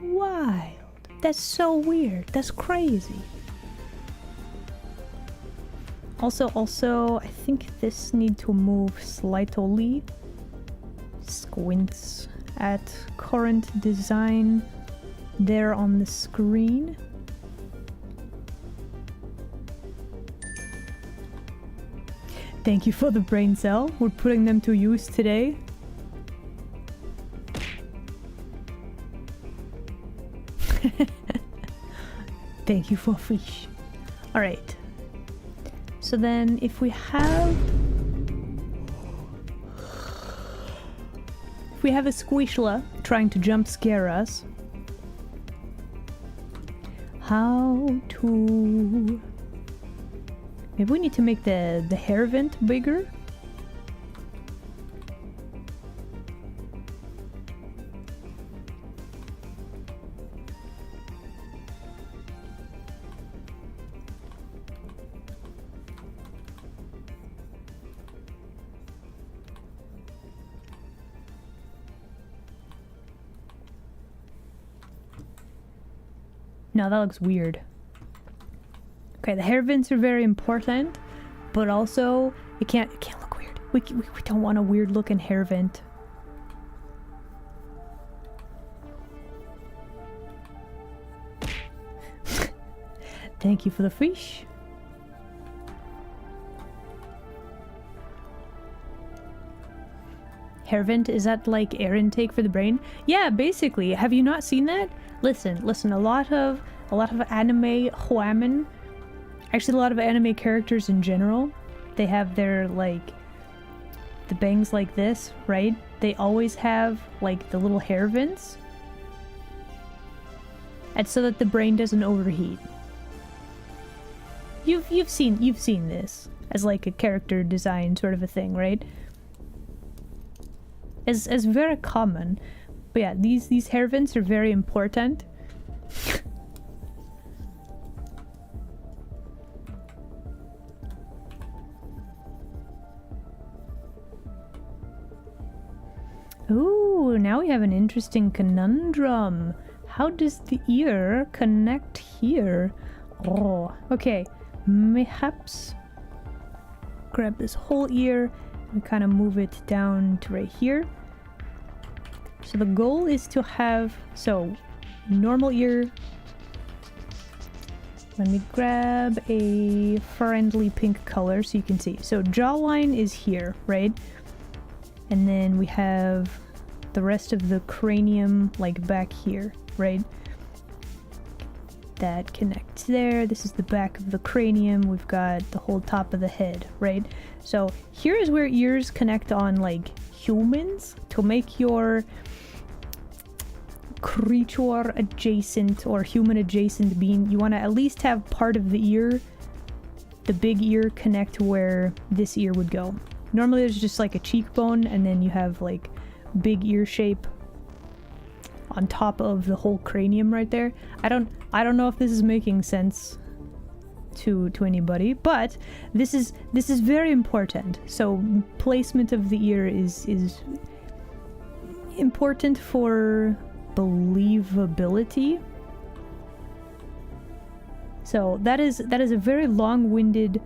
Wild. That's so weird. That's crazy. Also, I think this need to move slightly. Squints at current design there on the screen. Thank you for the brain cell. We're putting them to use today. Thank you for fish. Alright. So then if we have a Squishla trying to jump scare us, how to... Maybe we need to make the hair vent bigger? No, that looks weird. Okay, the hair vents are very important, but also it can't look weird. We don't want a weird looking hair vent. Thank you for the fish. Hair vent, is that like air intake for the brain? Yeah, basically. Have you not seen that? Listen, a lot of anime women, actually a lot of anime characters in general, they have their, like, the bangs like this, right? They always have, like, the little hair vents. And so that the brain doesn't overheat. You've seen this as like a character design sort of a thing, right? As very common. But yeah, these hair vents are very important. Ooh, now we have an interesting conundrum. How does the ear connect here? Oh, okay. Perhaps grab this whole ear and kind of move it down to right here. So the goal is to have, so normal ear. Let me grab a friendly pink color so you can see. So jawline is here, right? And then we have the rest of the cranium like back here, right? That connects there. This is the back of the cranium. We've got the whole top of the head, right? So here is where ears connect on like humans to make your creature adjacent or human adjacent being. You want to at least have part of the ear, the big ear, connect where this ear would go. Normally there's just like a cheekbone and then you have like big ear shape on top of the whole cranium right there. I don't know if this is making sense to anybody, but this is very important. So placement of the ear is important for believability. So that is a very long-winded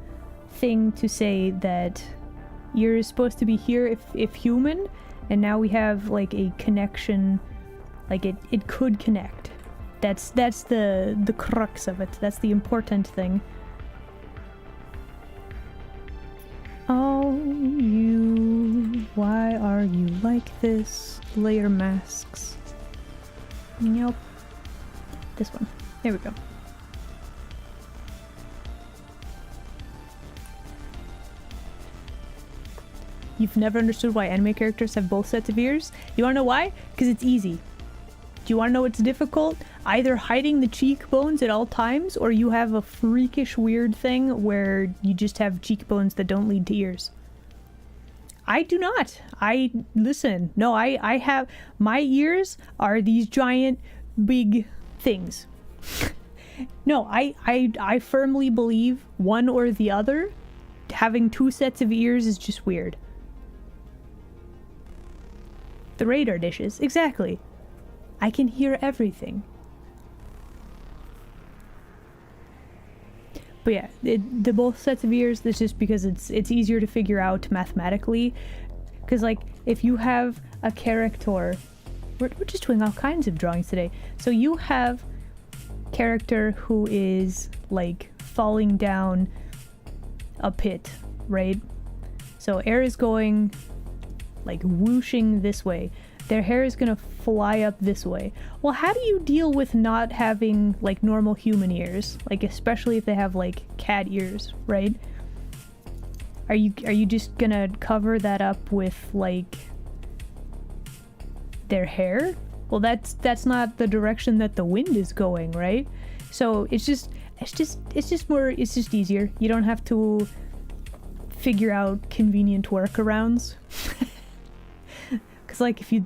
thing to say that ear is supposed to be here if human, and now we have like a connection, like it could connect. That's the crux of it. That's the important thing. Oh, you, why are you like this? Layer masks. Nope. This one. There we go. You've never understood why anime characters have both sets of ears? You wanna know why? Because it's easy. Do you wanna know what's difficult? Either hiding the cheekbones at all times, or you have a freakish weird thing where you just have cheekbones that don't lead to ears. I do not. Listen, no, I have, my ears are these giant, big things. No, I firmly believe one or the other. Having two sets of ears is just weird. The radar dishes, exactly. I can hear everything. But yeah, the both sets of ears, that's just because it's easier to figure out mathematically. Because like, if you have a character, we're just doing all kinds of drawings today. So you have character who is like falling down a pit, right? So air is going like whooshing this way. Their hair is gonna fly up this way. Well, how do you deal with not having like normal human ears? Like especially if they have like cat ears, right? Are you just gonna cover that up with like their hair? Well, that's not the direction that the wind is going, right? So it's just easier. You don't have to figure out convenient workarounds. Cause like if you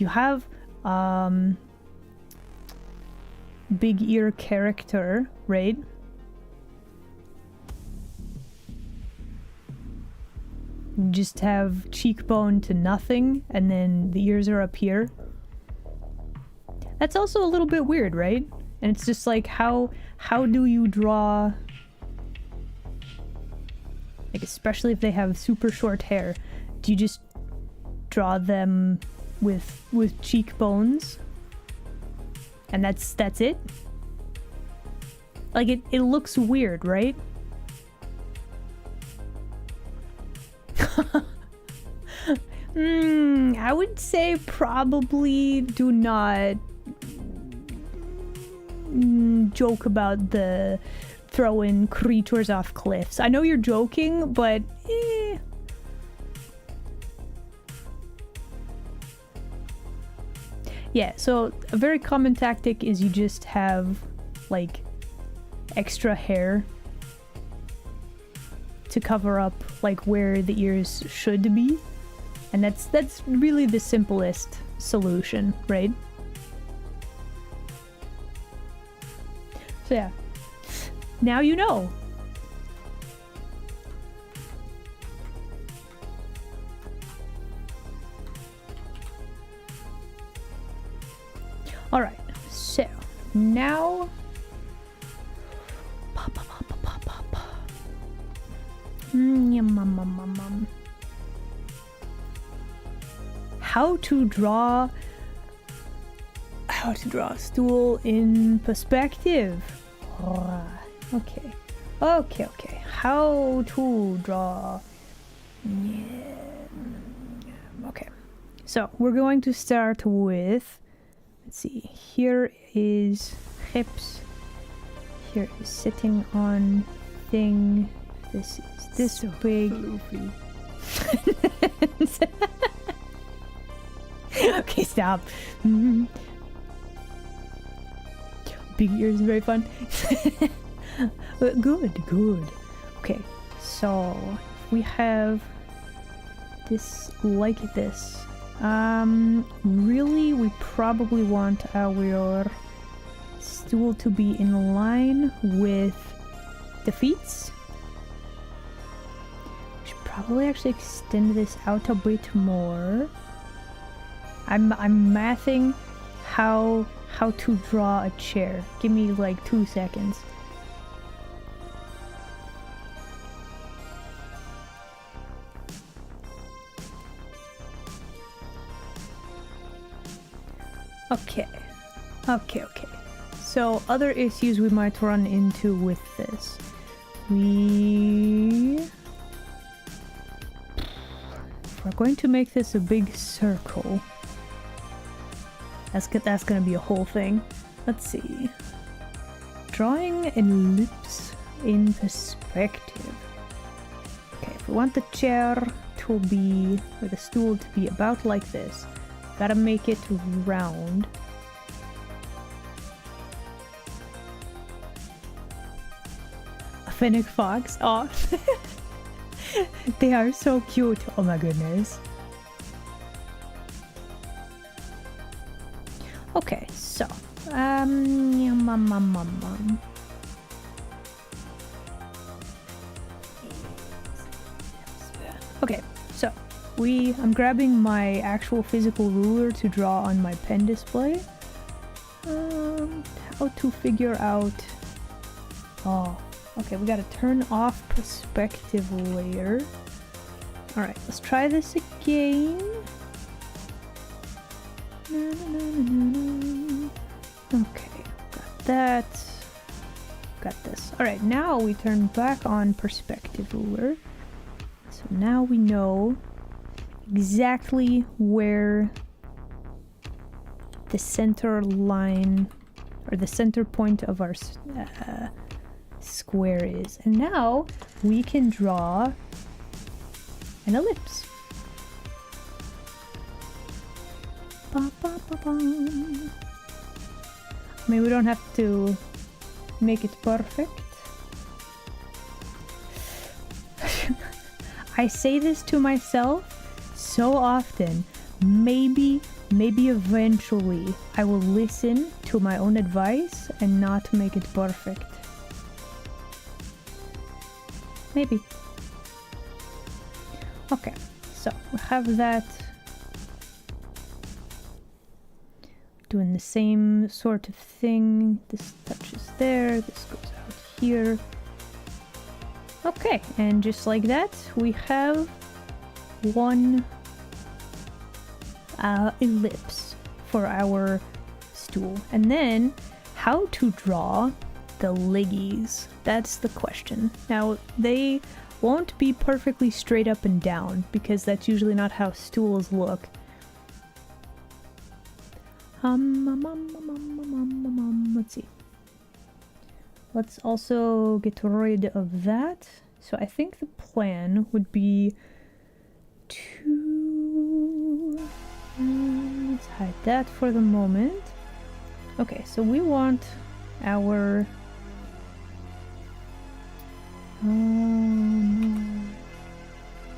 have big ear character, right? You just have cheekbone to nothing, and then the ears are up here. That's also a little bit weird, right? And it's just like, how do you draw, like especially if they have super short hair, do you just draw them with cheekbones and that's it? Like it looks weird, right? I would say probably do not joke about the throwing creatures off cliffs. I know you're joking, but yeah, so a very common tactic is you just have like extra hair to cover up like where the ears should be. And that's really the simplest solution, right? So yeah, now you know. All right, so now how to draw a stool in perspective. Okay. How to draw. Okay, so we're going to start with, let's see, here is hips, here is sitting on thing, this is this so big. Okay, stop. Big ears is very fun. Good. Okay, so we have this like this. Really, we probably want our stool to be in line with the feet. We should probably actually extend this out a bit more. I'm mathing how to draw a chair. Give me like 2 seconds. Okay. Okay. So, other issues we might run into with this. If we're going to make this a big circle, that's gonna be a whole thing. Let's see. Drawing an ellipse in perspective. Okay, if we want the chair to be, or the stool to be about like this, gotta make it round. A fennec fox. Oh, they are so cute. Oh my goodness. Okay, so okay, so I'm grabbing my actual physical ruler to draw on my pen display. How to figure out... Oh, okay, we gotta turn off perspective layer. Alright, let's try this again. Okay, got that. Got this. Alright, now we turn back on perspective ruler. So now we know exactly where the center line, or the center point of our square is. And now we can draw an ellipse. Ba, ba, ba, ba. I mean, we don't have to make it perfect. I say this to myself so often. Maybe eventually I will listen to my own advice and not make it perfect. Maybe. Okay, so we have that. Doing the same sort of thing. This touches there, this goes out here. Okay, and just like that, we have one ellipse for our stool. And then, how to draw the leggies? That's the question. Now, they won't be perfectly straight up and down, because that's usually not how stools look. Let's see. Let's also get rid of that. So I think the plan would be to... let's hide that for the moment. Okay, so we want our...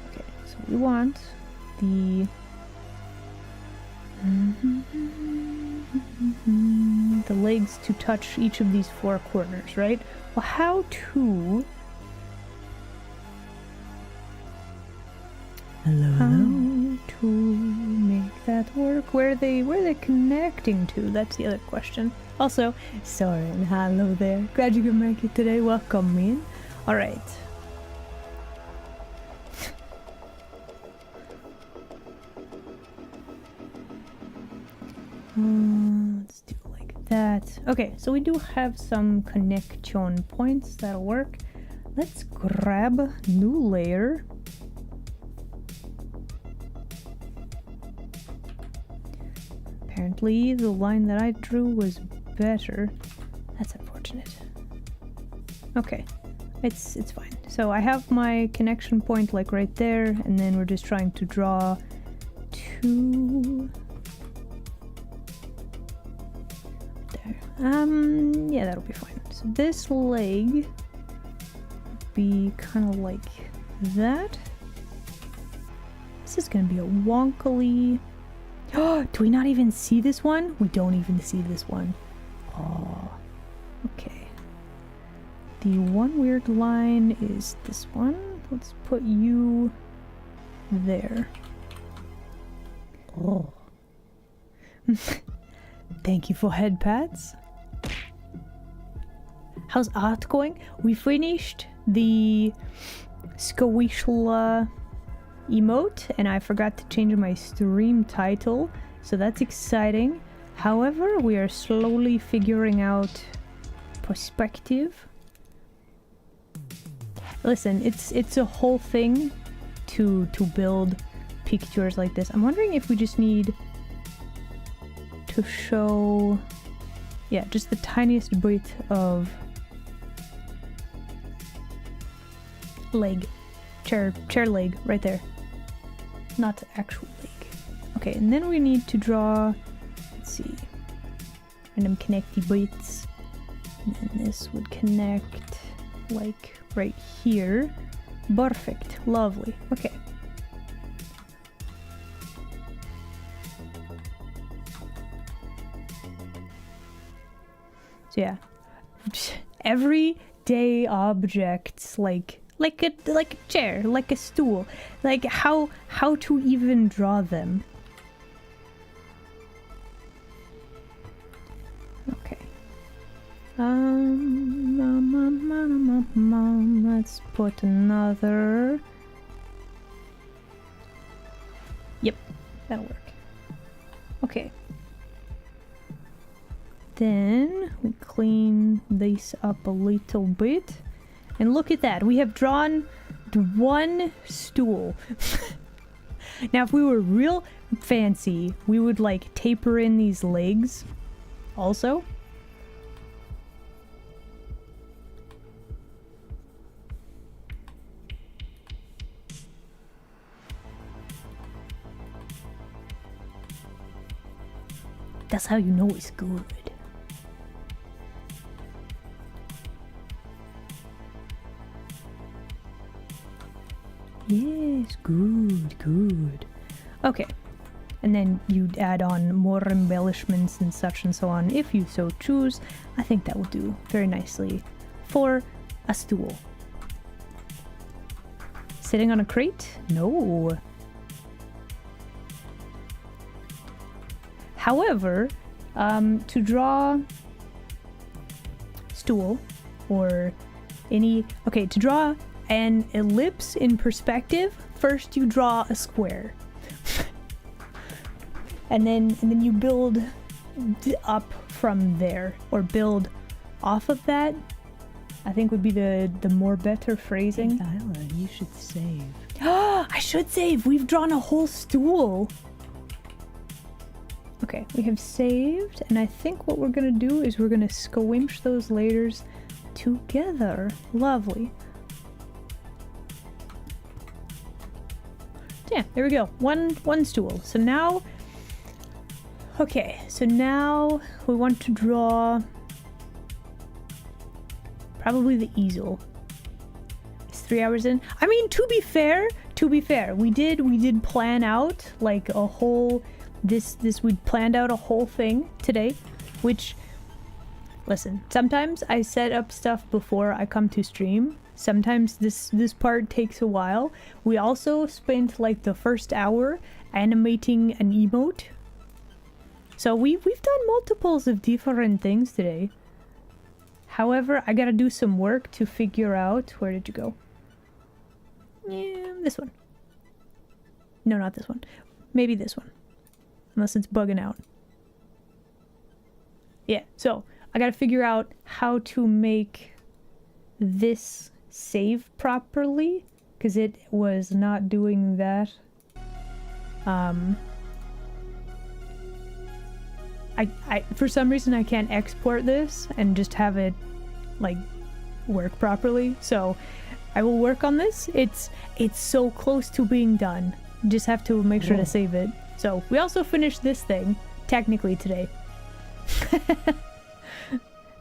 okay, so we want the... the legs to touch each of these four corners, right? Well, how to... How to make that work? Where are they connecting to? That's the other question. Also, Soren, hello there. Glad you could make it today. Welcome in. Alright. Let's do it like that. Okay, so we do have some connection points that'll work. Let's grab new layer. Apparently the line that I drew was better. That's unfortunate. Okay, it's fine. So I have my connection point like right there, and then we're just trying to draw two there. Yeah, that'll be fine. So this leg would be kind of like that. This is gonna be a wonkily... Oh, do we not even see this one? We don't even see this one. Oh, okay. The one weird line is this one. Let's put you there. Oh. Thank you for head pats. How's art going? We finished the Squishla emote, and I forgot to change my stream title, so that's exciting. However, we are slowly figuring out perspective. Listen, it's a whole thing to build pictures like this. I'm wondering if we just need to show, yeah, just the tiniest bit of leg, chair leg right there, not actual leg. Okay, and then we need to draw, let's see, random connecty bits, and then this would connect like right here. Perfect, lovely. Okay. So yeah, everyday objects like a chair, like a stool, like how to even draw them. Okay. Let's put another. Yep, that'll work. Okay. Then we clean this up a little bit. And look at that, we have drawn one stool. Now if we were real fancy, we would like taper in these legs also. That's how you know it's good. Yes, good. Okay. And then you'd add on more embellishments and such and so on if you so choose. I think that will do very nicely for a stool. Sitting on a crate? No. However, to draw stool or any... Okay, to draw an ellipse in perspective, first you draw a square. and then you build up from there, or build off of that, I think would be the more better phrasing. Hey, Isla, you should save. I should save! We've drawn a whole stool! Okay, we have saved, and I think what we're gonna do is we're gonna squinch those layers together. Lovely. Yeah, there we go. One stool. So now, okay, so now we want to draw probably the easel. It's 3 hours in. I mean, to be fair, we did plan out like a whole we planned out a whole thing today, which, listen, sometimes I set up stuff before I come to stream. Sometimes this part takes a while. We also spent like the first hour animating an emote. So we've done multiples of different things today. However, I gotta do some work to figure out, where did you go? Yeah, this one. No, not this one. Maybe this one. Unless it's bugging out. Yeah, so I gotta figure out how to make this save properly, because it was not doing that. I for some reason I can't export this and just have it like work properly, so I will work on this. It's so close to being done. Just have to make sure to save it. So we also finished this thing technically today.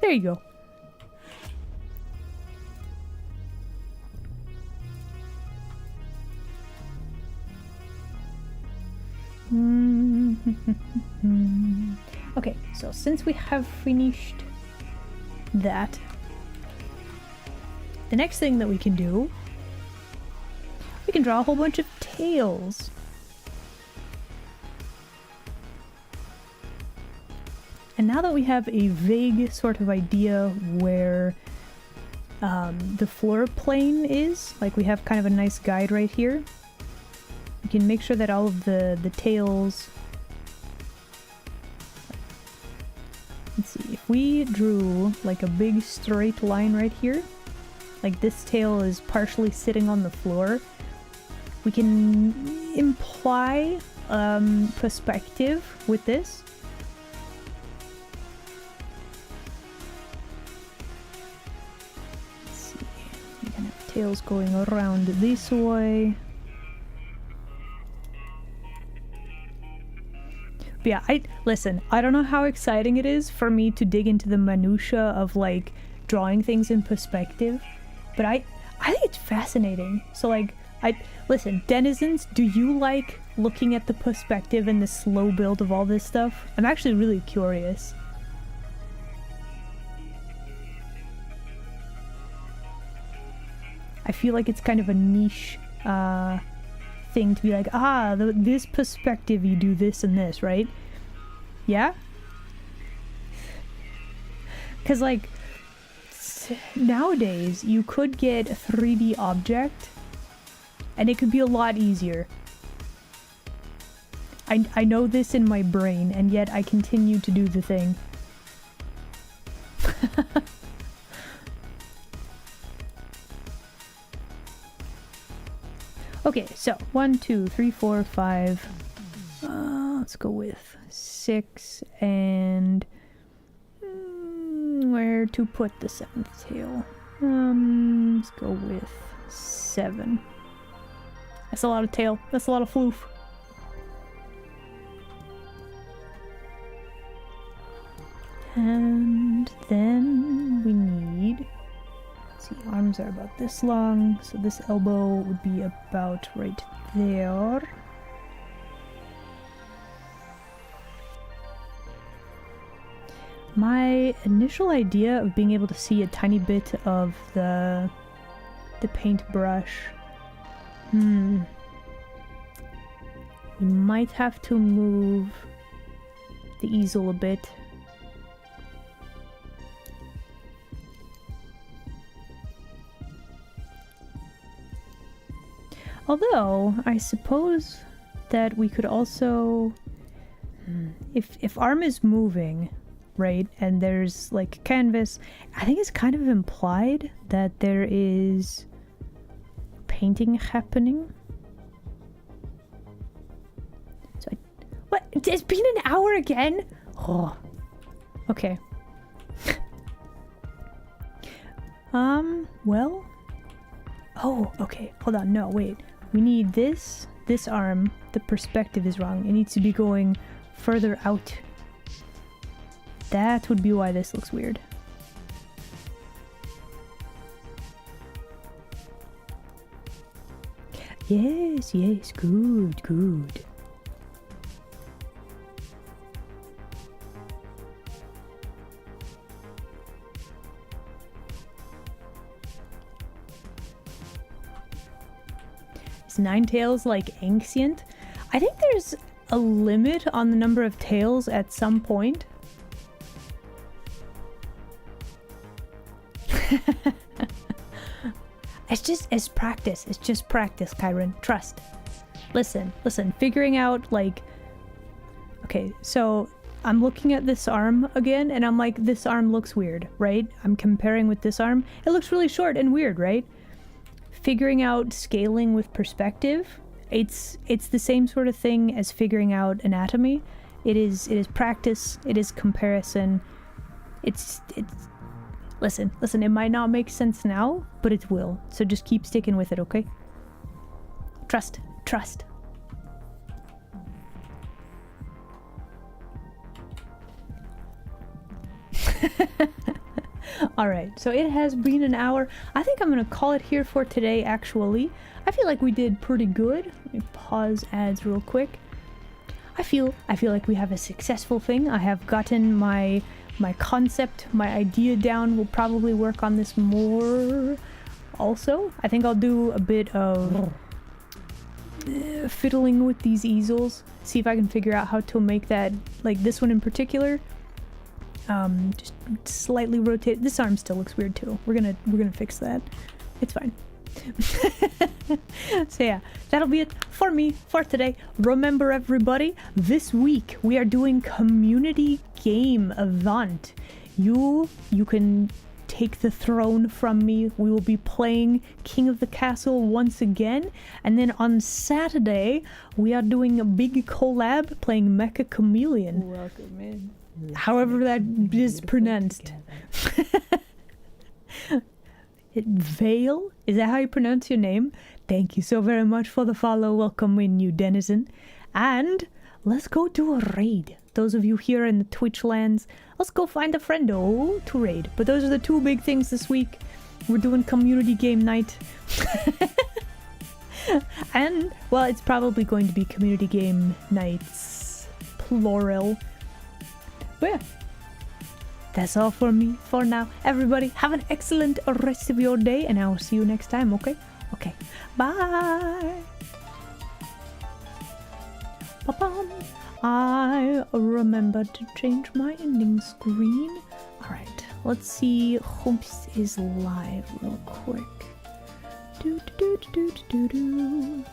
There you go. Okay, so since we have finished that, the next thing that we can do, we can draw a whole bunch of tails. And now that we have a vague sort of idea where the floor plane is, like we have kind of a nice guide right here, we can make sure that all of the tails if we drew like a big straight line right here, like this tail is partially sitting on the floor, we can imply perspective with this. Let's see, we can have tails going around this way. But yeah, listen, I don't know how exciting it is for me to dig into the minutia of like drawing things in perspective, but I think it's fascinating. So like, listen, denizens, do you like looking at the perspective and the slow build of all this stuff? I'm actually really curious. I feel like it's kind of a niche thing to be like, this perspective, you do this and this, right? Yeah? Because like nowadays you could get a 3D object and it could be a lot easier. I know this in my brain, and yet I continue to do the thing. Okay, so 1, 2, 3, 4, 5. Let's go with 6 and where to put the 7th tail? Let's go with 7. That's a lot of tail. That's a lot of floof. And then we need, let's see, arms are about this long, so this elbow would be about right there. My initial idea of being able to see a tiny bit of the paintbrush, we might have to move the easel a bit. Although, I suppose that we could also, if arm is moving, right, and there's like canvas, I think it's kind of implied that there is painting happening. So what? It's been an hour again? Oh, okay. Well, oh, okay, hold on, no, wait. We need this arm, the perspective is wrong. It needs to be going further out. That would be why this looks weird. Yes, yes, good, good. Is 9 tails like ancient? I think there's a limit on the number of tails at some point. It's practice. It's just practice, Kyron. Trust. Listen, figuring out like, okay, so I'm looking at this arm again and I'm like, this arm looks weird, right? I'm comparing with this arm. It looks really short and weird, right? Figuring out scaling with perspective, it's the same sort of thing as figuring out anatomy. It is practice, it is comparison. It's listen, it might not make sense now, but it will. So just keep sticking with it, okay? Trust. Alright, so it has been an hour. I think I'm gonna call it here for today, actually. I feel like we did pretty good. Let me pause ads real quick. I feel like we have a successful thing. I have gotten my concept, my idea down. We'll probably work on this more also. I think I'll do a bit of fiddling with these easels. See if I can figure out how to make that, like this one in particular. Just slightly rotate. This arm still looks weird too. We're gonna fix that. It's fine. So yeah, that'll be it for me for today. Remember everybody, this week we are doing community game event. you can take the throne from me. We will be playing King of the Castle once again. And then on Saturday, we are doing a big collab playing Mecha Chameleon. Welcome in. However that is pronounced. Vale? Is that how you pronounce your name? Thank you so very much for the follow. Welcome in, you denizen. And let's go do a raid. Those of you here in the Twitch lands, let's go find a friendo to raid. But those are the two big things this week. We're doing community game night. And, well, it's probably going to be community game nights, plural. But yeah, that's all for me for now. Everybody, have an excellent rest of your day, and I will see you next time, okay? Okay, bye! Ba-bum. I remembered to change my ending screen. Alright, let's see. Humps is live real quick. Do do do do do do.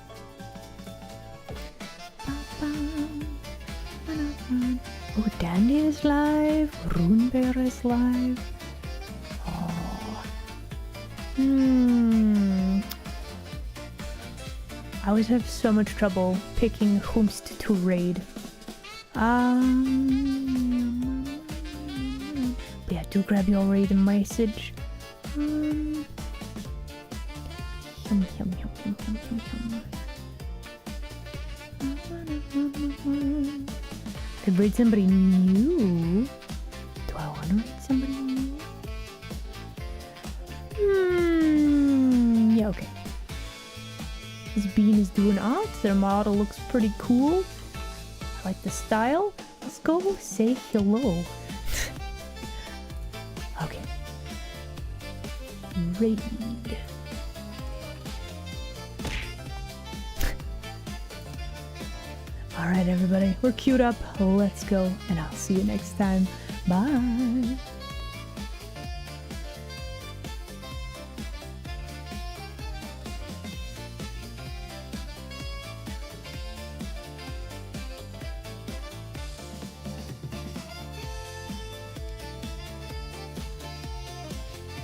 Oh, Dandy is live. Runebear is live. Oh. I always have so much trouble picking Humst to raid. Yeah, do grab your raid message. Yum, yum, yum, yum, yum, yum. Could raid somebody new. Do I want to raid somebody new? Yeah, okay. This bean is doing art. Their model looks pretty cool. I like the style. Let's go say hello. Okay. Raid. Alright everybody, we're queued up. Let's go, and I'll see you next time. Bye.